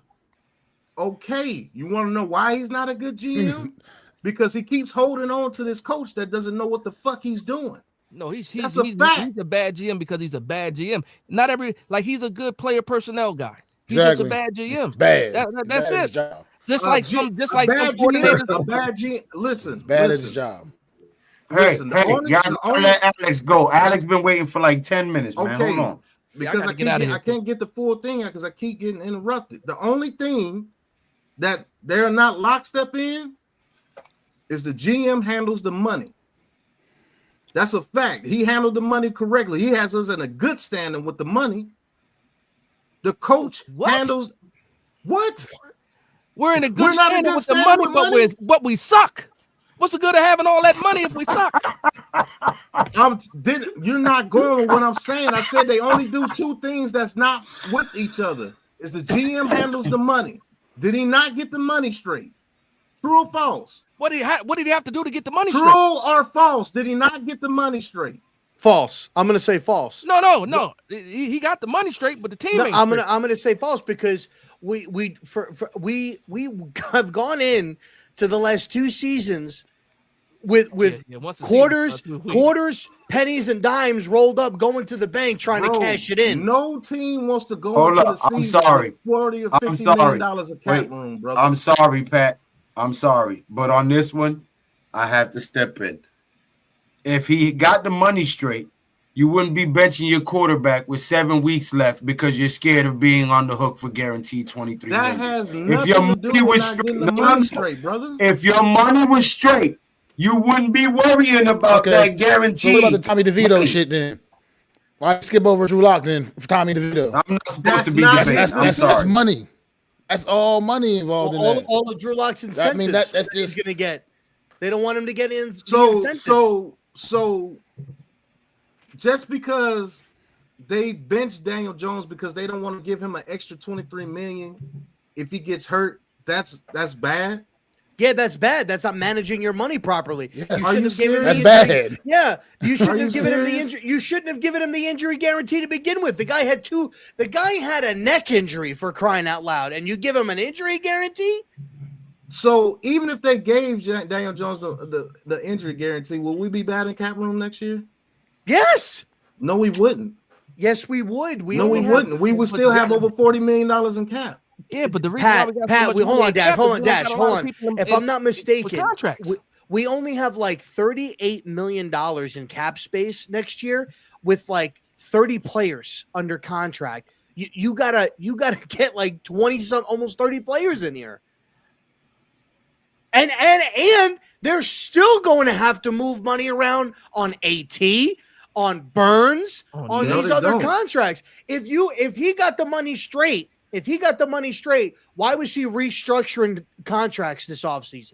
[SPEAKER 3] Okay, you want to know why he's not a good GM? Because he keeps holding on to this coach that doesn't know what the fuck he's doing.
[SPEAKER 11] No, he's a bad GM because he's a bad GM. Not every he's a good player personnel guy. He's just a bad GM.
[SPEAKER 13] Bad.
[SPEAKER 11] That's
[SPEAKER 13] bad
[SPEAKER 11] it.
[SPEAKER 13] Job.
[SPEAKER 11] Just like some
[SPEAKER 3] coordinators. A bad GM. Listen,
[SPEAKER 13] bad at his job.
[SPEAKER 1] Hey, y'all let Alex go. Alex been waiting for like 10 minutes, man.
[SPEAKER 3] Okay.
[SPEAKER 1] Hold on.
[SPEAKER 3] Because I can't get the full thing out because I keep getting interrupted. The only thing that they're not lockstep in is the GM handles the money. That's a fact. He handled the money correctly. He has us in a good standing with the money. The coach handles what?
[SPEAKER 11] We're in a good standing with the money, but we suck. What's the good of having all that money if we suck?
[SPEAKER 3] You're not going with what I'm saying. I said they only do two things that's not with each other. Is the GM handles the money. Did he not get the money straight? True or false?
[SPEAKER 11] What did he have to do to get the money straight?
[SPEAKER 3] True or false? Did he not get the money straight?
[SPEAKER 10] False. I'm going to say false.
[SPEAKER 11] No. He got the money straight, but the team ain't
[SPEAKER 10] I'm going to say false because we have gone in to the last two seasons with quarters, pennies, and dimes rolled up, going to the bank trying to cash it in.
[SPEAKER 3] No team wants to go into the season
[SPEAKER 1] I'm sorry.
[SPEAKER 3] with $40 or $50 million of cap room, brother.
[SPEAKER 1] I'm sorry, Pat. I'm sorry, but on this one, I have to step in. If he got the money straight, you wouldn't be benching your quarterback with 7 weeks left because you're scared of being on the hook for guaranteed $23 million.
[SPEAKER 3] That has nothing to do with not getting the money straight, brother.
[SPEAKER 1] If your money was straight, you wouldn't be worrying about that guarantee.
[SPEAKER 13] So what about the Tommy DeVito shit then? Why skip over Drew Lock then for Tommy DeVito?
[SPEAKER 1] I'm not supposed to be debating.
[SPEAKER 13] That's money. That's all money involved in that.
[SPEAKER 10] All of Drew Lock's incentives that's just going to get. They don't want him to get in.
[SPEAKER 3] So just because they benched Daniel Jones because they don't want to give him an extra $23 million if he gets hurt, that's bad.
[SPEAKER 10] Yeah, that's bad. That's not managing your money properly.
[SPEAKER 13] Yeah.
[SPEAKER 10] You shouldn't have given him
[SPEAKER 13] that's bad.
[SPEAKER 10] Yeah, you shouldn't have given him the injury. You shouldn't have given him the injury guarantee to begin with. The guy had a neck injury, for crying out loud, and you give him an injury guarantee?
[SPEAKER 3] So even if they gave Daniel Jones the injury guarantee, will we be bad in cap room next year?
[SPEAKER 10] Yes.
[SPEAKER 3] No, we wouldn't.
[SPEAKER 10] Yes, we would. We
[SPEAKER 3] wouldn't. We would still have over $40 million in cap.
[SPEAKER 11] Yeah, but the reason
[SPEAKER 10] hold on, Dash. If I'm not mistaken, we only have like $38 million in cap space next year with like 30 players under contract. You gotta get like 20 some, almost 30 players in here. And they're still going to have to move money around on AT, on Burns, on these other contracts. If he got the money straight, why was he restructuring contracts this offseason?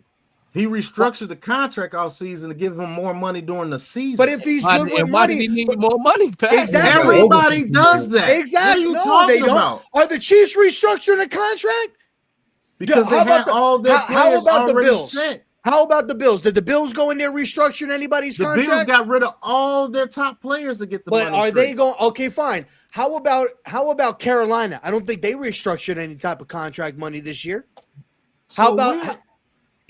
[SPEAKER 3] He restructured the contract all season to give him more money during the season.
[SPEAKER 10] But if he's good with
[SPEAKER 11] why
[SPEAKER 10] money,
[SPEAKER 11] did he need more money? Pat?
[SPEAKER 10] Exactly.
[SPEAKER 3] Everybody does that.
[SPEAKER 10] Exactly.
[SPEAKER 3] What are you talking about?
[SPEAKER 10] Are the Chiefs restructuring a contract?
[SPEAKER 3] Because they had all their players already set.
[SPEAKER 10] How about the Bills? Did the Bills go in there restructuring anybody's contract?
[SPEAKER 3] The Bills got rid of all their top players to get the money.
[SPEAKER 10] But are they going? Okay, fine. How about Carolina? I don't think they restructured any type of contract money this year. How about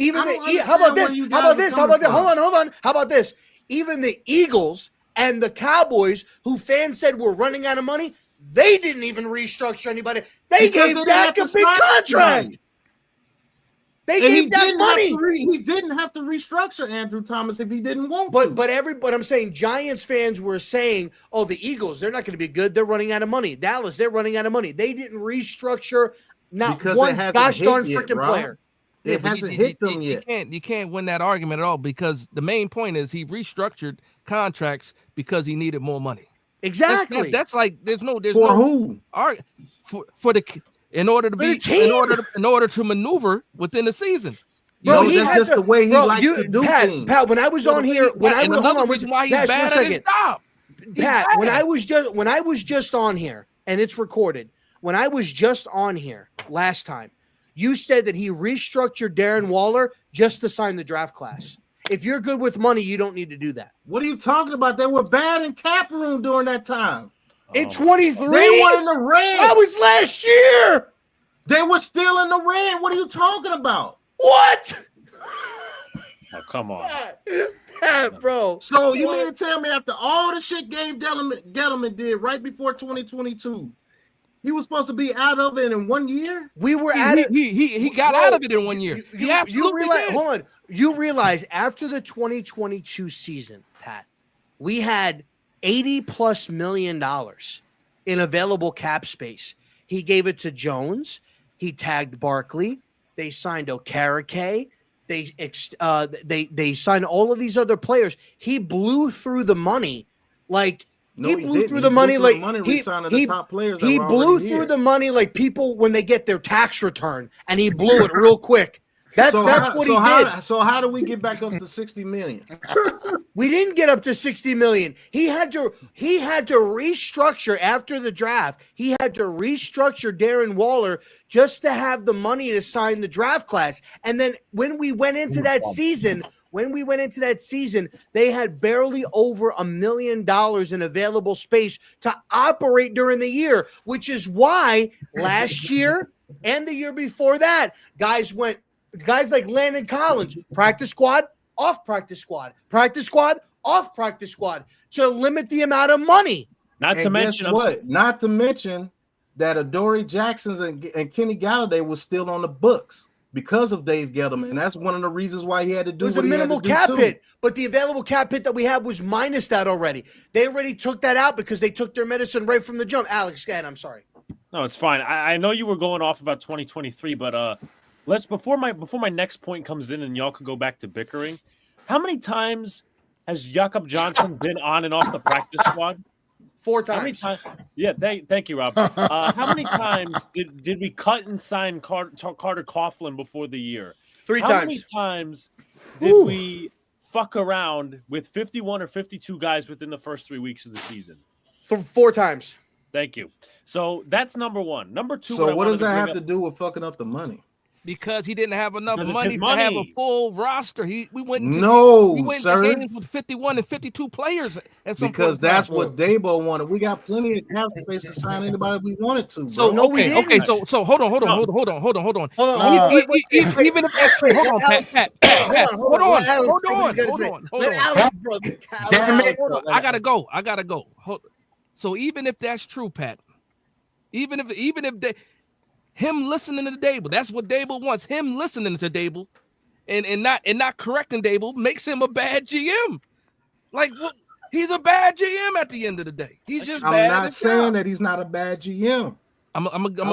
[SPEAKER 10] How about this? Hold on. How about this? Even the Eagles and the Cowboys, who fans said were running out of money, they didn't even restructure anybody. They gave Dak a big contract. They gave Dak money.
[SPEAKER 3] He didn't have to restructure Andrew Thomas if he didn't want to.
[SPEAKER 10] But I'm saying Giants fans were saying, "Oh, the Eagles, they're not going to be good. They're running out of money. Dallas, they're running out of money." They didn't restructure one gosh darn freaking player.
[SPEAKER 3] It hasn't hit them yet.
[SPEAKER 11] You can't win that argument at all because the main point is he restructured contracts because he needed more money.
[SPEAKER 10] Exactly.
[SPEAKER 11] That's like there's no
[SPEAKER 3] who?
[SPEAKER 11] In order to maneuver within the season.
[SPEAKER 3] Bro, that's just the way he likes to do things.
[SPEAKER 10] Pat, when I was on here, when I was just on here, and it's recorded, when I was just on here last time, you said that he restructured Darren Waller just to sign the draft class. If you're good with money, you don't need to do that.
[SPEAKER 3] What are you talking about? They were bad in cap room during that time.
[SPEAKER 10] In 23,
[SPEAKER 3] they were in the red.
[SPEAKER 10] That was last year.
[SPEAKER 3] They were still in the red. What are you talking about?
[SPEAKER 10] What?
[SPEAKER 12] Oh, come on.
[SPEAKER 10] Pat, bro.
[SPEAKER 3] So you mean to tell me after all the shit Gettleman did right before 2022, he was supposed to be out of it in 1 year?
[SPEAKER 10] We were at it.
[SPEAKER 11] He got out of it in 1 year.
[SPEAKER 10] You realize, hold on. You realize after the 2022 season, Pat, we had $80+ million in available cap space. He gave it to Jones. He tagged Barkley. They signed Okereke. They signed all of these other players. He blew through the money like. He blew through the money like he blew through the money like people when they get their tax return, and he blew it real quick. That's what he did.
[SPEAKER 3] So how do we get back up to 60 million?
[SPEAKER 10] We didn't get up to 60 million. He had to restructure after the draft. He had to restructure Darren Waller just to have the money to sign the draft class. And then when we went into that season, they had barely over $1 million in available space to operate during the year, which is why last year and the year before that, guys like Landon Collins, practice squad, off practice squad, practice squad, off practice squad, to limit the amount of money.
[SPEAKER 3] Not to mention that Adoree Jackson's and Kenny Galladay was still on the books because of Dave Gettleman. And that's one of the reasons why he had to do it.
[SPEAKER 10] It was a minimal cap hit, but the available cap hit that we have was minus that already. They already took that out because they took their medicine right from the jump. Alex, go ahead. I'm sorry.
[SPEAKER 12] No, it's fine. I know you were going off about 2023, but let's before my next point comes in and y'all can go back to bickering. How many times has Jakob Johnson been on and off the practice squad?
[SPEAKER 10] 4 times.
[SPEAKER 12] How many times? Yeah, thank you, Rob. How many times did we cut and sign Carter Coughlin before the year?
[SPEAKER 10] 3 times.
[SPEAKER 12] How many times did we fuck around with 51 or 52 guys within the first 3 weeks of the season?
[SPEAKER 10] 4 times.
[SPEAKER 12] Thank you. So that's number one. Number two.
[SPEAKER 3] So what does that have to do with fucking up the money?
[SPEAKER 11] Because he didn't have enough money to have a full roster. We went into games with 51 and 52 players.
[SPEAKER 3] Because that's what Dabo wanted. We got plenty of cap space to sign anybody we wanted to. Bro.
[SPEAKER 11] So okay. So hold on. Even if that's true, hold on, Pat. Hold on. I gotta go. So even if that's true, Pat, even if they. Him listening to Dable, that's what Dable wants. Him listening to Dable and not correcting Dable makes him a bad GM. Like, what? He's a bad GM at the end of the day. He's just bad.
[SPEAKER 3] I'm not saying that he's not a bad GM. I'm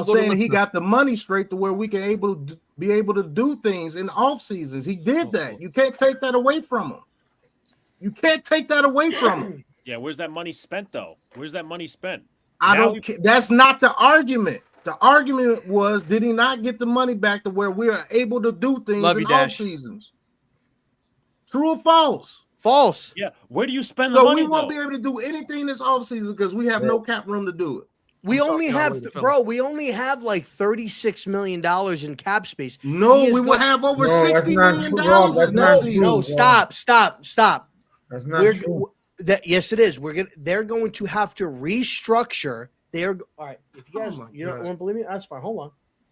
[SPEAKER 3] saying he got the money straight to where we can be able to do things in off seasons. He did that. You can't take that away from him.
[SPEAKER 12] Yeah, where's that money spent though? Where's that money spent?
[SPEAKER 3] That's not the argument. The argument was, did he not get the money back to where we are able to do things in off seasons? True or false?
[SPEAKER 10] False.
[SPEAKER 12] Yeah. Where do you spend the money?
[SPEAKER 3] So we won't be able to do anything this off season because we have no cap room to do it.
[SPEAKER 10] We only have like $36 million in cap space.
[SPEAKER 3] No, we will have over $60 million.
[SPEAKER 10] No, stop.
[SPEAKER 7] That's not true.
[SPEAKER 10] Yes, it is. They're going to have to restructure. All right. If you guys you don't want to believe me, that's fine. Hold on.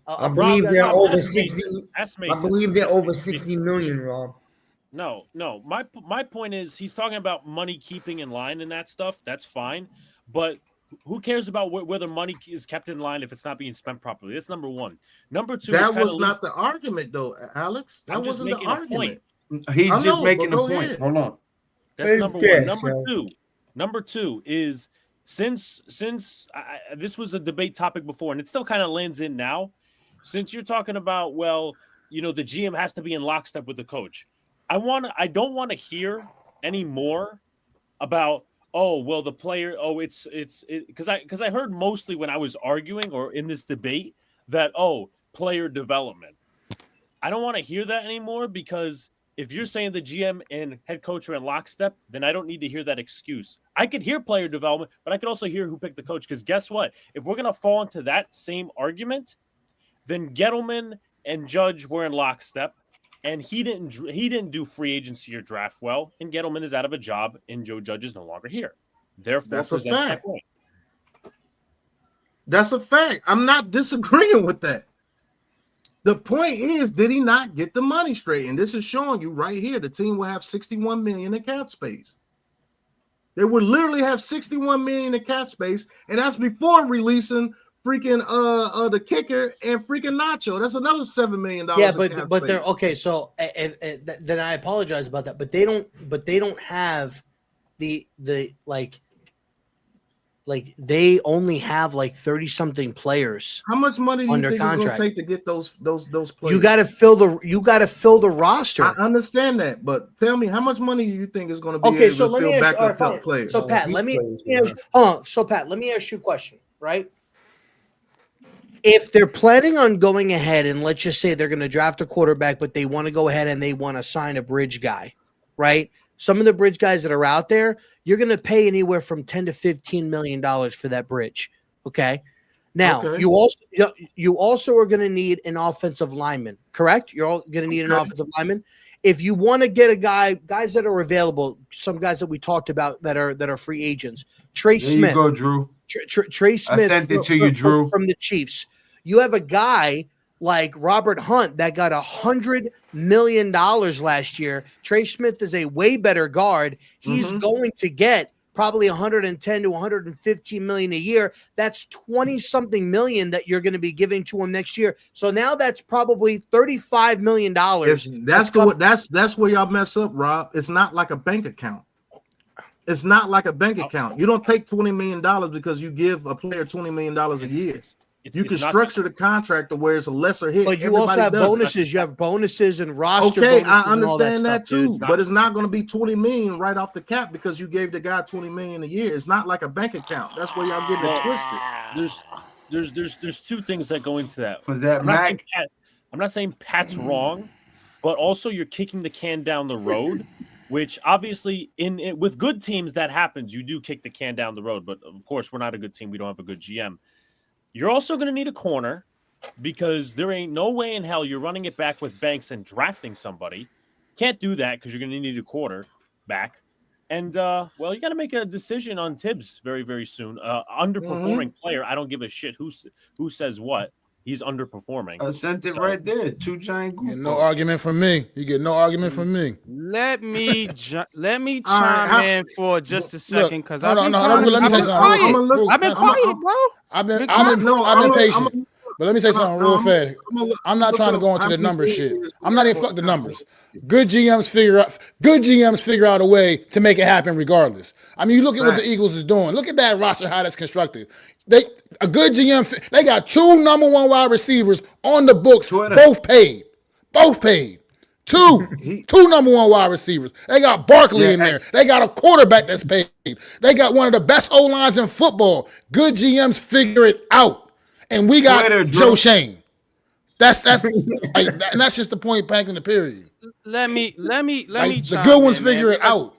[SPEAKER 7] I believe they're over 60.
[SPEAKER 12] That's
[SPEAKER 7] I believe they're over 60 million, Rob.
[SPEAKER 12] No. My point is he's talking about money keeping in line and that stuff. That's fine, but who cares about whether money is kept in line if it's not being spent properly? That's number one. Number two,
[SPEAKER 3] that was not the argument, though, Alex. That wasn't the argument.
[SPEAKER 1] He's just making a point.
[SPEAKER 3] Ahead.
[SPEAKER 1] Hold on.
[SPEAKER 12] That's number one. Number two is since this was a debate topic before, and it still kind of lands in now. Since you're talking about, well, the GM has to be in lockstep with the coach. I don't want to hear any more about, oh, well, the player, it's because I heard mostly when I was arguing or in this debate that, oh, player development. I don't want to hear that anymore, because if you're saying the GM and head coach are in lockstep, then I don't need to hear that excuse. I could hear player development, but I could also hear who picked the coach, because guess what? If we're going to fall into that same argument, then Gettleman and Judge were in lockstep, and he didn't do free agency or draft well, and Gettleman is out of a job, and Joe Judge is no longer here. Therefore,
[SPEAKER 3] that's a fact. That's a fact. I'm not disagreeing with that. The point is, did he not get the money straight? And this is showing you right here, the team will have 61 million in cap space. They would literally have 61 million in cap space, and that's before releasing freaking the kicker and freaking Nacho. That's another $7 million.
[SPEAKER 10] Yeah, but they're okay. So and then I apologize about that, but they don't have the like they only have like 30 something players.
[SPEAKER 3] How much money do you think it's going to take to get those players?
[SPEAKER 10] You got to fill the roster.
[SPEAKER 3] I understand that, but tell me, how much money do you think is going to be able to fill backup players?
[SPEAKER 10] So Pat, let me ask you a question, right? If they're planning on going ahead and let's just say they're going to draft a quarterback, but they want to go ahead and they want to sign a bridge guy, right? Some of the bridge guys that are out there, you're going to pay anywhere from $10 to $15 million for that bridge. Okay. Now you also are going to need an offensive lineman, correct? You're all going to need an offensive lineman. If you want to get a guys that are available, some guys that we talked about that are free agents, Trey Smith.
[SPEAKER 1] There you go, Drew.
[SPEAKER 10] Trey Smith.
[SPEAKER 1] I sent it to you, Drew.
[SPEAKER 10] From the Chiefs. You have a guy like Robert Hunt that got $100 million last year. Trey Smith is a way better guard. He's going to get probably 110 to 115 million a year. That's 20 something million that you're going to be giving to him next year. So now that's probably $35 million.
[SPEAKER 3] That's where y'all mess up, Rob. It's not like a bank account. It's not like a bank account. You don't take $20 million because you give a player $20 million a year. You can structure the contract to where it's a lesser hit.
[SPEAKER 10] But you also have bonuses. You have bonuses and roster.
[SPEAKER 3] Okay, I understand that too. But it's not going to be $20 million right off the cap because you gave the guy $20 million a year. It's not like a bank account. That's where y'all getting it twisted.
[SPEAKER 12] There's two things that go into that.
[SPEAKER 1] Was that Mac?
[SPEAKER 12] I'm not saying Pat's wrong, but also you're kicking the can down the road. Which obviously with good teams that happens, you do kick the can down the road. But of course, we're not a good team. We don't have a good GM. You're also going to need a corner because there ain't no way in hell you're running it back with Banks and drafting somebody. Can't do that because you're going to need a quarterback. And, you got to make a decision on Tibbs very, very soon. Underperforming player. I don't give a shit who says what. He's underperforming.
[SPEAKER 1] I sent it right there. Two giant goofballs.
[SPEAKER 13] No argument from me. You get no argument from me.
[SPEAKER 5] Let me chime in for just a second because I've been quiet, bro.
[SPEAKER 13] I've been patient. But let me say something real fast. I'm not trying to go into the numbers shit. I'm not even fuck the numbers. Good GMs figure out a way to make it happen regardless. I mean, you look at what the Eagles is doing. Look at that roster, how that's constructed. A good GM, they got two number one wide receivers on the books, both paid. Two number one wide receivers. They got Barkley in there. They got a quarterback that's paid. They got one of the best O-lines in football. Good GMs figure it out. And we got Joe Schoen. That's and that's just the point back in the period.
[SPEAKER 5] Let me
[SPEAKER 13] the good ones figure it out.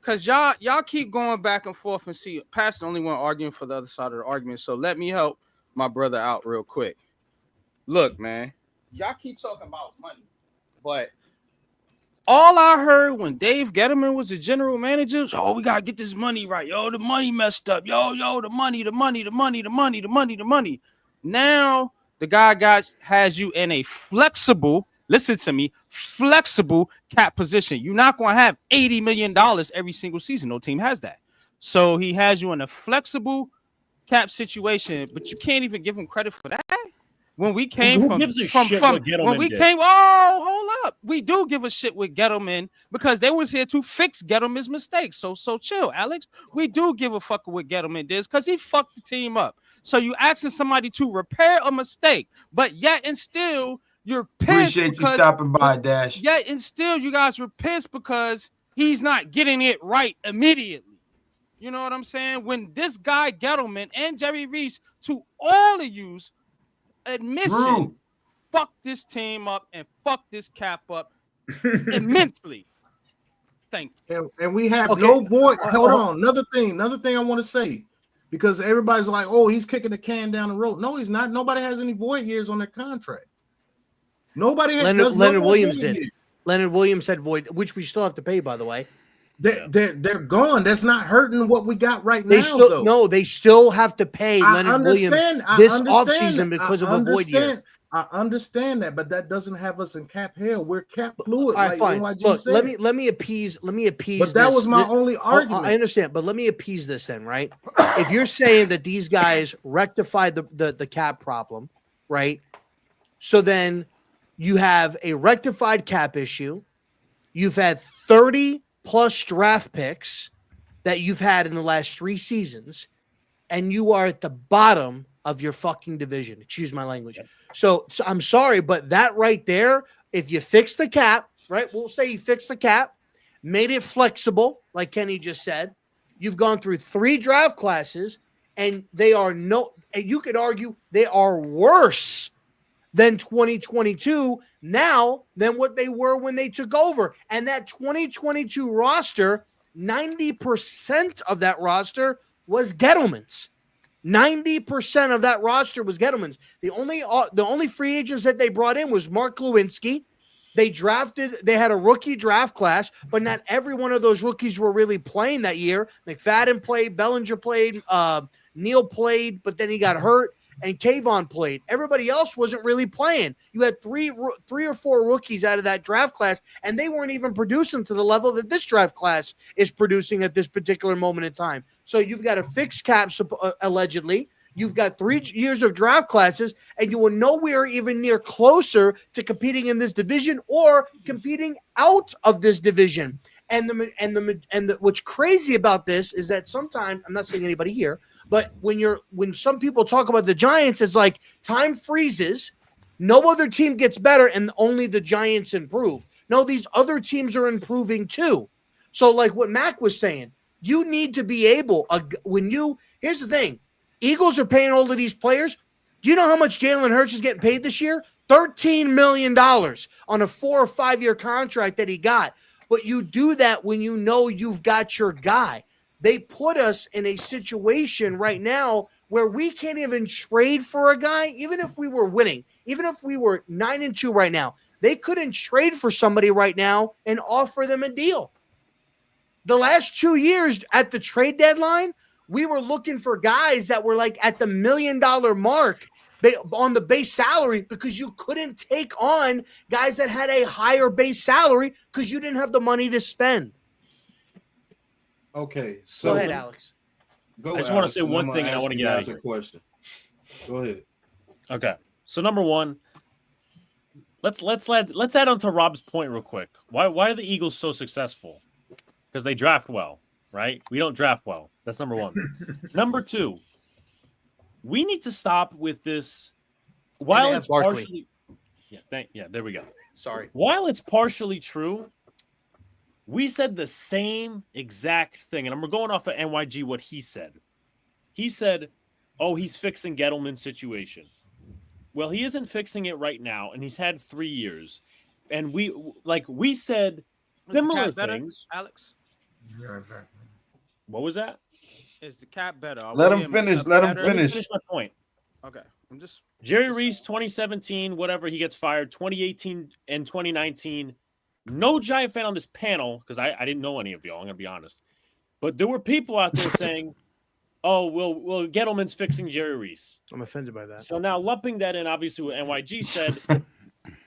[SPEAKER 5] Because y'all keep going back and forth and see Pat's the only one arguing for the other side of the argument. So let me help my brother out real quick. Look, man, y'all keep talking about money, but all I heard when Dave Gettleman was the general manager was, oh, we gotta get this money right. Yo, the money messed up. Yo, the money. Now The guy has you in a flexible, listen to me, flexible cap position. You're not going to have $80 million every single season. No team has that. So he has you in a flexible cap situation, but you can't even give him credit for that. When we came
[SPEAKER 12] Who
[SPEAKER 5] from,
[SPEAKER 12] gives a
[SPEAKER 5] from,
[SPEAKER 12] shit
[SPEAKER 5] from
[SPEAKER 12] what Gettleman
[SPEAKER 5] when we
[SPEAKER 12] did?
[SPEAKER 5] came, hold up. We do give a shit with Gettleman because they was here to fix Gettleman's mistakes. So chill, Alex. We do give a fuck what Gettleman did because he fucked the team up. So you asking somebody to repair a mistake, but yet and still you're pissed.
[SPEAKER 1] Appreciate you stopping by, Dash.
[SPEAKER 5] Yet and still you guys were pissed because he's not getting it right immediately. You know what I'm saying? When this guy Gettleman and Jerry Reese, to all of yous, admission, fuck this team up and fuck this cap up immensely. Thank you.
[SPEAKER 3] And we have no void. Hold on. Another thing I want to say, because everybody's like, oh, he's kicking the can down the road. No, he's not. Nobody has any void years on their contract. Nobody has.
[SPEAKER 10] Leonard Williams did. Leonard Williams had void, which we still have to pay, by the way.
[SPEAKER 3] They're gone. That's not hurting what we got right
[SPEAKER 10] They
[SPEAKER 3] now.
[SPEAKER 10] still no, they still have to pay Leonard Williams this offseason because of a void year.
[SPEAKER 3] I understand that, but that doesn't have us in cap hell. We're cap fluid.
[SPEAKER 10] All right, fine. Look,
[SPEAKER 3] said.
[SPEAKER 10] let me appease.
[SPEAKER 3] But that was my only argument.
[SPEAKER 10] I understand, but let me appease this then, right? If you're saying that these guys rectified the cap problem, right? So then you have a rectified cap issue. You've had 30 plus draft picks that you've had in the last 3 seasons, and you are at the bottom of your fucking division. Excuse my language. So I'm sorry, but that right there, if you fix the cap, right? We'll say you fix the cap, made it flexible, like Kenny just said. You've gone through 3 draft classes, and they are and you could argue they are worse than 2022 now than what they were when they took over. And that 2022 roster, 90% of that roster was Gettleman's. 90% of that roster was Gettleman's. The only free agents that they brought in was Mark Lewinsky. They had a rookie draft class, but not every one of those rookies were really playing that year. McFadden played, Bellinger played, Neal played, but then he got hurt. And Kayvon played. Everybody else wasn't really playing. You had three or four rookies out of that draft class, and they weren't even producing to the level that this draft class is producing at this particular moment in time. So you've got a fixed cap, allegedly. You've got 3 years of draft classes, and you were nowhere even near closer to competing in this division or competing out of this division. And what's crazy about this is that sometimes, I'm not saying anybody here, but when some people talk about the Giants, it's like time freezes, no other team gets better, and only the Giants improve. No, these other teams are improving too. So like what Mac was saying, you need to be able, here's the thing, Eagles are paying all of these players. Do you know how much Jalen Hurts is getting paid this year? $13 million on a 4 or 5 year contract that he got. But you do that when you know you've got your guy. They put us in a situation right now where we can't even trade for a guy, even if we were winning, even if we were 9-2 right now. They couldn't trade for somebody right now and offer them a deal. The last 2 years at the trade deadline, we were looking for guys that were like at the $1 million mark on the base salary because you couldn't take on guys that had a higher base salary because you didn't have the money to spend.
[SPEAKER 3] Okay, so
[SPEAKER 10] go ahead, Alex.
[SPEAKER 12] I just want to say one thing, and I want to get out of here.
[SPEAKER 3] Question. Go ahead.
[SPEAKER 12] Okay, so number one, let's add on to Rob's point real quick. Why are the Eagles so successful? Because they draft well, right? We don't draft well. That's number one. Number two, we need to stop with this. While it's partially, there we go.
[SPEAKER 10] Sorry.
[SPEAKER 12] While it's partially true, we said the same exact thing, and I'm going off of NYG what he said. He said, "Oh, he's fixing Gettleman's situation." Well, he isn't fixing it right now, and he's had 3 years, and we said similar things.
[SPEAKER 5] Alex,
[SPEAKER 12] what was that?
[SPEAKER 5] Is the cap better?
[SPEAKER 1] Let him finish. Let him finish.
[SPEAKER 12] Finish my point.
[SPEAKER 5] Okay, I'm just
[SPEAKER 12] Jerry Reese, 2017, whatever, he gets fired. 2018 and 2019. No Giant fan on this panel, because I didn't know any of y'all, I'm going to be honest. But there were people out there saying, oh, well, Gettleman's fixing Jerry Reese.
[SPEAKER 10] I'm offended by that.
[SPEAKER 12] So now lumping that in, obviously, what NYG said,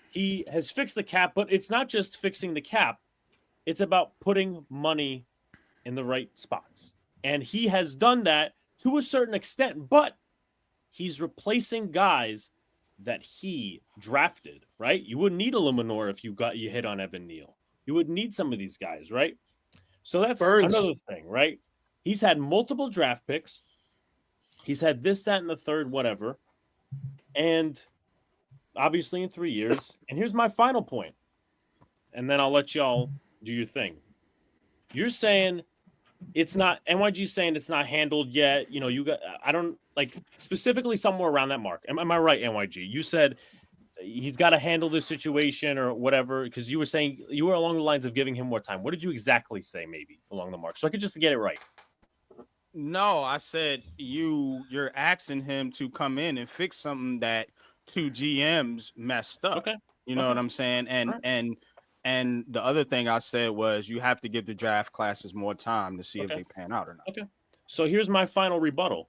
[SPEAKER 12] he has fixed the cap, but it's not just fixing the cap. It's about putting money in the right spots. And he has done that to a certain extent, but he's replacing guys that he drafted, right? You wouldn't need a Limanor if you hit on Evan Neal. You would need some of these guys, right? So that's another thing, right? He's had multiple draft picks. He's had this, that, and the third, whatever. And obviously in 3 years. And here's my final point. And then I'll let y'all do your thing. You're saying it's not, NYG's saying it's not handled yet. You know, you got, I don't like specifically somewhere around that mark. Am I right, NYG? You said he's got to handle this situation or whatever, because you were saying you were along the lines of giving him more time. What did you exactly say, maybe along the mark, so I could just get it right?
[SPEAKER 5] No, I said you're asking him to come in and fix something that 2 GMs messed up.
[SPEAKER 12] Okay.
[SPEAKER 5] You know what I'm saying? And the other thing I said was you have to give the draft classes more time to see if they pan out or not.
[SPEAKER 12] Okay. So here's my final rebuttal.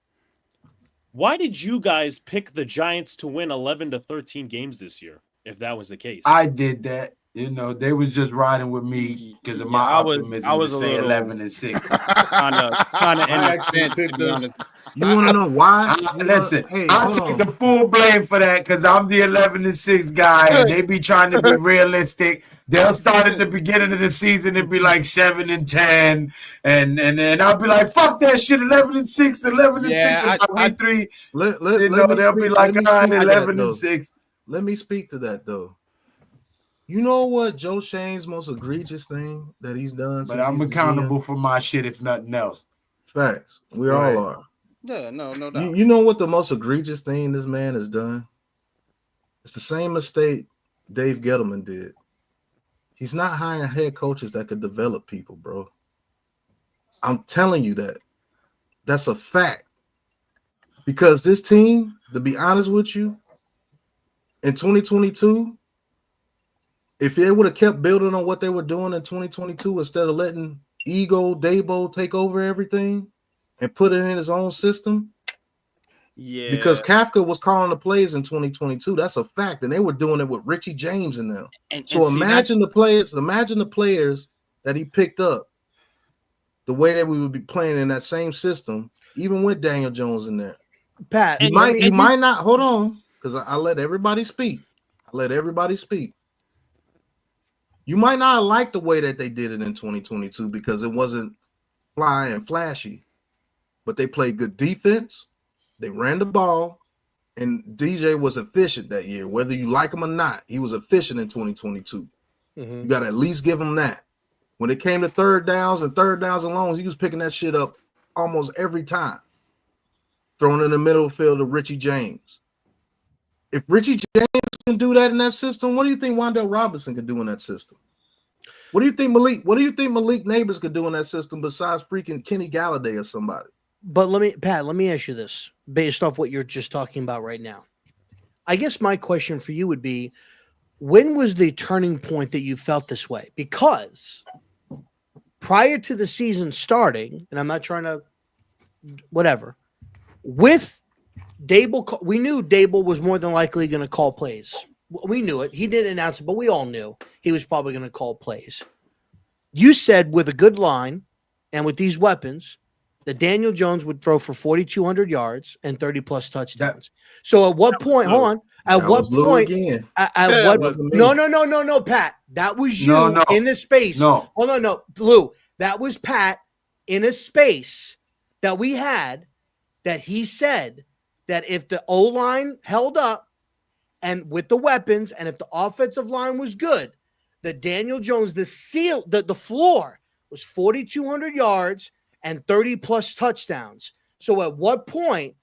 [SPEAKER 12] Why did you guys pick the Giants to win 11 to 13 games this year, if that was the case?
[SPEAKER 1] I did that. You know, they was just riding with me because of my optimism.
[SPEAKER 5] I was
[SPEAKER 1] to
[SPEAKER 5] a
[SPEAKER 1] say
[SPEAKER 5] little
[SPEAKER 1] 11 and 6.
[SPEAKER 5] kind of innocent, to be honest.
[SPEAKER 3] You want to know why?
[SPEAKER 1] Listen, I'll take the full blame for that because I'm the 11 and 6 guy, and they be trying to be realistic. They'll start at the beginning of the season and be like 7 and 10, and then I'll be like, fuck that shit, 11 and 6, 11 and 6 on week 3. They'll be like, all right, 11 and 6.
[SPEAKER 3] Let me speak to that though. You know what Joe Shane's most egregious thing that he's done?
[SPEAKER 1] But I'm accountable for my shit, if nothing else.
[SPEAKER 3] Facts. We all are.
[SPEAKER 5] Yeah, no doubt.
[SPEAKER 3] You know what the most egregious thing this man has done? It's the same mistake Dave Gettleman did. He's not hiring head coaches that could develop people, bro. I'm telling you that. That's a fact. Because this team, to be honest with you, in 2022, if they would have kept building on what they were doing in 2022 instead of letting Dabo take over everything and put it in his own system.
[SPEAKER 5] Yeah.
[SPEAKER 3] Because Kafka was calling the plays in 2022. That's a fact. And they were doing it with Richie James in them. So imagine the players that he picked up, the way that we would be playing in that same system, even with Daniel Jones in there.
[SPEAKER 10] Pat,
[SPEAKER 3] you might not hold on, because I let everybody speak. You might not like the way that they did it in 2022 because it wasn't fly and flashy, but they played good defense. They ran the ball, and DJ was efficient that year. Whether you like him or not, he was efficient in 2022. You got to at least give him that. When it came to third downs and longs, he was picking that shit up almost every time. Throwing in the middle field to Richie James. If Richie James can do that in that system, what do you think Wan'Dale Robinson can do in that system? What do you think Malik Nabers could do in that system besides freaking Kenny Galladay or somebody?
[SPEAKER 10] But let me ask you this based off what you're just talking about right now. I guess my question for you would be, when was the turning point that you felt this way? Because prior to the season starting, and I'm not trying to whatever, with Dable, we knew Dable was more than likely going to call plays. We knew it. He didn't announce it, but we all knew he was probably going to call plays. You said with a good line and with these weapons that Daniel Jones would throw for 4,200 yards and 30-plus touchdowns. So at what point, hold on, at what point, no, Pat, that was you in the space.
[SPEAKER 1] No.
[SPEAKER 10] Hold on, no, Lou, that was Pat in a space that we had that he said that if the O-line held up and with the weapons and if the offensive line was good, that Daniel Jones, the floor was 4,200 yards and 30-plus touchdowns. So at what point,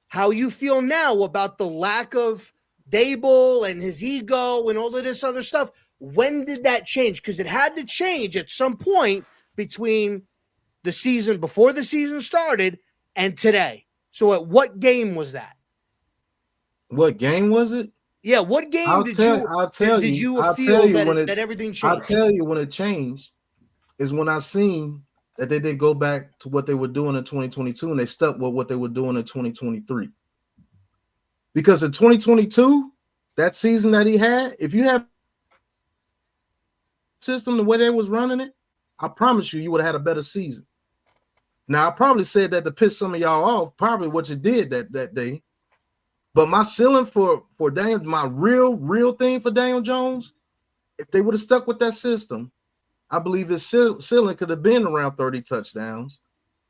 [SPEAKER 10] how you feel now about the lack of Dable and his ego and all of this other stuff, when did that change? Because it had to change at some point between the season, before the season started, and today. So at what game was that?
[SPEAKER 3] What game was it?
[SPEAKER 10] Yeah, what game did you feel that everything changed?
[SPEAKER 3] I'll tell you when it changed is when I seen that they didn't go back to what they were doing in 2022 and they stuck with what they were doing in 2023. Because in 2022, that season that he had, if you have system the way they was running it, I promise you would have had a better season. Now, I probably said that to piss some of y'all off, probably what you did that day. But my ceiling for Daniel, my real thing for Daniel Jones, if they would have stuck with that system, I believe his ceiling could have been around 30 touchdowns,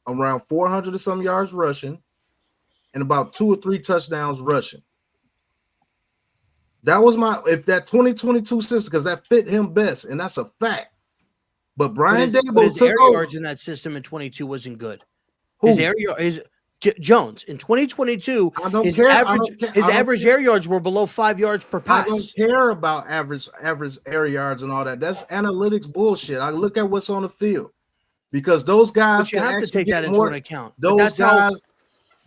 [SPEAKER 3] around 400 or some yards rushing, and about 2 or 3 touchdowns rushing. That was if that 2022 system, because that fit him best, and that's a fact. But Brian Daboll
[SPEAKER 10] his air yards in that system in 22 wasn't good. His air yards, Jones in 2022, his average air yards were below 5 yards per pass.
[SPEAKER 3] I don't care about average air yards and all that. That's analytics bullshit. I look at what's on the field because those guys
[SPEAKER 10] you have to take that into account.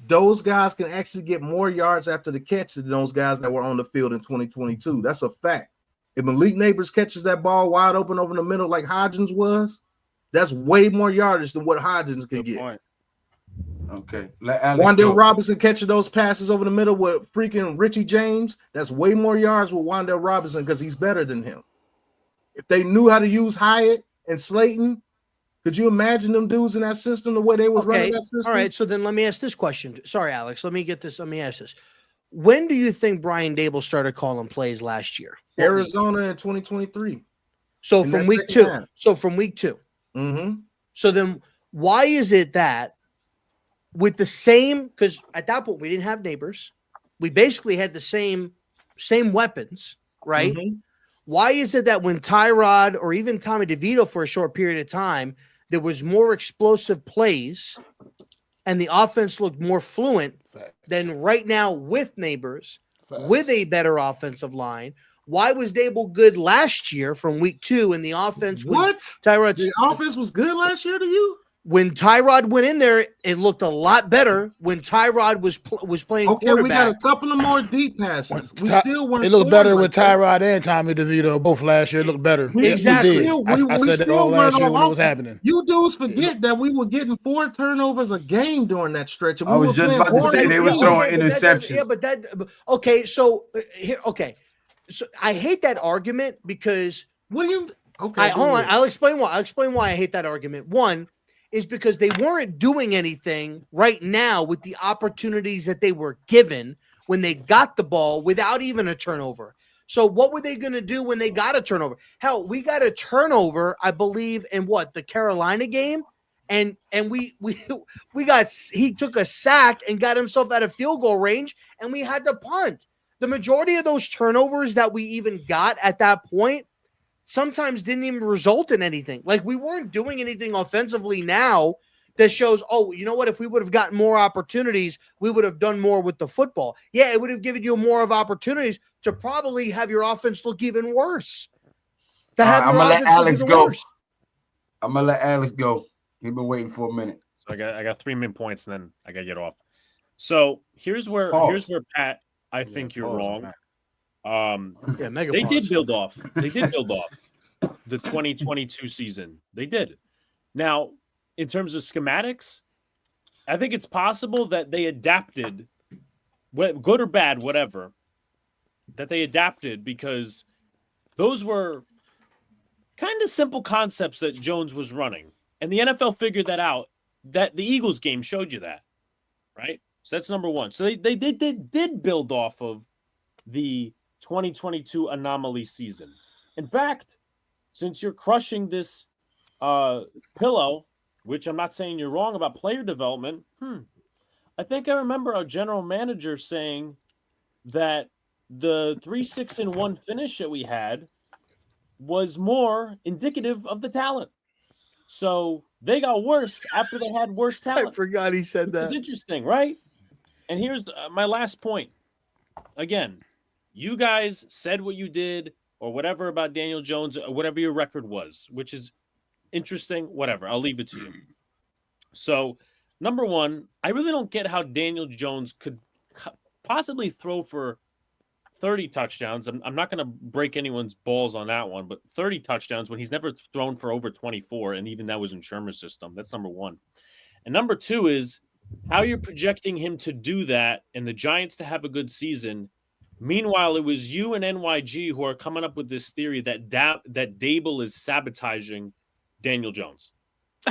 [SPEAKER 3] Those guys can actually get more yards after the catch than those guys that were on the field in 2022. That's a fact. If Malik Nabers catches that ball wide open over the middle like Hodgins was, that's way more yardage than what Hodgins can get.
[SPEAKER 1] Point. Okay. Let
[SPEAKER 3] Wan'Dale Robinson catching those passes over the middle with freaking Richie James, that's way more yards with Wan'Dale Robinson because he's better than him. If they knew how to use Hyatt and Slayton, could you imagine them dudes in that system the way they was running that system?
[SPEAKER 10] All right, so then let me ask this question. Sorry, Alex. Let me ask this. When do you think Brian Daboll started calling plays last year?
[SPEAKER 3] Arizona in 2023.
[SPEAKER 10] So from week 2.
[SPEAKER 3] Mm-hmm.
[SPEAKER 10] So then why is it that with the same, because at that point we didn't have Nabers, we basically had the same weapons, right?
[SPEAKER 3] Mm-hmm.
[SPEAKER 10] Why is it that when Tyrod or even Tommy DeVito for a short period of time, there was more explosive plays and the offense looked more fluent than right now with Nabers, with a better offensive line? Why was Daboll good last year from week 2 and the offense?
[SPEAKER 3] The offense was good last year to you?
[SPEAKER 10] When Tyrod went in there, it looked a lot better when Tyrod was playing quarterback.
[SPEAKER 3] We got a couple of more deep passes. We still weren't.
[SPEAKER 13] It looked better with Tyrod and Tommy DeVito both last year. It looked better.
[SPEAKER 10] Exactly.
[SPEAKER 13] I said that all last year when it was happening.
[SPEAKER 3] You dudes forget that we were getting 4 turnovers a game during that stretch.
[SPEAKER 1] I was just about to say they were throwing interceptions.
[SPEAKER 10] So I hate that argument because
[SPEAKER 3] hold on.
[SPEAKER 10] I'll explain why. I hate that argument. One is because they weren't doing anything right now with the opportunities that they were given when they got the ball without even a turnover. So what were they going to do when they got a turnover? Hell, we got a turnover, I believe, in the Carolina game, and he took a sack and got himself out of field goal range, and we had to punt. The majority of those turnovers that we even got at that point sometimes didn't even result in anything. Like, we weren't doing anything offensively now that shows, you know what, if we would have gotten more opportunities, we would have done more with the football. Yeah, it would have given you more of opportunities to probably have your offense look even worse.
[SPEAKER 1] I'm going to let Alex go. I'm going to let Alex go. He's been waiting for a minute.
[SPEAKER 12] So I got 3 main points, and then I got to get off. So here's where Pat, I think you're wrong. They did build off the 2022 season. They did. Now, in terms of schematics, I think it's possible that they adapted, good or bad, whatever, that they adapted because those were kind of simple concepts that Jones was running. And the NFL figured that out, that the Eagles game showed you that, right? So that's number one. So they did build off of the 2022 anomaly season. In fact, since you're crushing this pillow, which I'm not saying you're wrong about player development, I think I remember our general manager saying that the 3-6-1 finish that we had was more indicative of the talent. So they got worse after they had worse talent.
[SPEAKER 10] I forgot he said that.
[SPEAKER 12] It's interesting, right? And here's my last point. Again, you guys said what you did or whatever about Daniel Jones, or whatever your record was, which is interesting, whatever. I'll leave it to you. So, number one, I really don't get how Daniel Jones could possibly throw for 30 touchdowns. I'm not going to break anyone's balls on that one, but 30 touchdowns when he's never thrown for over 24, and even that was in Shermer's system. That's number one. And number two is how you're projecting him to do that and the Giants to have a good season. Meanwhile, it was you and NYG who are coming up with this theory that that Dable is sabotaging Daniel Jones.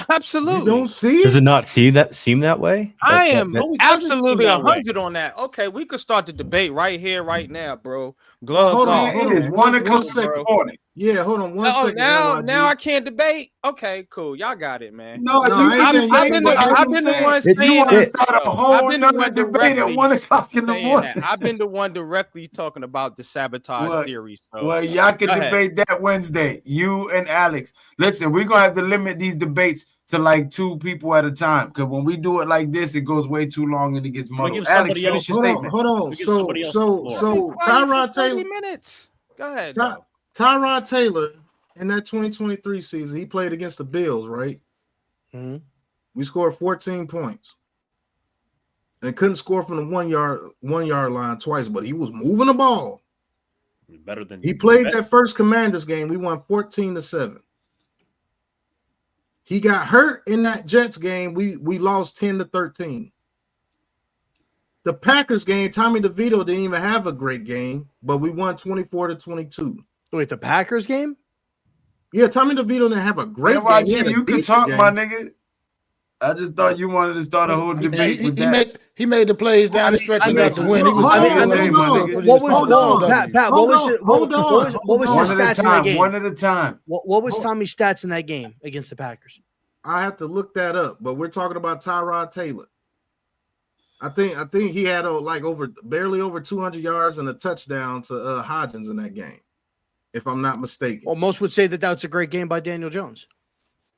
[SPEAKER 5] Absolutely.
[SPEAKER 3] You don't see it?
[SPEAKER 6] Does it not seem that way?
[SPEAKER 5] I am
[SPEAKER 12] No, it doesn't
[SPEAKER 5] absolutely
[SPEAKER 12] seem that way.
[SPEAKER 5] 100 on that. Okay, we could start the debate right here, right now, bro. Gloves
[SPEAKER 3] Hold
[SPEAKER 5] off.
[SPEAKER 3] on,
[SPEAKER 1] It is 1 o'clock in the morning.
[SPEAKER 3] Yeah, hold on one
[SPEAKER 5] Oh,
[SPEAKER 3] second.
[SPEAKER 5] now
[SPEAKER 3] NYG.
[SPEAKER 5] I can't debate. Okay, cool. Y'all got it, man.
[SPEAKER 1] No,
[SPEAKER 3] No, I ain't saying
[SPEAKER 5] I've
[SPEAKER 3] you
[SPEAKER 5] been
[SPEAKER 3] can't, but
[SPEAKER 5] I've been the one
[SPEAKER 1] If you
[SPEAKER 5] saying
[SPEAKER 1] want to
[SPEAKER 5] that.
[SPEAKER 1] start a
[SPEAKER 5] I've
[SPEAKER 1] whole
[SPEAKER 5] been the
[SPEAKER 1] nother
[SPEAKER 5] one
[SPEAKER 1] debate at
[SPEAKER 5] directly
[SPEAKER 1] 1 o'clock in the
[SPEAKER 5] saying
[SPEAKER 1] morning.
[SPEAKER 5] that. I've been the one directly talking about the sabotage
[SPEAKER 1] Well,
[SPEAKER 5] theory. So
[SPEAKER 1] Well, y'all can
[SPEAKER 5] Go ahead.
[SPEAKER 1] debate that Wednesday. You and Alex. Listen, we're gonna have to limit these debates to like 2 people at a time. Because when we do it like this, it goes way too long and it gets
[SPEAKER 12] We
[SPEAKER 1] muddled.
[SPEAKER 12] give
[SPEAKER 1] Alex,
[SPEAKER 12] somebody
[SPEAKER 1] finish
[SPEAKER 12] else.
[SPEAKER 1] your statement.
[SPEAKER 3] Hold on.
[SPEAKER 12] We give somebody else the floor.
[SPEAKER 3] So
[SPEAKER 5] Quiet for
[SPEAKER 3] Tyrod
[SPEAKER 5] 30
[SPEAKER 3] Taylor,
[SPEAKER 5] minutes. Go ahead. Dog.
[SPEAKER 3] Tyrod Taylor in that 2023 season, he played against the Bills, right?
[SPEAKER 10] Mhm.
[SPEAKER 3] We scored 14 points. And couldn't score from the 1 yard line twice, but he was moving the ball.
[SPEAKER 12] Better than
[SPEAKER 3] He played that first Commanders game. We won 14-7. He got hurt in that Jets game. We lost 10-13. The Packers game, Tommy DeVito didn't even have a great game, but we won 24-22.
[SPEAKER 10] Wait, the Packers game?
[SPEAKER 3] Yeah, Tommy DeVito didn't have a great game. He had
[SPEAKER 1] NYG,
[SPEAKER 3] a
[SPEAKER 1] you can
[SPEAKER 3] decent
[SPEAKER 1] talk,
[SPEAKER 3] game.
[SPEAKER 1] my nigga. I just thought you wanted to start a whole debate with that.
[SPEAKER 13] He made the plays down the stretch and got the win. He was
[SPEAKER 3] Hold
[SPEAKER 13] pretty
[SPEAKER 3] on,
[SPEAKER 13] good.
[SPEAKER 3] hold on.
[SPEAKER 13] Pretty
[SPEAKER 10] What was
[SPEAKER 13] responsible
[SPEAKER 3] on.
[SPEAKER 10] Pat?
[SPEAKER 13] W.
[SPEAKER 10] What was
[SPEAKER 3] Hold
[SPEAKER 10] it?
[SPEAKER 3] on, hold on,
[SPEAKER 10] What was
[SPEAKER 3] hold
[SPEAKER 10] his
[SPEAKER 3] on.
[SPEAKER 1] One at a
[SPEAKER 10] stats in that
[SPEAKER 1] time.
[SPEAKER 10] game?
[SPEAKER 1] One at a time.
[SPEAKER 10] What was Tommy's stats in that game against the Packers?
[SPEAKER 3] I have to look that up, but we're talking about Tyrod Taylor. I think he had barely over 200 yards and a touchdown to Hodgins in that game, if I'm not mistaken.
[SPEAKER 10] Well, most would say that that's a great game by Daniel Jones.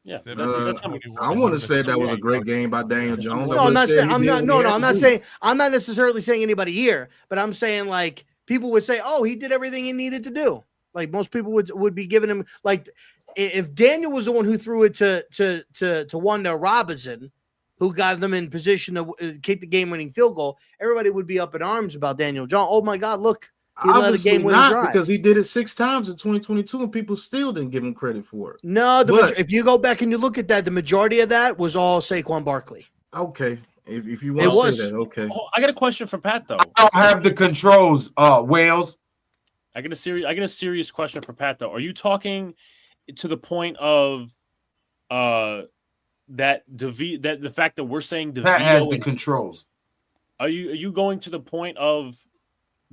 [SPEAKER 12] Yeah,
[SPEAKER 3] I want to say that was a great game by Daniel Jones.
[SPEAKER 10] No, I'm not saying I'm not necessarily saying anybody here, but I'm saying like people would say, oh, he did everything he needed to do. Like most people would be giving him like if Daniel was the one who threw it to Wanda Robinson, who got them in position to kick the game-winning field goal, everybody would be up in arms about Daniel Jones. Oh my God, look, he led a game-winning drive
[SPEAKER 3] because he did it 6 times in 2022, and people still didn't give him credit for it.
[SPEAKER 10] No, if you go back and you look at that, the majority of that was all Saquon Barkley.
[SPEAKER 3] Okay, if you want to say that, okay.
[SPEAKER 12] Oh, I got a question for Pat though.
[SPEAKER 1] I don't have the controls, Wales.
[SPEAKER 12] I get a serious question for Pat though. Are you talking to the point of that the fact that we're saying DeVito
[SPEAKER 1] Pat has the controls.
[SPEAKER 12] Are you going to the point of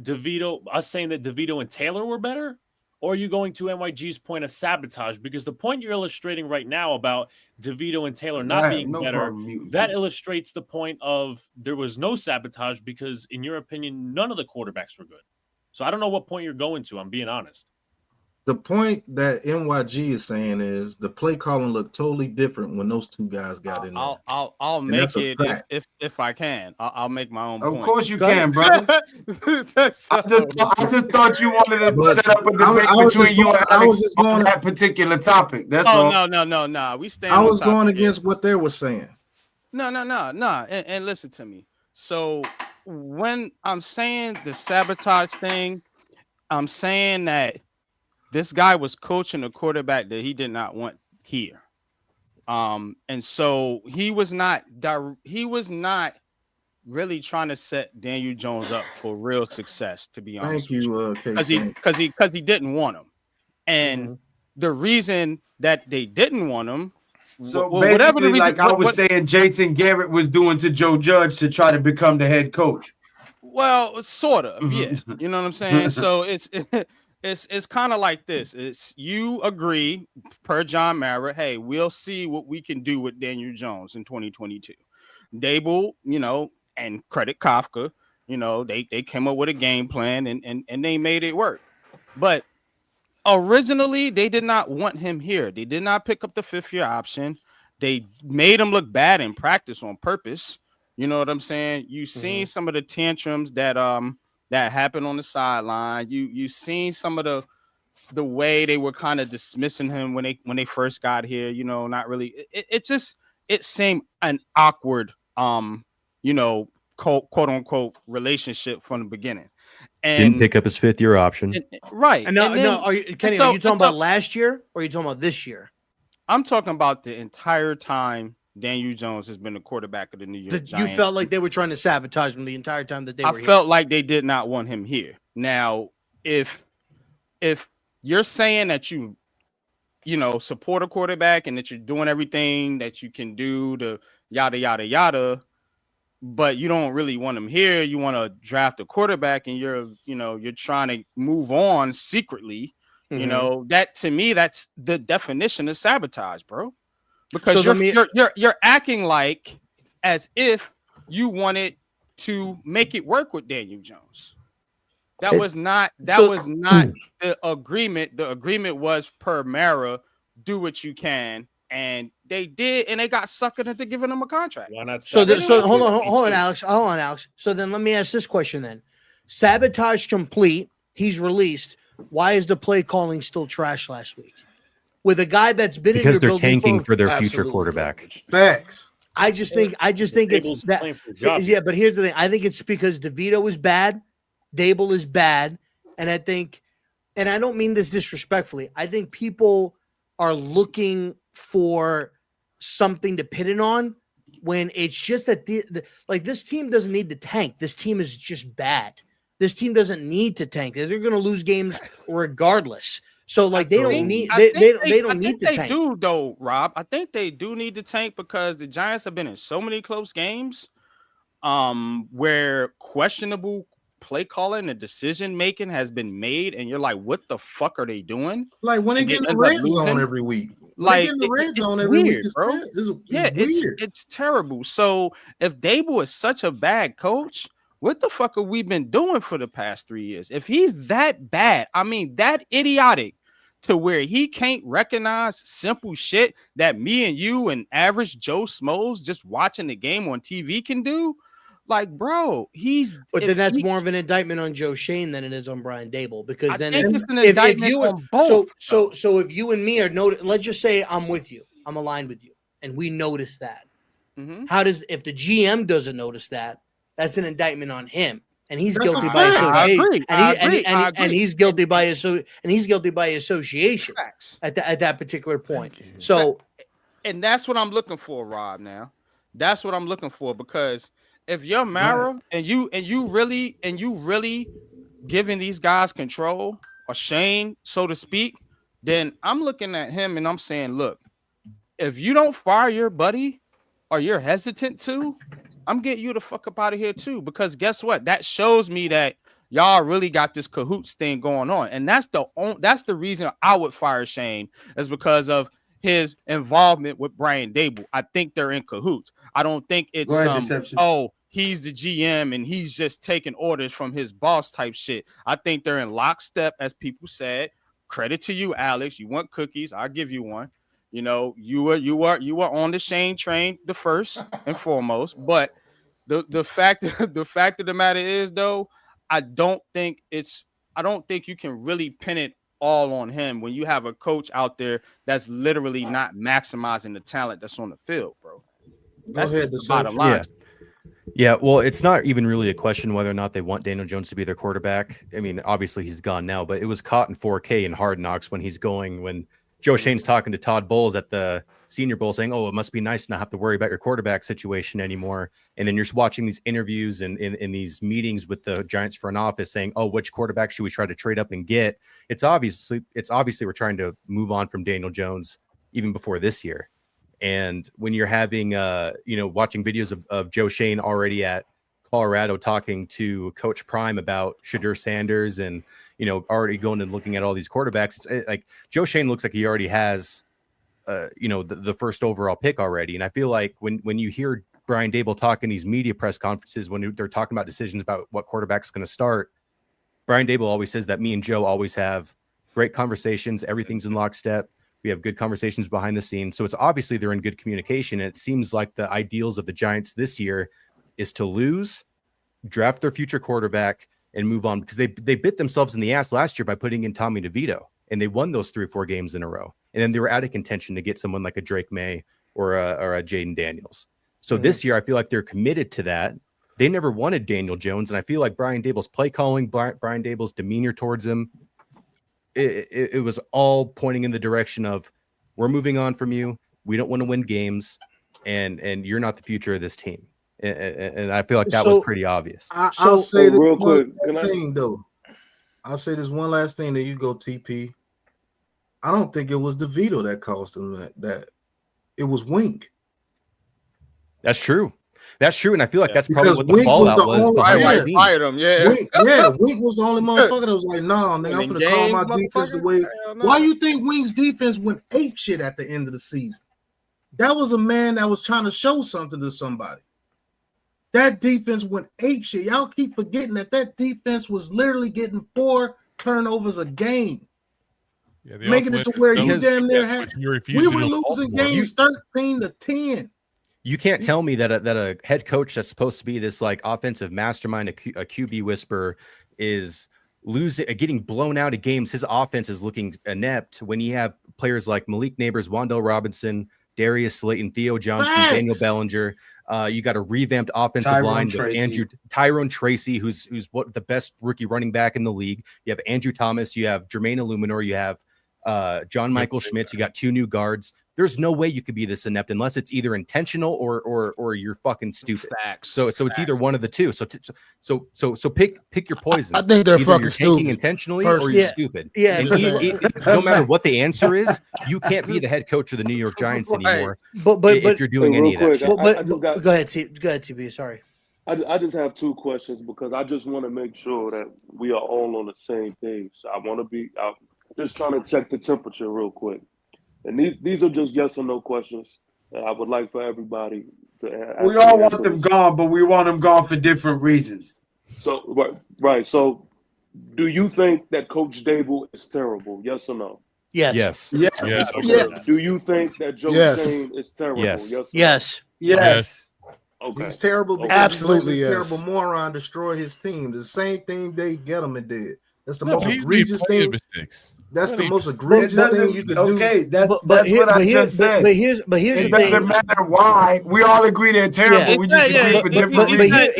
[SPEAKER 12] DeVito, us saying that DeVito and Taylor were better? Or are you going to NYG's point of sabotage? Because the point you're illustrating right now about DeVito and Taylor not being better, that illustrates the point of there was no sabotage because, in your opinion, none of the quarterbacks were good. So I don't know what point you're going to. I'm being honest.
[SPEAKER 3] The point that NYG is saying is the play calling looked totally different when those 2 guys got in there.
[SPEAKER 5] I'll make it if I can. I'll make my own point.
[SPEAKER 1] Of course you can, brother. I just thought you wanted to set up a debate between you and Alex on that particular topic. That's all.
[SPEAKER 5] No. We stand.
[SPEAKER 3] I was going against what they were saying.
[SPEAKER 5] No. And listen to me. So when I'm saying the sabotage thing, I'm saying that this guy was coaching a quarterback that he did not want here. And so he was not really trying to set Daniel Jones up for real success, to be honest.
[SPEAKER 3] Thank you,
[SPEAKER 5] because he didn't want him. And the reason that they didn't want him,
[SPEAKER 1] so
[SPEAKER 5] whatever the reason,
[SPEAKER 1] I was saying Jason Garrett was doing to Joe Judge to try to become the head coach.
[SPEAKER 5] Well, sort of, yeah. You know what I'm saying? So it's kind of like this. It's you agree per John Mara, hey, we'll see what we can do with Daniel Jones in 2022. Dable, and credit Kafka, they came up with a game plan and they made it work. But originally, they did not want him here. They did not pick up the 5th-year option. They made him look bad in practice on purpose. You know what I'm saying? You've seen some of the tantrums that happened on the sideline. You seen some of the way they were kind of dismissing him when they first got here. Not really. It seemed an awkward quote unquote relationship from the beginning. And
[SPEAKER 6] didn't pick up his 5th-year option.
[SPEAKER 5] Right.
[SPEAKER 10] And no,
[SPEAKER 5] and then,
[SPEAKER 10] no. Are you, Kenny? Are you talking about last year or are you talking about this year?
[SPEAKER 5] I'm talking about the entire time Daniel Jones has been the quarterback of the New York Giants.
[SPEAKER 10] You felt like they were trying to sabotage him the entire time that they were here.
[SPEAKER 5] I felt like they did not want him here. Now, if you're saying that you support a quarterback and that you're doing everything that you can do to yada yada yada, but you don't really want him here, you want to draft a quarterback and you're trying to move on secretly. That to me, that's the definition of sabotage, bro. Because you're acting like as if you wanted to make it work with Daniel Jones. That was not the agreement. The agreement was per Mara, do what you can, and they did, and they got suckered into giving him a contract.
[SPEAKER 12] Why not?
[SPEAKER 10] So hold on, Alex. So then let me ask this question then: sabotage complete. He's released. Why is the play calling still trash last week? With a guy that's been
[SPEAKER 6] because
[SPEAKER 10] in your
[SPEAKER 6] they're tanking for their future
[SPEAKER 13] Absolutely.
[SPEAKER 6] quarterback.
[SPEAKER 3] Facts.
[SPEAKER 10] I just think it's that. Yeah, but here's the thing. I think it's because DeVito is bad, Dable is bad, and I think, and I don't mean this disrespectfully, I think people are looking for something to pin it on when it's just that like this team doesn't need to tank. This team is just bad. This team doesn't need to tank. They're going to lose games regardless. So like they don't need to tank.
[SPEAKER 5] They do though, Rob. I think they do need to tank because the Giants have been in so many close games where questionable play calling and decision making has been made, and you're like, what the fuck are they doing?
[SPEAKER 3] Like when they get in the red zone every week. Like in the red zone every week, bro.
[SPEAKER 5] It's terrible. So if Dable is such a bad coach, what the fuck have we been doing for the past 3 years? If he's that bad, I mean, that idiotic to where he can't recognize simple shit that me and you and average Joe Smoes just watching the game on TV can do, like, bro,
[SPEAKER 10] But then that's more of an indictment on Joe Schoen than it is on Brian Dable, because then
[SPEAKER 5] if you on both.
[SPEAKER 10] So if you and me are let's just say I'm with you, I'm aligned with you, and we notice that. If the GM doesn't notice that? That's an indictment on him, and he's guilty by association. And he's guilty by association at that particular point. So,
[SPEAKER 5] and that's what I'm looking for, Rob. Now, that's what I'm looking for, because if you're Mara and you really giving these guys control, or Shane, so to speak, then I'm looking at him and I'm saying, look, if you don't fire your buddy or you're hesitant to, I'm getting you the fuck up out of here too, because guess what? That shows me that y'all really got this cahoots thing going on, and that's the reason I would fire Shane, is because of his involvement with Brian Dable. I think they're in cahoots. I don't think it's he's the GM and he's just taking orders from his boss type shit. I think they're in lockstep, as people said. Credit to you, Alex. You want cookies? I'll give you one. You know, you were on the Shane train, the first and foremost. But the fact of the matter is, though, I don't think you can really pin it all on him when you have a coach out there that's literally not maximizing the talent that's on the field, bro. That's the bottom line.
[SPEAKER 6] Yeah, well, it's not even really a question whether or not they want Daniel Jones to be their quarterback. I mean, obviously he's gone now, but it was caught in 4K in Hard Knocks when Joe Shane's talking to Todd Bowles at the Senior Bowl saying, oh, it must be nice to not have to worry about your quarterback situation anymore. And then you're watching these interviews and in these meetings with the Giants front office saying, oh, which quarterback should we try to trade up and get? It's obviously we're trying to move on from Daniel Jones even before this year. And when you're having, watching videos of Joe Shane already at Colorado talking to Coach Prime about Shadur Sanders and, already going and looking at all these quarterbacks, it's like Joe Shane looks like he already has, the first overall pick already. And I feel like when you hear Brian Dable talk in these media press conferences, when they're talking about decisions about what quarterback's going to start, Brian Dable always says that me and Joe always have great conversations. Everything's in lockstep. We have good conversations behind the scenes. So it's obviously they're in good communication. And it seems like the ideals of the Giants this year is to lose, draft their future quarterback, and move on, because they bit themselves in the ass last year by putting in Tommy DeVito, and they won those 3 or 4 games in a row. And then they were out of contention to get someone like a Drake May or a Jaden Daniels. So this year, I feel like they're committed to that. they never wanted Daniel Jones, and I feel like Brian Dable's play calling, Brian Dable's demeanor towards him, it was all pointing in the direction of, we're moving on from you. We don't want to win games, and you're not the future of this team. And I feel like that was pretty obvious.
[SPEAKER 3] I'll say this
[SPEAKER 4] real
[SPEAKER 3] one
[SPEAKER 4] quick,
[SPEAKER 3] last thing, though. I'll say this one last thing, that you go, TP. I don't think it was DeVito that cost him that. It was Wink.
[SPEAKER 6] That's true. That's true, and I feel like that's
[SPEAKER 3] Because
[SPEAKER 6] probably what the
[SPEAKER 3] Wink was
[SPEAKER 6] fallout
[SPEAKER 3] the
[SPEAKER 6] was.
[SPEAKER 3] only-
[SPEAKER 6] behind
[SPEAKER 3] Yeah.
[SPEAKER 6] the scenes.
[SPEAKER 5] Fired him, yeah.
[SPEAKER 3] Wink was the only motherfucker that was like, "Nah, nigga, I'm gonna call my defense the way." Why you think Wink's defense went ape shit at the end of the season? That was a man that was trying to show something to somebody. That defense went ape shit. Y'all keep forgetting that defense was literally getting 4 turnovers a game.
[SPEAKER 14] Yeah,
[SPEAKER 3] Making it to where you damn near had. We were losing games 13-10.
[SPEAKER 6] You can't tell me that a head coach that's supposed to be this like offensive mastermind, a QB whisperer, is getting blown out of games. His offense is looking inept when you have players like Malik Nabers, Wan'Dale Robinson, Darius Slayton, Theo Johnson, Daniel Bellinger. You got a revamped offensive line with Tyrone Tracy, who's what the best rookie running back in the league. You have Andrew Thomas, you have Jermaine Illuminor, you have John Michael Schmitz. You got 2 new guards. There's no way you could be this inept unless it's either intentional or you're fucking stupid.
[SPEAKER 10] Facts.
[SPEAKER 6] So it's either one of the two. So pick your poison.
[SPEAKER 13] I think they're
[SPEAKER 6] either
[SPEAKER 13] fucking
[SPEAKER 6] you're tanking
[SPEAKER 13] stupid.
[SPEAKER 6] intentionally or you're stupid.
[SPEAKER 10] Yeah.
[SPEAKER 6] And no matter what the answer is, you can't be the head coach of the New York Giants anymore.
[SPEAKER 10] But
[SPEAKER 6] if you're doing any of that shit.
[SPEAKER 10] But go ahead, TB. Sorry.
[SPEAKER 4] I just have 2 questions because I just want to make sure that we are all on the same page. I want to be out. Just trying to check the temperature real quick. And these are just yes or no questions that I would like for everybody to answer.
[SPEAKER 1] We all want them gone, but we want them gone for different reasons.
[SPEAKER 4] So, right. So, do you think that Coach Dable is terrible? Yes or no?
[SPEAKER 10] Yes.
[SPEAKER 4] Okay. Do you think that Joe Schoen is terrible?
[SPEAKER 10] Yes.
[SPEAKER 3] Yes.
[SPEAKER 4] Okay.
[SPEAKER 3] He's terrible because
[SPEAKER 13] Absolutely,
[SPEAKER 3] this
[SPEAKER 13] yes.
[SPEAKER 3] terrible moron destroyed his team. The same thing Dave Gettleman did. That's the
[SPEAKER 14] No,
[SPEAKER 3] most
[SPEAKER 14] he's made
[SPEAKER 3] egregious
[SPEAKER 14] plenty of
[SPEAKER 3] thing.
[SPEAKER 14] mistakes.
[SPEAKER 3] That's the
[SPEAKER 14] Plenty.
[SPEAKER 3] most egregious thing you can do.
[SPEAKER 1] Okay, that's
[SPEAKER 10] But
[SPEAKER 1] what I just said.
[SPEAKER 10] But here's
[SPEAKER 1] It
[SPEAKER 10] the thing.
[SPEAKER 1] doesn't matter why. We all agree they're terrible.
[SPEAKER 10] Yeah.
[SPEAKER 1] We just agree for different reasons.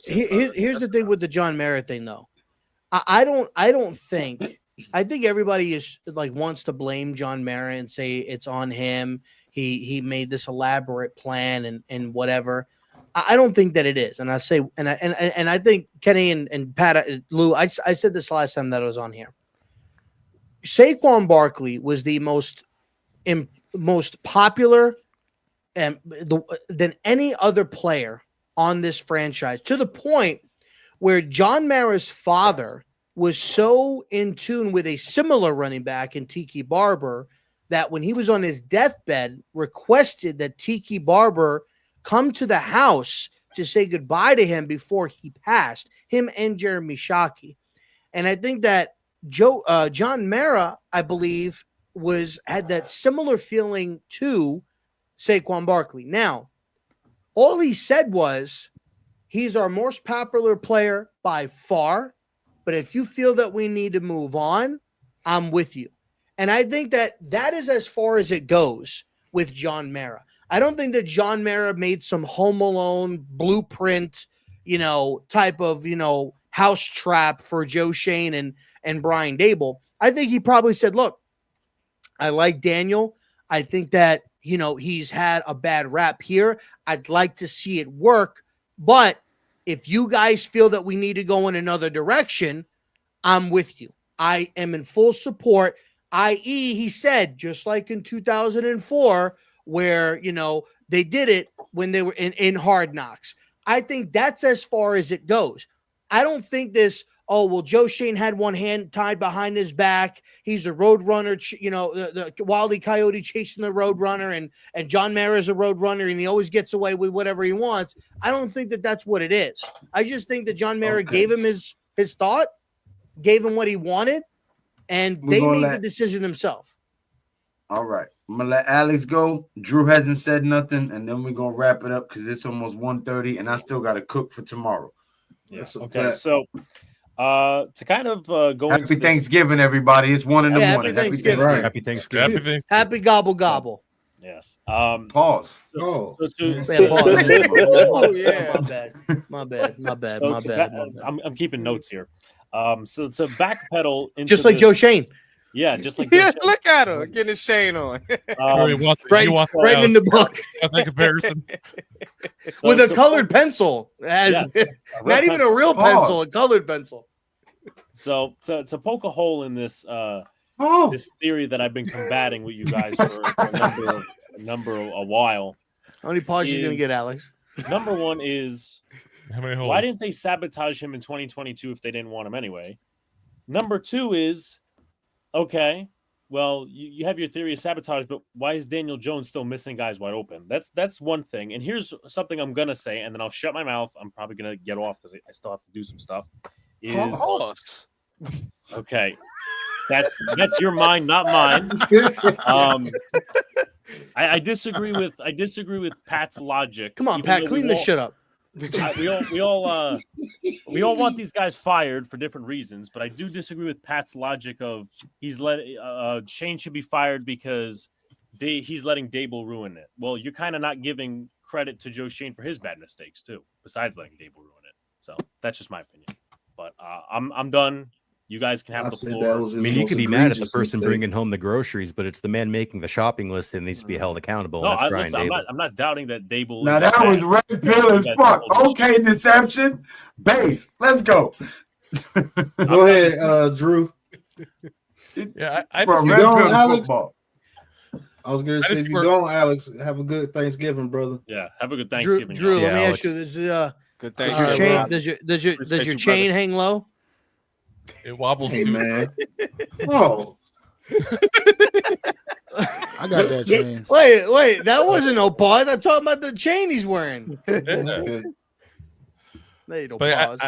[SPEAKER 10] Here's the thing with the John Mara thing, though. I don't think. I think everybody is like wants to blame John Mara and say it's on him. He made this elaborate plan and whatever. I don't think that it is, and I say, and I think Kenny and Pat, Lou, I said this last time that I was on here. Saquon Barkley was the most popular than any other player on this franchise, to the point where John Mara's father was so in tune with a similar running back in Tiki Barber that when he was on his deathbed, requested that Tiki Barber come to the house to say goodbye to him before he passed, him and Jeremy Shockey. And I think that John Mara, I believe, had that similar feeling to Saquon Barkley. Now, all he said was, he's our most popular player by far, but if you feel that we need to move on, I'm with you. And I think that is as far as it goes with John Mara. I don't think that John Mara made some Home Alone blueprint, type of, house trap for Joe Schoen and Brian Dable. I think he probably said, look, I like Daniel. I think that, he's had a bad rap here. I'd like to see it work. But if you guys feel that we need to go in another direction, I'm with you. I am in full support, i.e., he said, just like in 2004, where, they did it when they were in Hard Knocks. I think that's as far as it goes. I don't think this, Joe Schoen had one hand tied behind his back. He's a road runner, the Wile E. Coyote chasing the road runner, and John Mara is a road runner, and he always gets away with whatever he wants. I don't think that that's what it is. I just think that John Mara gave him his thought, gave him what he wanted, and they made the decision himself.
[SPEAKER 1] All right. I'm going to let Alex go. Drew hasn't said nothing, and then we're going to wrap it up because it's almost 1:30, and I still got to cook for tomorrow.
[SPEAKER 12] Yes. Okay. So to kind of go
[SPEAKER 1] Happy Thanksgiving, everybody. It's 1 in the morning.
[SPEAKER 10] Happy Thanksgiving.
[SPEAKER 6] Happy Thanksgiving.
[SPEAKER 10] Happy gobble gobble.
[SPEAKER 12] Yes.
[SPEAKER 1] Pause.
[SPEAKER 12] So
[SPEAKER 10] My bad.
[SPEAKER 12] I'm keeping notes here. So to backpedal into
[SPEAKER 10] just like Joe Schoen.
[SPEAKER 12] Yeah, just like
[SPEAKER 5] yeah. Look at her getting his Shane on.
[SPEAKER 10] Right in the book.
[SPEAKER 14] The comparison
[SPEAKER 10] with a colored pencil. Not even a real pencil, a colored pencil.
[SPEAKER 12] So to poke a hole in this this theory that I've been combating with you guys for a while.
[SPEAKER 10] How many pauses are you gonna get, Alex?
[SPEAKER 12] Number one is
[SPEAKER 14] how many holes?
[SPEAKER 12] Why didn't they sabotage him in 2022 if they didn't want him anyway? Number two is okay. Well, you have your theory of sabotage, but why is Daniel Jones still missing guys wide open? That's one thing. And here's something I'm gonna say, and then I'll shut my mouth. I'm probably gonna get off because I still have to do some stuff. Okay. That's your mind, not mine. I disagree with Pat's logic.
[SPEAKER 10] Come on, Pat, clean this shit up.
[SPEAKER 12] We all want these guys fired for different reasons, but I do disagree with Pat's logic of Shane should be fired because he's letting Dable ruin it. Well, you're kind of not giving credit to Joe Schoen for his bad mistakes too, besides letting Dable ruin it. So that's just my opinion. But I'm done. You guys can have the floor.
[SPEAKER 6] I mean, you could be mad at the person bringing home the groceries, but it's the man making the shopping list that needs to be held accountable.
[SPEAKER 12] No,
[SPEAKER 6] and that's Brian Dable.
[SPEAKER 12] I'm not doubting that Dable.
[SPEAKER 1] Now that was red pill as fuck. Okay, deception. Base. Let's go.
[SPEAKER 3] Go ahead, Drew.
[SPEAKER 14] Yeah,
[SPEAKER 3] I was going to say, if you don't, Alex, have a good Thanksgiving, brother.
[SPEAKER 12] Yeah, have a good Thanksgiving.
[SPEAKER 10] Drew, let me ask you this:
[SPEAKER 5] good
[SPEAKER 10] Thanksgiving. Does your chain hang low?
[SPEAKER 14] It wobbles.
[SPEAKER 3] Hey, man. Oh.
[SPEAKER 13] I got that chain.
[SPEAKER 10] Wait, that wasn't no pause. I'm talking about the chain he's wearing.
[SPEAKER 14] Okay.
[SPEAKER 10] There no
[SPEAKER 14] but
[SPEAKER 10] pause.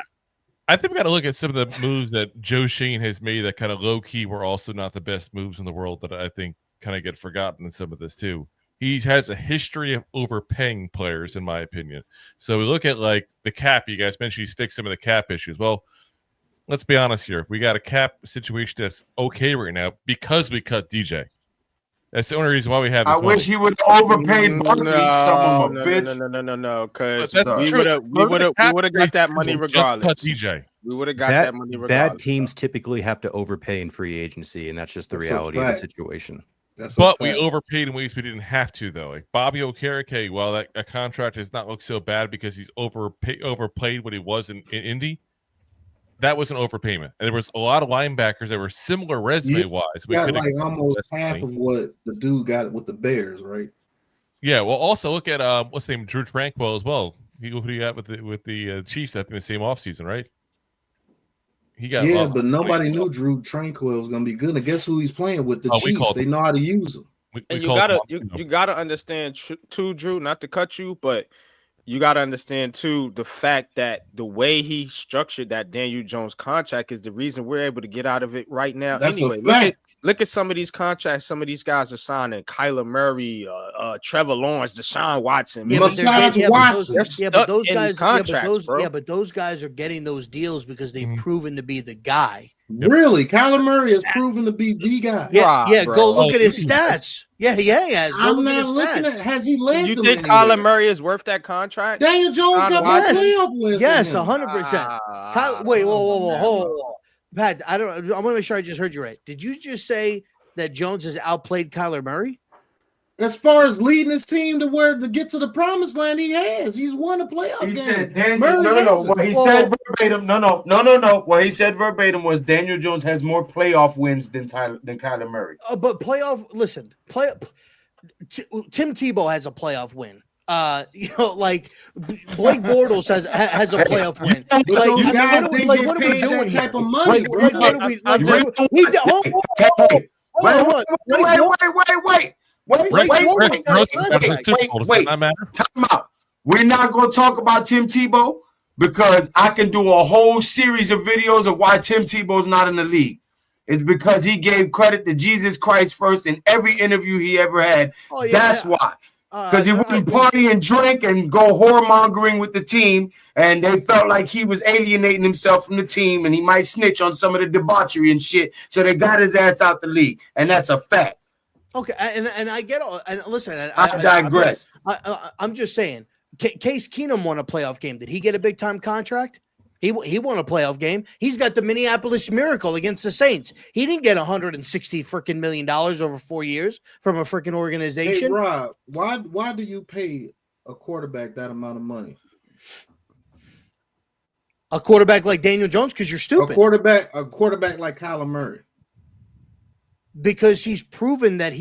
[SPEAKER 14] I think we got to look at some of the moves that Joe Schoen has made that kind of low key were also not the best moves in the world that I think kind of get forgotten in some of this too. He has a history of overpaying players, in my opinion. So we look at like the cap. You guys mentioned he's fixed some of the cap issues. Well, let's be honest here. We got a cap situation that's okay right now because we cut DJ. That's the only reason why we have this.
[SPEAKER 1] I wish he would overpay Barkley,
[SPEAKER 5] No, because we would have got that money regardless.
[SPEAKER 14] Cut DJ.
[SPEAKER 5] We would have got that money regardless.
[SPEAKER 6] Bad teams typically have to overpay in free agency, and that's just the reality of the situation.
[SPEAKER 14] But we overpaid in ways we didn't have to, though. Like Bobby Okereke, while that contract does not look so bad because he's overplayed what he was in Indy, that was an overpayment. And there was a lot of linebackers that were similar resume-wise.
[SPEAKER 3] We got like almost half of what the dude got with the Bears, right?
[SPEAKER 14] Yeah, well, also look at what's his name, Drew Tranquil as well. Who do you got with the Chiefs? I think the same offseason, right? He got
[SPEAKER 3] but nobody knew Drew Tranquil was going to be good. And guess who he's playing with? The Chiefs. They know how to use him.
[SPEAKER 5] And you gotta understand too, Drew. Not to cut you, but you got to understand, too, the fact that the way he structured that Daniel Jones contract is the reason we're able to get out of it right now.
[SPEAKER 3] That's
[SPEAKER 5] anyway, look at some of these contracts. Some of these guys are signing Kyler Murray, Trevor Lawrence, Deshaun Watson.
[SPEAKER 10] But those guys are getting those deals because they've proven to be the guy.
[SPEAKER 3] Really? Kyler Murray has proven to be the guy.
[SPEAKER 10] Yeah, go look at his stats. Yeah, he has.
[SPEAKER 3] I'm not looking at. Has he led?
[SPEAKER 5] You think Kyler Murray is worth that contract?
[SPEAKER 3] Daniel Jones got more playoff wins.
[SPEAKER 10] Yes, 100%. Wait, whoa, hold on. Pat, I want to make sure I just heard you right. Did you just say that Jones has outplayed Kyler Murray?
[SPEAKER 3] As far as leading his team to get to the promised land, he has. He's won a playoff game.
[SPEAKER 1] He said Daniel. What he said verbatim. No. What he said verbatim was Daniel Jones has more playoff wins than Kyler Murray.
[SPEAKER 10] But Tim Tebow has a playoff win. Like Blake Bortles has a playoff win. What are we doing here?
[SPEAKER 1] Wait. Time out. We're not going to talk about Tim Tebow because I can do a whole series of videos of why Tim Tebow's not in the league. It's because he gave credit to Jesus Christ first in every interview he ever had. That's why. Because he wouldn't party and drink and go whoremongering with the team, and they felt like he was alienating himself from the team, and he might snitch on some of the debauchery and shit. So they got his ass out the league, and that's a fact.
[SPEAKER 10] Okay, and I get all. And listen,
[SPEAKER 1] I digress.
[SPEAKER 10] I'm just saying. Case Keenum won a playoff game. Did he get a big time contract? He won a playoff game. He's got the Minneapolis Miracle against the Saints. He didn't get $160 million over 4 years from a freaking organization.
[SPEAKER 3] Hey, Rob, why do you pay a quarterback that amount of money?
[SPEAKER 10] A quarterback like Daniel Jones, because you're stupid.
[SPEAKER 3] A quarterback like Kyler Murray.
[SPEAKER 10] Because he's proven that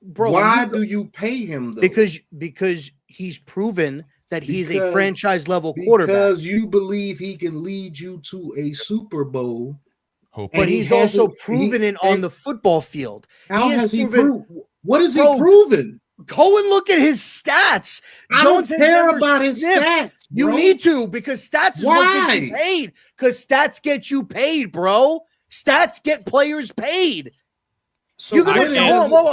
[SPEAKER 3] Why do you pay him though?
[SPEAKER 10] Because he's proven that he's a franchise level quarterback.
[SPEAKER 3] Because you believe he can lead you to a Super Bowl.
[SPEAKER 10] But he's also proven it on the football field.
[SPEAKER 3] How has he proven? What has he proven?
[SPEAKER 10] Go and look at his stats.
[SPEAKER 3] I don't care about his stats.
[SPEAKER 10] You need to, because stats is what gets you paid. Because stats get you paid, bro. Stats get players paid.
[SPEAKER 3] So
[SPEAKER 10] you're gonna hold on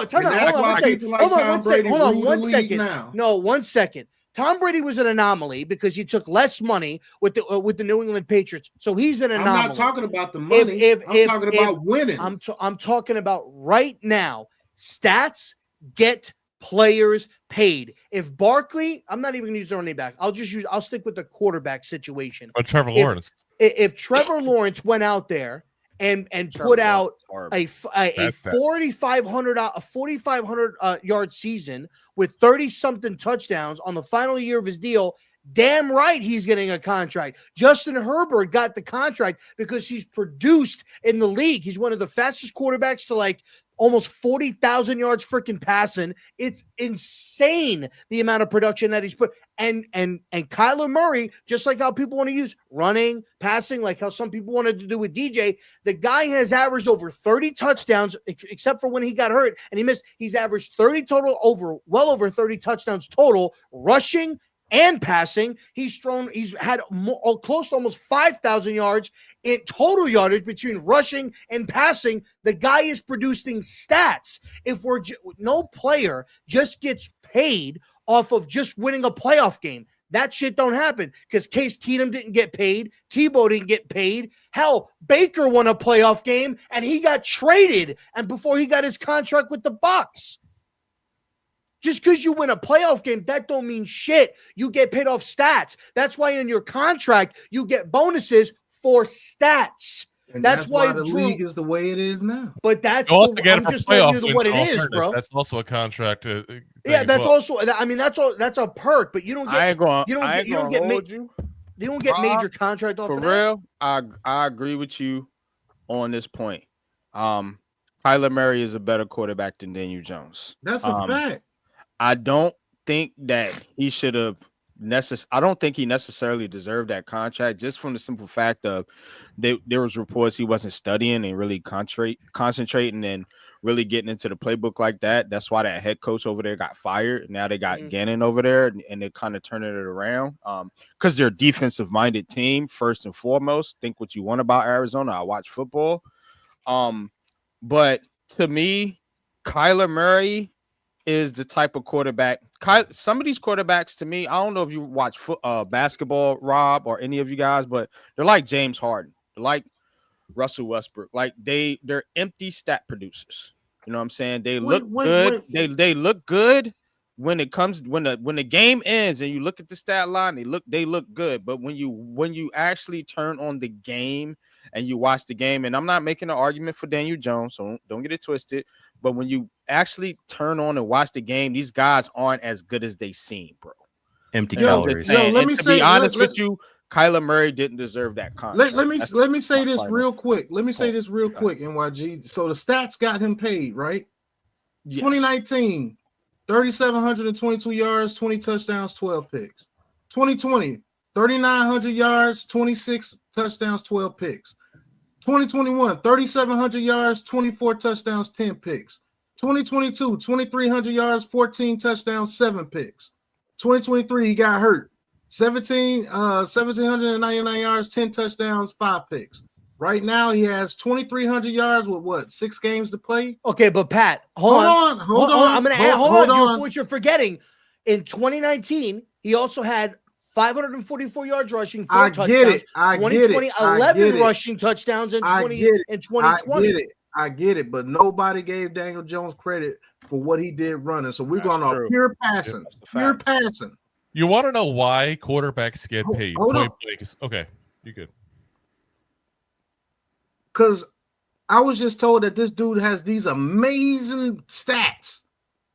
[SPEAKER 10] one second. No, 1 second. Tom Brady was an anomaly because he took less money with the New England Patriots. So he's an anomaly.
[SPEAKER 3] I'm not talking about the money. I'm talking about winning.
[SPEAKER 10] I'm talking about right now. Stats get players paid. If Barkley, I'm not even going to use their name back. I'll stick with the quarterback situation.
[SPEAKER 14] But Trevor Lawrence.
[SPEAKER 10] If Trevor Lawrence went out there and put out a 4,500 yard season with 30 something touchdowns on the final year of his deal, damn right he's getting a contract. Justin Herbert got the contract because he's produced in the league. He's one of the fastest quarterbacks to like almost 40,000 yards freaking passing. It's insane the amount of production that he's put. And Kyler Murray, just like how people want to use running, passing, like how some people wanted to do with DJ, the guy has averaged over 30 touchdowns, except for when he got hurt and he missed. He's averaged 30 total, well over 30 touchdowns total, rushing and passing. He's had close to almost 5,000 yards in total yardage between rushing and passing. The guy is producing stats. If no player just gets paid off of just winning a playoff game, that shit don't happen, because Case Keenum didn't get paid. Tebow didn't get paid. Hell, Baker won a playoff game and he got traded, and before he got his contract with the Bucs. Just because you win a playoff game, that don't mean shit. You get paid off stats. That's why in your contract, you get bonuses for stats.
[SPEAKER 3] And that's why the league is the way it is now.
[SPEAKER 10] But that's
[SPEAKER 14] I'm just telling
[SPEAKER 10] you what it is, bro.
[SPEAKER 14] That's also a contract.
[SPEAKER 10] Yeah, that's also. I mean, that's a perk, but you don't get. You don't get major contract off
[SPEAKER 5] for
[SPEAKER 10] of
[SPEAKER 5] real. I agree with you on this point. Kyler Murray is a better quarterback than Daniel Jones.
[SPEAKER 3] That's a fact.
[SPEAKER 5] I don't think that he should have I don't think he necessarily deserved that contract, just from the simple fact of there was reports he wasn't studying and really concentrating and really getting into the playbook like that. That's why that head coach over there got fired. Now they got Gannon over there, and they're kind of turning it around because they're a defensive-minded team, first and foremost. Think what you want about Arizona. I watch football. But to me, Kyler Murray is the type of quarterback. Some of these quarterbacks, to me, I don't know if you watch basketball, Rob, or any of you guys, but they're like James Harden. They're like Russell Westbrook. Like they're empty stat producers. You know what I'm saying? They look good. They look good when the game ends and you look at the stat line. They look good. But when you actually turn on the game and you watch the game, and I'm not making an argument for Daniel Jones, so don't get it twisted. But when you actually turn on and watch the game, these guys aren't as good as they seem, bro.
[SPEAKER 6] Empty calories.
[SPEAKER 3] Let me
[SPEAKER 5] to be honest with you, Kyler Murray didn't deserve that contract.
[SPEAKER 3] Let me say this real quick. NYG. So the stats got him paid, right? Yes. 2019, 3,722 yards, 20 touchdowns, 12 picks. 2020, 3,900 yards, 26 touchdowns, 12 picks. 2021, 3,700 yards, 24 touchdowns, 10 picks. 2022, 2,300 yards, 14 touchdowns, 7 picks. 2023, he got hurt. 1,799 yards, 10 touchdowns, 5 picks. Right now, he has 2,300 yards with 6 games to play?
[SPEAKER 10] Okay, but Pat, hold on. I'm going to add, hold on. What you're forgetting, in 2019, he also had 544 yards rushing, 4 touchdowns. 2020, 11 rushing touchdowns in 2020.
[SPEAKER 3] I get it, but nobody gave Daniel Jones credit for what he did running. So we're going off pure passing. Pure passing.
[SPEAKER 14] You want to know why quarterbacks get paid?
[SPEAKER 3] Hold on.
[SPEAKER 14] Okay, you good.
[SPEAKER 3] Because I was just told that this dude has these amazing stats.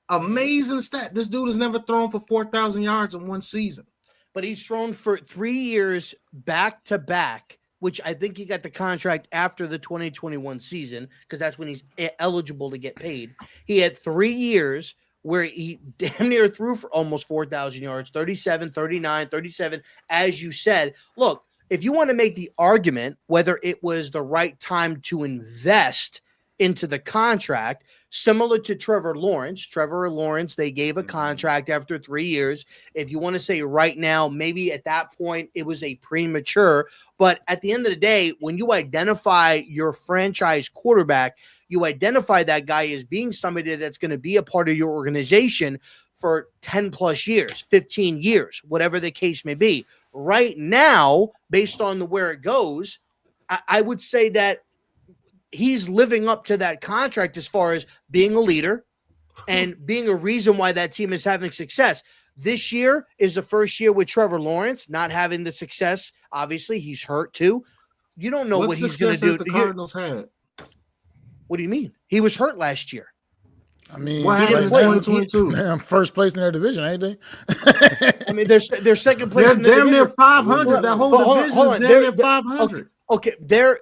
[SPEAKER 3] Amazing stat. This dude has never thrown for 4,000 yards in one season.
[SPEAKER 10] But he's thrown for 3 years back to back, which I think he got the contract after the 2021 season because that's when he's eligible to get paid. He had 3 years where he damn near threw for almost 4,000 yards, 37, 39, 37. As you said, look, if you want to make the argument whether it was the right time to invest into the contract, similar to Trevor Lawrence, they gave a contract after 3 years. If you want to say right now, maybe at that point it was a premature, but at the end of the day, when you identify your franchise quarterback, you identify that guy as being somebody that's going to be a part of your organization for 10 plus years, 15 years, whatever the case may be. Right now, based on where it goes, I would say that he's living up to that contract as far as being a leader and being a reason why that team is having success. This year is the first year with Trevor Lawrence not having the success. Obviously, he's hurt too. You don't know what he's going to do.
[SPEAKER 3] The Cardinals had.
[SPEAKER 10] What do you mean? He was hurt last year.
[SPEAKER 13] I mean,
[SPEAKER 3] what happened in 2022?
[SPEAKER 13] They're first place in their division, ain't they?
[SPEAKER 10] I mean, they're second place.
[SPEAKER 3] They're damn near 500. That whole division is damn near 500.
[SPEAKER 10] Okay, they're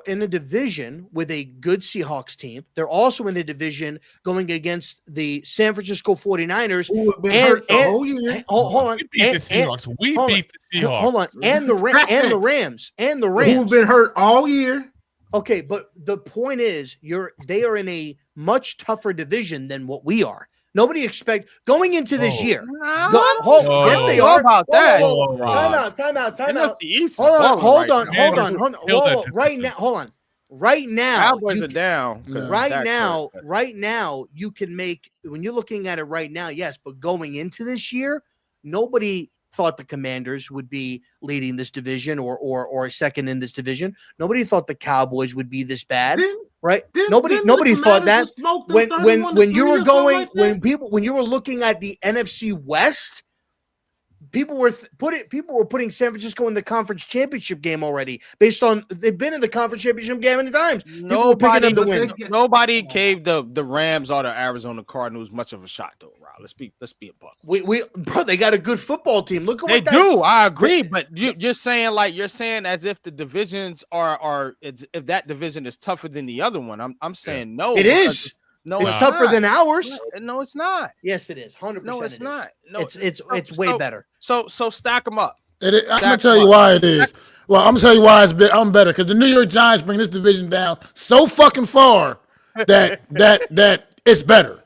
[SPEAKER 10] in a division with a good Seahawks team. They're also in a division going against the San Francisco 49ers. Hold on.
[SPEAKER 14] We beat the Seahawks. Beat the Seahawks.
[SPEAKER 10] Hold on. And the Rams.
[SPEAKER 3] Who've been hurt all year.
[SPEAKER 10] Okay, but the point is they are in a much tougher division than what we are. Nobody expect going into this year. Yes, they are.
[SPEAKER 5] About that.
[SPEAKER 10] Time out. Hold on. Right now,
[SPEAKER 5] Cowboys are down.
[SPEAKER 10] Right now, you can make when you're looking at it right now. Yes, but going into this year, nobody thought the Commanders would be leading this division or second in this division. Nobody thought the Cowboys would be this bad, right? Nobody thought that when you were going when you were looking at the NFC West, people were putting San Francisco in the conference championship game already based on they've been in the conference championship game many times.
[SPEAKER 5] Nobody gave the Rams or the Arizona Cardinals much of a shot though. Rob, let's be a buck.
[SPEAKER 10] Bro, they got a good football team. Look at
[SPEAKER 5] they do. I agree, but you're saying as if the divisions are if that division is tougher than the other one. I'm saying no.
[SPEAKER 10] It is.
[SPEAKER 5] No,
[SPEAKER 10] it's tougher than ours.
[SPEAKER 5] No, it's not.
[SPEAKER 10] Yes, it is. 100%.
[SPEAKER 5] No, it's not. No,
[SPEAKER 10] it's way better.
[SPEAKER 5] So stack them up.
[SPEAKER 13] I'm gonna tell you why it is. Well, I'm gonna tell you why I'm better because the New York Giants bring this division down so fucking far that it's better.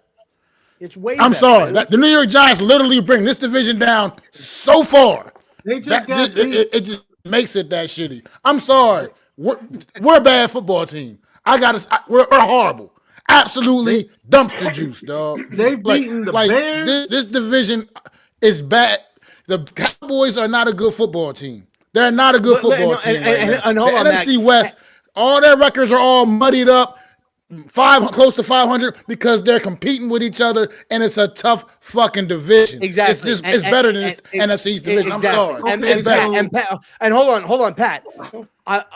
[SPEAKER 10] It's way.
[SPEAKER 13] I'm sorry. The New York Giants literally bring this division down so far.
[SPEAKER 3] They just
[SPEAKER 13] it just makes it that shitty. I'm sorry. We're a bad football team. We're horrible. Absolutely dumpster juice, dog.
[SPEAKER 3] They've beaten the Bears.
[SPEAKER 13] This division is bad. The Cowboys are not a good football team. They're not a good football team.
[SPEAKER 10] And
[SPEAKER 13] the NFC West, all their records are all muddied up, close to 500 because they're competing with each other, and it's a tough fucking division.
[SPEAKER 10] Exactly.
[SPEAKER 13] It's better than NFC East division.
[SPEAKER 10] Exactly.
[SPEAKER 13] I'm sorry.
[SPEAKER 10] And hold on, Pat.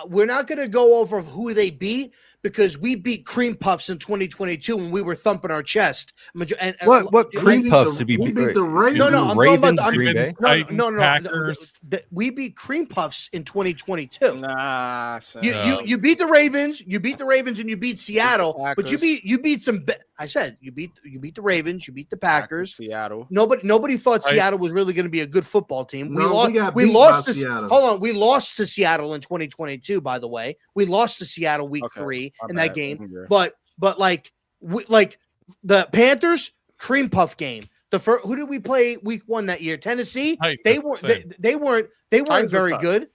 [SPEAKER 10] We're not going to go over who they beat. Because we beat Cream Puffs in 2022 when we were thumping our chest. And
[SPEAKER 6] what Cream Puffs did we beat?
[SPEAKER 3] The Ravens.
[SPEAKER 10] No, I'm
[SPEAKER 6] Ravens,
[SPEAKER 10] talking about
[SPEAKER 6] no.
[SPEAKER 14] Packers.
[SPEAKER 10] We beat Cream Puffs in 2022.
[SPEAKER 5] Nah,
[SPEAKER 10] you beat the Ravens. You beat the Ravens and you beat Seattle.
[SPEAKER 5] Packers.
[SPEAKER 10] But you beat some. I said you beat the Ravens. You beat the Packers.
[SPEAKER 5] Seattle.
[SPEAKER 10] Nobody thought Seattle was really going to be a good football team.
[SPEAKER 3] We
[SPEAKER 10] lost to
[SPEAKER 3] Seattle.
[SPEAKER 10] Hold on, we lost to Seattle in 2022. By the way, we lost to Seattle week 3 in that game. But like the Panthers Cream Puff game. Who did we play week 1 that year? Tennessee. They weren't very good.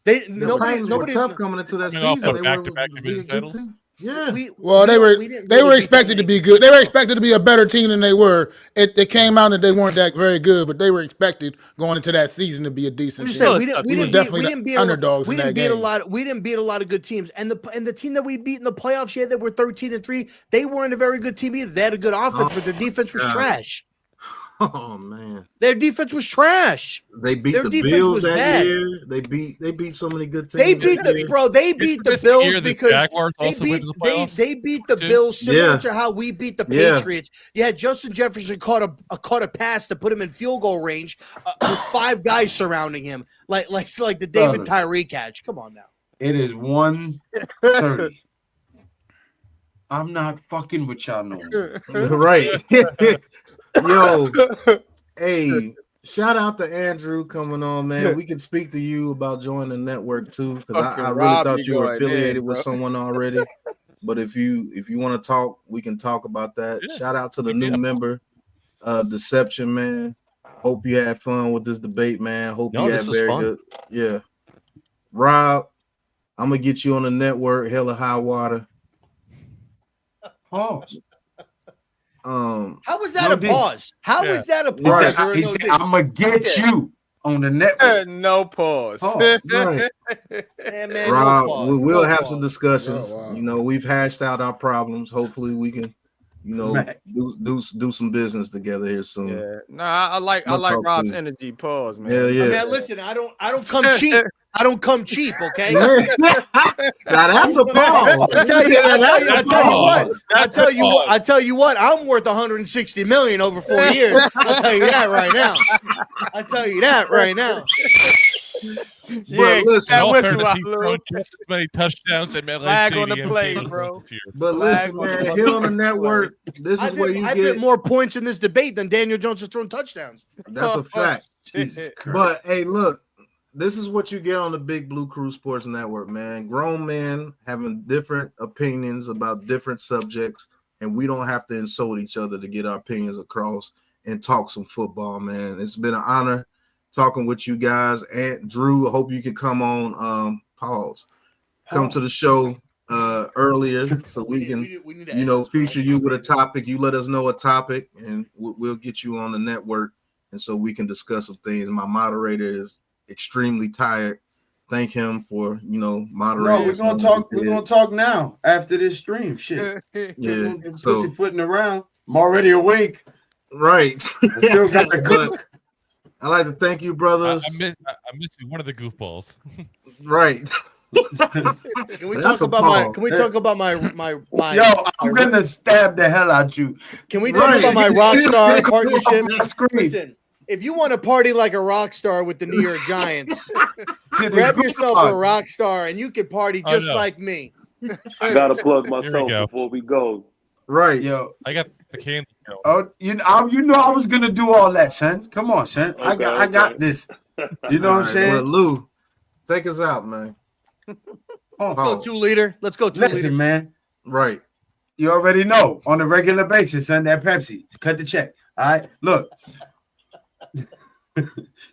[SPEAKER 10] Nobody
[SPEAKER 3] were tough coming into that season.
[SPEAKER 14] Back-to-back division titles.
[SPEAKER 3] Yeah.
[SPEAKER 13] They were expected to be good. They were expected to be a better team than they were. It came out that they weren't that very good, but they were expected going into that season to be a decent team.
[SPEAKER 10] We didn't beat
[SPEAKER 13] underdogs.
[SPEAKER 10] We didn't beat a lot of good teams, and the team that we beat in the playoffs that were 13-3. They weren't a very good team either. They had a good offense, but their defense was trash.
[SPEAKER 3] Oh man,
[SPEAKER 10] their defense was trash.
[SPEAKER 3] They beat the Bills that year. They beat so many good teams.
[SPEAKER 10] They beat the Bills because they beat the Bills similar to how we beat the Patriots. Yeah, Justin Jefferson caught a pass to put him in field goal range with 5 guys surrounding him, like the David Tyree catch. Come on now.
[SPEAKER 1] It is 1:30. I'm not fucking with y'all no more.
[SPEAKER 3] Right. Yo, hey, shout out to Andrew coming on, man. We can speak to you about joining the network too, because I really thought you were affiliated with someone already. But if you want to talk, we can talk about that. Yeah. Shout out to the new member, Deception, man. Hope you had fun with this debate, man. Hope you had very good. Yeah. Rob, I'm gonna get you on the network, hella high water.
[SPEAKER 1] Pause.
[SPEAKER 10] How was that a pause? How was that a pause?
[SPEAKER 1] Right. He said, I'm gonna get you on the network.
[SPEAKER 5] No pause.
[SPEAKER 3] Right.
[SPEAKER 10] Man,
[SPEAKER 3] Rob,
[SPEAKER 10] no pause.
[SPEAKER 3] we'll have some discussions. Oh, wow. You know, we've hashed out our problems. Hopefully, we can, do some business together here soon.
[SPEAKER 5] Yeah. No, I like Rob's energy. Pause, man.
[SPEAKER 3] Yeah.
[SPEAKER 10] Man, listen, I don't come cheap. I don't come cheap, okay?
[SPEAKER 3] Now that's a pause.
[SPEAKER 10] I tell you what, I'm worth $160 million over 4 years. I'll tell you that right now.
[SPEAKER 14] But listen, just as many touchdowns at MetLife
[SPEAKER 5] Flag
[SPEAKER 14] Stadium
[SPEAKER 5] on the play, bro.
[SPEAKER 3] But listen, man, here on the network, this is where you get
[SPEAKER 10] more points in this debate than Daniel Jones has thrown touchdowns.
[SPEAKER 3] That's a fact. But hey, look. This is what you get on the Big Blue Crew Sports Network, man. Grown men having different opinions about different subjects, and we don't have to insult each other to get our opinions across and talk some football, man. It's been an honor talking with you guys. And Drew, I hope you can come on. Come to the show earlier so we can, feature you with a topic. You let us know a topic, and we'll get you on the network, and so we can discuss some things. My moderator is extremely tired. Thank him for moderating.
[SPEAKER 1] No, we're gonna talk now after this stream. Shit.
[SPEAKER 3] Yeah.
[SPEAKER 1] Pussyfooting around. I'm already awake.
[SPEAKER 3] Right.
[SPEAKER 1] I still got to cook.
[SPEAKER 3] I'd like to thank you, brothers.
[SPEAKER 14] I miss you, one of the goofballs.
[SPEAKER 3] Right.
[SPEAKER 10] Can we talk about my
[SPEAKER 1] Yo, I'm gonna stab the hell out you.
[SPEAKER 10] Can we talk about my Rockstar partnership? Listen, if you want to party like a rock star with the New York Giants, grab yourself a rock star and you can party just like me.
[SPEAKER 4] I gotta plug myself before we go.
[SPEAKER 3] Right,
[SPEAKER 1] yo.
[SPEAKER 14] I got the candy.
[SPEAKER 1] Oh, I was gonna do all that, son. Come on, son. Okay, I got this. You know what I'm saying?
[SPEAKER 3] Well, Lou, take us out, man.
[SPEAKER 10] Let's go 2 liter. Let's go 2 liter,
[SPEAKER 1] man.
[SPEAKER 3] Right.
[SPEAKER 1] You already know on a regular basis, son. That Pepsi, cut the check. All right, look.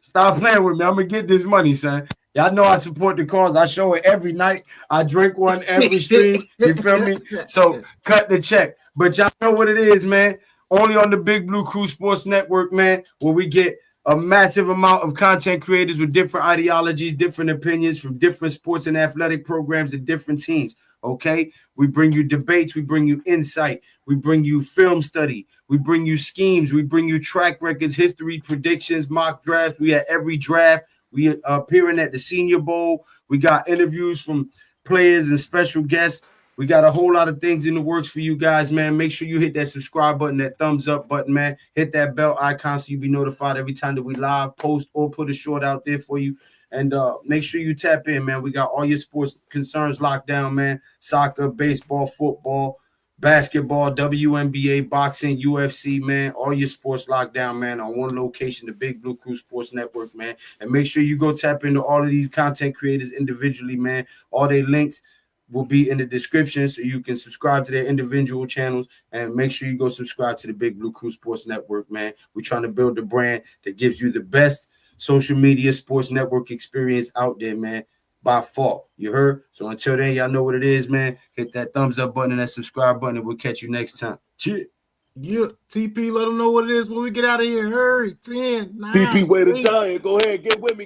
[SPEAKER 1] Stop playing with me. I'm gonna get this money, son. Y'all know I support the cause. I show it every night. I drink one every stream. You feel me? So cut the check. But y'all know what it is, man. Only on the Big Blue Crew Sports Network, man, where we get a massive amount of content creators with different ideologies, different opinions from different sports and athletic programs and different teams. Okay, we bring you debates, we bring you insight, we bring you film study, we bring you schemes, we bring you track records, history, predictions, mock drafts. We at every draft. We appearing at the Senior Bowl. We got interviews from players and special guests. We got a whole lot of things in the works for you guys, man. Make sure you hit that subscribe button, that thumbs up button, man. Hit that bell icon so you'll be notified every time that we live, post, or put a short out there for you. And make sure you tap in, man. We got all your sports concerns locked down, man. Soccer, baseball, football, basketball, WNBA, boxing, UFC, man. All your sports locked down, man, on one location, the Big Blue Crew Sports Network, man. And make sure you go tap into all of these content creators individually, man. All their links will be in the description so you can subscribe to their individual channels, and make sure you go subscribe to the Big Blue Crew Sports Network, man. We're trying to build a brand that gives you the best social media sports network experience out there, man. by far. You heard? So until then, y'all know what it is, man. Hit that thumbs up button and that subscribe button, and we'll catch you next time. Cheers.
[SPEAKER 3] Yeah, TP, let them know what it is when we get out of here. Hurry, 10, 9,
[SPEAKER 4] TP, way to
[SPEAKER 3] 8.
[SPEAKER 4] giant. Go ahead, get with me.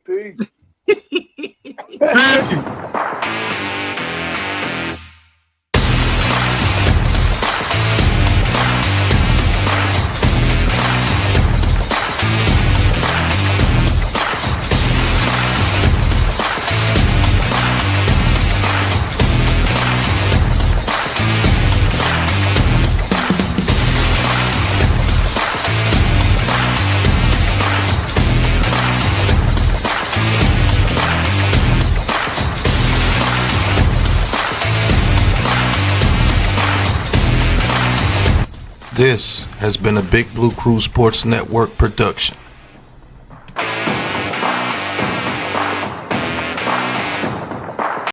[SPEAKER 4] Peace.
[SPEAKER 2] This has been a Big Blue Crew Sports Network production.